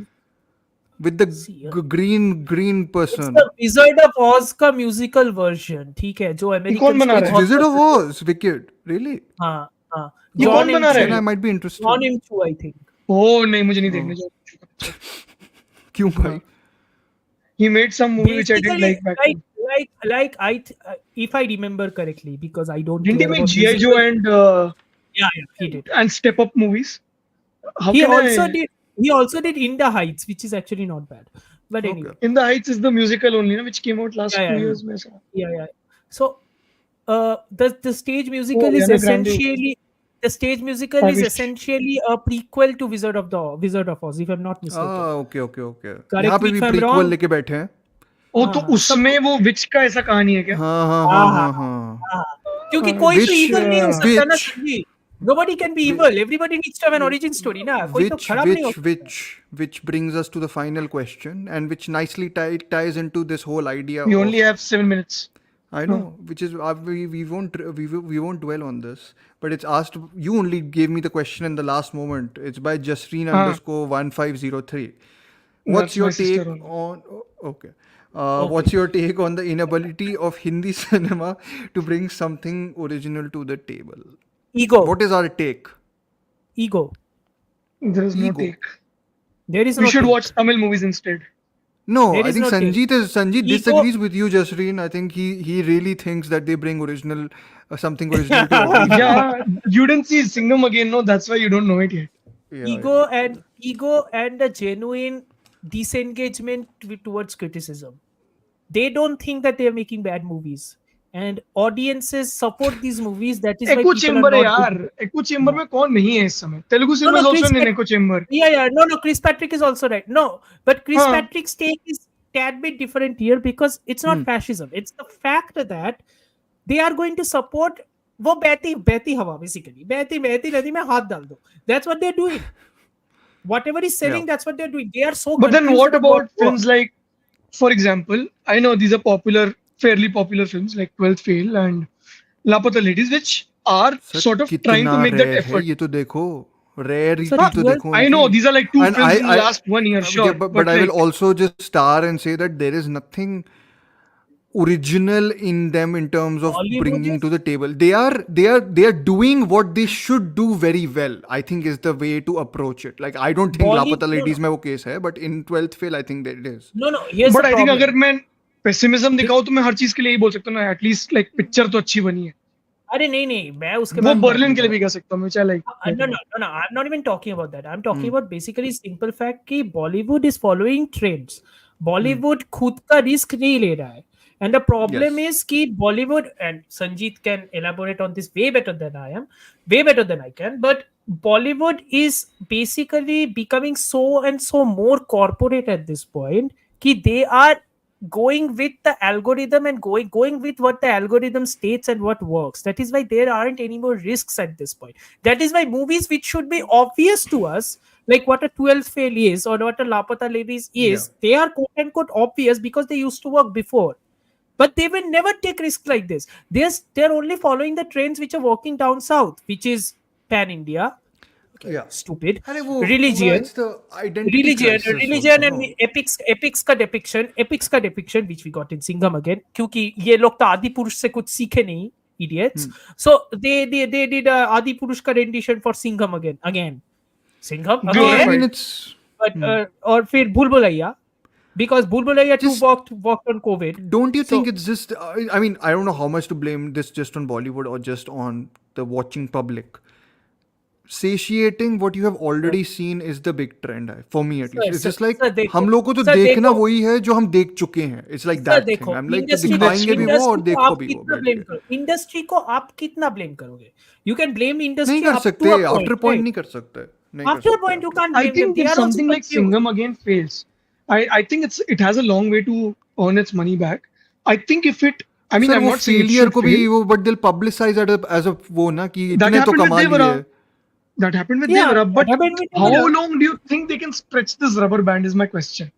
With the See, green It's person. the Wizard of Oz का musical version, ठीक है, जो कौन Americans बना को रहा है? बहुत Wizard of पसंद है। Oz, Wicked. Really? हाँ हाँ. ये John कौन बना रहा Then I है? might be interested. John M. Chu, I think. Oh नहीं, मुझे नहीं देखने जाओ. क्यों भाई? He made some movie which I didn't Basically, like back then. if I remember correctly, because I don't Didn't he care make about G.I. musical. Joe and Yeah, he did. Step Up movies? How He can also I? did. He also did In the Heights, which is actually not bad. But Okay. anyway, In the Heights is the musical only, na, which came out last Yeah, 2 yeah. years. में ऐसा. yeah. So, the stage musical is Ariana Grande. essentially Ravish. a prequel to Wizard of Oz, if I'm not mistaken. Okay. Correct यहाँ पे me भी if I'm prequel wrong. लेके बैठे हैं. ओ तो उसमें वो विच का ऐसा कहानी है क्या? हाँ. क्योंकि कोई तो Which, evil नहीं हो सकता ना which- Sanjeev. Nobody can be evil. Everybody needs to have an origin story, ना. कोई तो खराब नहीं हो सकता. Which brings us to the final question, and which nicely ties into this whole idea. We of, only have 7 minutes. I know, which is we won't dwell on this, but it's asked. You only gave me the question in the last moment. It's by Jasreen _1503. What's That's your my sister take only. on? Okay. What's your take on the inability of Hindi cinema to bring something original to the table? Ego. What is our take? Ego. There is no Ego. take. There is We no should take. watch Tamil movies instead. No, There I is think no take. Sanjeet Ego- disagrees with you, Jasreen. I think he really thinks that they bring original something original to every Yeah, you didn't see Singham again, no? That's why you don't know it yet. Yeah, ego and a genuine disengagement towards criticism. They don't think that they are making bad movies, and audiences support these movies. That is why Echo people Chamber are है not यार. good. Echo Chamber में कौन नहीं है इस समय? Telugu cinema is also in Echo Chamber. Yeah. No. Chris Patrick is also right. No, but Chris Huh. Patrick's take is tad bit different here because it's not fascism. It's the fact that they are going to support वो बहती हवा basically. बहती नदी में हाथ डाल दो. That's what they're doing. Whatever is selling, that's what they're doing. They are so. But then confused what about what- films like, for example, I know these are fairly popular films like 12th Fail and Lapata Ladies, which are Sir, sort of trying to कितना make that rare है, effort. ये तो देखो, rarity Sir, तो 12 देखो. I know इनकी. these are like two And films in the I- last 1 year, sure. Yeah, but I like, will also just star and say that there is nothing original in them in terms of Bollywood bringing is- to the table. They are doing what they should do very well. I think is the way to approach it. Like I don't think Bollywood- Lapata Ladies में वो case है, but in 12th Fail I think that it is. No. Here's but the I think problem. अगर मैं pessimism दिखाऊं तो मैं हर चीज के लिए यही बोल सकता हूँ ना, एटलीस्ट लाइक पिक्चर तो अच्छी बनी है. अरे नहीं मैं उसके वो बारे में बात बर्लिन नहीं के कर लिए भी कह सकता हूँ, which I like. No. I'm not even talking about that. I'm talking about basically simple fact कि Bollywood is following trends. Bollywood खुद का risk नहीं ले रहा है. And the problem is कि Bollywood, and Sanjeet can elaborate on this way better than I can, but Bollywood is basically becoming so and so more corporate at this point कि they are going with the algorithm and going with what the algorithm states and what works. That is why there aren't any more risks at this point. That is why movies which should be obvious to us, like what a 12th Fail is or what a Lapata Ladies is, they are quote unquote obvious because they used to work before. But they will never take risks like this. They're only following the trends which are working down south, which is pan India. Okay, Yeah. stupid. अरे वो Religion. it's the identity crisis Religion also, and epics का depiction, which we got in Singham again. क्योंकि ये लोग तो आदि पुरुष से कुछ सीखे नहीं. idiots. So they did Adi Purushka rendition for Singham again. Singham Good. I again, mean, it's but or फिर Bhul Bhulaiya, because Bhul Bhulaiya 2 Just- worked on COVID. don't you So- think it's just? I mean, I don't know how much to blame this just on Bollywood or just on the watching public. Satiating what you have already seen is the big trend for me at least. It's just like हम लोग को तो देखना वही है जो हम देख चुके हैं. It's like that thing. देखो, I'm like तो industry दिखाएंगे भी वो और देखो भी वो. blame करो. इंडस्ट्री को आप कितना ब्लेम करोगे? You can blame industry नहीं कर up to सकते. a point, After point right? नहीं कर सकते. नहीं कर After a सकते. point you can't I blame them. think They if are also something like confused. Singham again fails, I think it has a long way to earn its money back. I think if it, I mean, Sir, I'm वो not saying it failure should को भी fail. वो but they'll publicize it as a वो ना कि That इतने तो happened with कमा Devara. लिए. That happened with Yeah, Devara. that But happened with how Devara. long do you think they can stretch this rubber band is my question.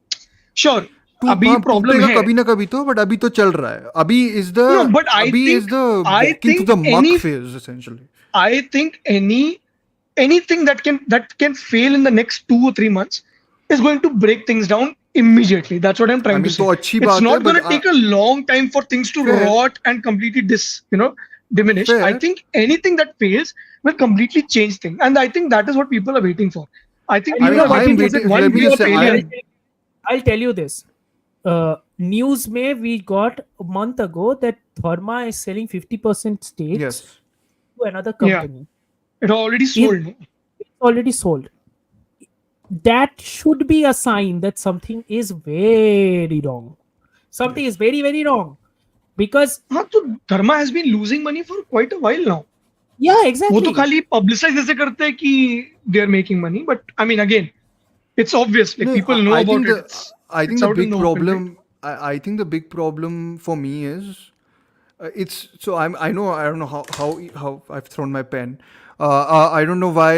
Sure. तू अभी हाँ, problem टूटेगा है. कभी ना कभी तो, but अभी तो चल रहा है. अभी is the No, but I अभी think- is the I walking through think the muck any- phase essentially. I think anything that can fail in the next 2 or 3 months is going to break things down immediately. That's what I'm trying I mean, to say. तो अच्छी It's बात है, not going to but take a long time for things to Fair. rot and completely diminish. Fair. I think anything that fails will completely change things, and I think that is what people are waiting for. I think I mean, people are I'm waiting for waiting- that one let me big just say, failure. I'll tell you this. News में we got a month ago that Dharma is selling 50% stakes Yes. to another Yeah. company. It already sold. no? It's already sold. That should be a sign that something is very wrong. Something is very, very wrong. Because हाँ, तो Dharma has been losing money for quite a while now. yeah, वो exactly. तो खाली publicize ऐसे करते हैं कि they are making money, but I mean again, it's obvious. Like No, people know I about think it. I think it's the out in big the open, problem. I think the big problem for me is it's so I know I don't know how I've thrown my pen. I don't know why.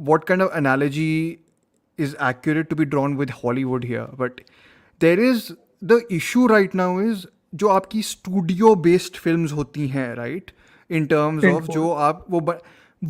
What kind of analogy is accurate to be drawn with Hollywood here? But there is the issue right now is जो आपकी studio based films होती हैं, right? In terms of Tentpole. जो आप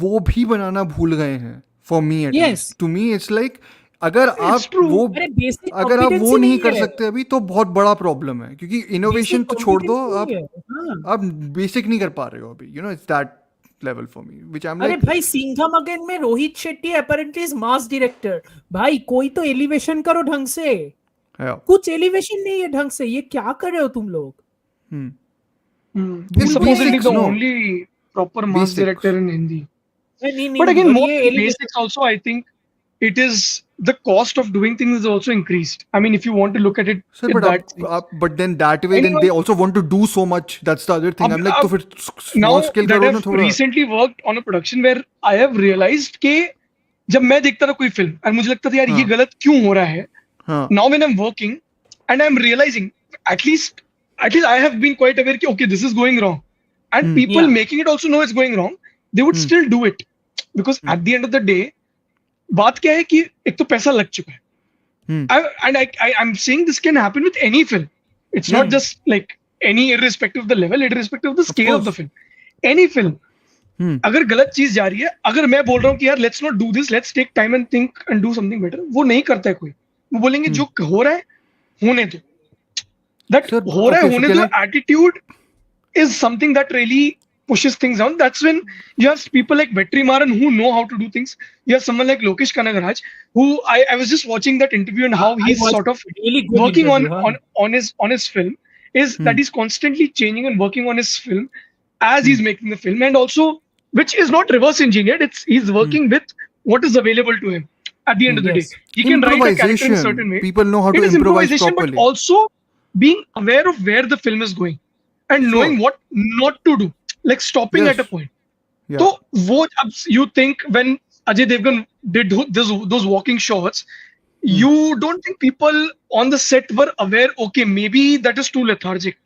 वो भी बनाना भूल गए हैं. For me at Yes. least. To me it's like अगर आप true. वो अरे basic अगर आप वो competency नहीं नहीं कर है. सकते अभी तो बहुत बड़ा प्रॉब्लम है क्योंकि इनोवेशन Basic तो छोड़ दो competence आप नहीं है. हाँ. आप बेसिक नहीं कर पा रहे हो अभी you know it's that level for me which I am अरे लाइक भाई सिंघम अगेन में Rohit Shetty apparently is mass director. भाई कोई तो एलिवेशन करो ढंग से. कुछ एलिवेशन नहीं है ढंग से. ये क्या कर रहे हो तुम लोग? He's supposedly basics, the no. only proper mass Basics. director in Hindi. नहीं, But again, और more ये than elevation- basics also, I think it is the cost of doing things is also increased. I mean, if you want to look at it sir in but that sense. but then that way then Anyway- they also want to do so much that's the other thing I'm like तो फिर now small scale that करो ना I've थोड़ा recently worked on a production where I have realized कि जब मैं देखता था कोई फिल्म और मुझे लगता था यार ये हाँ. गलत क्यों हो रहा है. हाँ Now when I'm working and I'm realizing at least I have been quite aware कि okay this is going wrong and people Yeah. making it also know it's going wrong, they would still do it because at the end of the day बात क्या है कि एक तो पैसा लग चुका है. I'm saying this can happen with any film. It's not just like any irrespective of the level, irrespective of the scale of the film. Any film. अगर गलत चीज जा रही है, अगर मैं बोल रहा हूँ कि यार let's not do this, let's take time and think and do something better, वो नहीं करता है कोई. वो बोलेंगे जो हो रहा है होने दो. That Sir, हो रहा है okay, so होने can दो attitude is something that really pushes things down. That's when you have people like Vetrimaran who know how to do things. You have someone like Lokesh Kanagaraj who I was just watching that interview and how he's watched sort of really good working interview, huh? on his film is that he's constantly changing and working on his film as he's making the film, and also which is not reverse engineered. He's working with what is available to him at the end of the day. Yes. He can write a character in a Improvisation. certain way. People know how It to is improvise improvisation, properly. but also being aware of where the film is going and knowing what not to do, like stopping Yes. at a point. Yeah. So, what you think when Ajay Devgan did those walking shots, you don't think people on the set were aware? Okay, maybe that is too lethargic.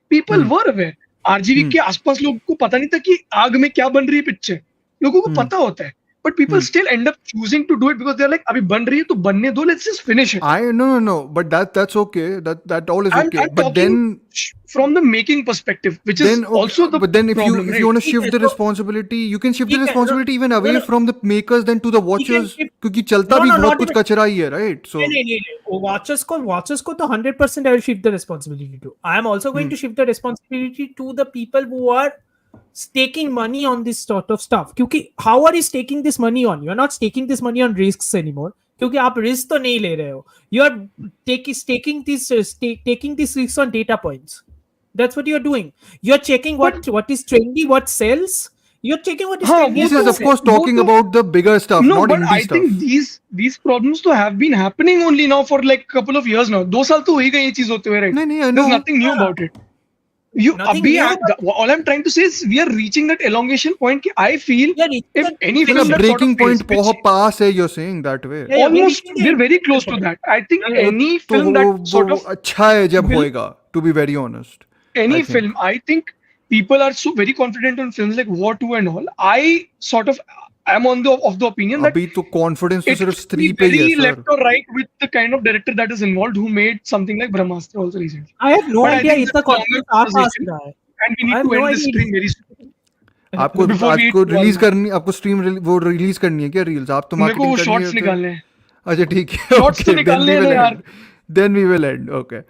People were aware. RGV के आसपास लोगों को पता नहीं था कि आग में क्या बन रही है पिक्चर. लोगों को पता होता है. but people still end up choosing to do it because they're like, "Abhi ban rahi hai, to banne do. Let's just finish it." No. But that's okay. That all is okay. I'm But talking then from the making perspective, which is okay, also the but then if problem, you want to ठीक shift है, the तो responsibility, you can shift the ठीक है, responsibility even no, away no, from the makers than to the watchers, shift- क्योंकि चलता No, भी no, बहुत not कुछ even- कचरा ही है, right? So नहीं, watchers को तो 100% I will shift the responsibility to. I am also going to shift the responsibility to the people who are staking money on this sort of stuff. क्योंकि how are you staking this money on? You are not staking this money on risks anymore. क्योंकि आप risk तो नहीं ले रहे हो. You are taking this risks on data points. That's what you're doing. You're checking what is trendy, what sells. You're checking what is हाँ, trendy. वो this and is what of course sells. talking about the bigger stuff, No, not but indie I stuff. think these problems to have been happening only now for like a couple of years now. 2 साल तो हो ही गए ये चीज होते हुए, right? नहीं, I There's know. nothing new about it. Nothing new, but- All I'm trying to say is we are reaching that elongation point. कि I feel Yeah, reaching if that any film मतलब that sort of breaking point fails, which बहुत पास है, you're saying that way. Yeah, we're almost reaching the we're very close to point. that. I think Yeah, any तो film that sort वो of अच्छा है जब will- होएगा, to be very honest. any I think. film, I think people are so very confident on films like War 2 and all. I sort of am of the opinion that अभी तो confidence तो it सिर्फ could स्त्री be पे ही है, very sir. left or right with the kind of director that is involved who made something like Brahmastra also recently. I have no But I idea think इतना this is a longer confidence आप आ conversation, रहा है. and we I need have to no end this idea. stream very soon. आपको Before we आपको eat release one. करनी, आपको stream वो release करनी है क्या रील्स? आप तो मेरे को मार्केटिंग वो करनी शॉर्ट्स है तो निकालने हैं. अच्छा ठीक है, Shorts तो okay, then निकालने we हैं will ना यार. end. Then we will end. Okay.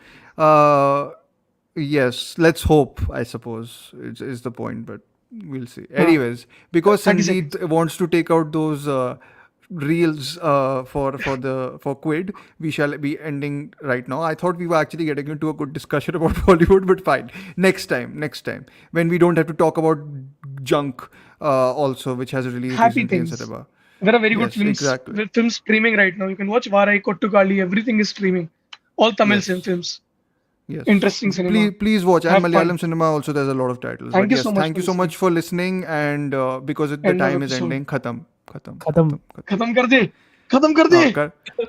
Yes, let's hope, I suppose, is the point, but we'll see. Anyways, because 30 Sangeet wants to take out those reels for Quid, we shall be ending right now. I thought we were actually getting into a good discussion about Bollywood, but fine. Next time, when we don't have to talk about junk also, which has released Happy recently in things. cinema. There are very good Yes, films. exactly. Films streaming right now. You can watch Varai, Kottukali. Everything is streaming. All Tamil Yes. films. Yes. Interesting cinema. Please watch. And Have fun. Malayalam cinema also, there's a lot of titles. Thank But you yes, so much thank for you so much for listening. And because the End of time is episode. ending, khatam. खत्म. खत्म कर दे. खत्म कर दे. हाँ, कर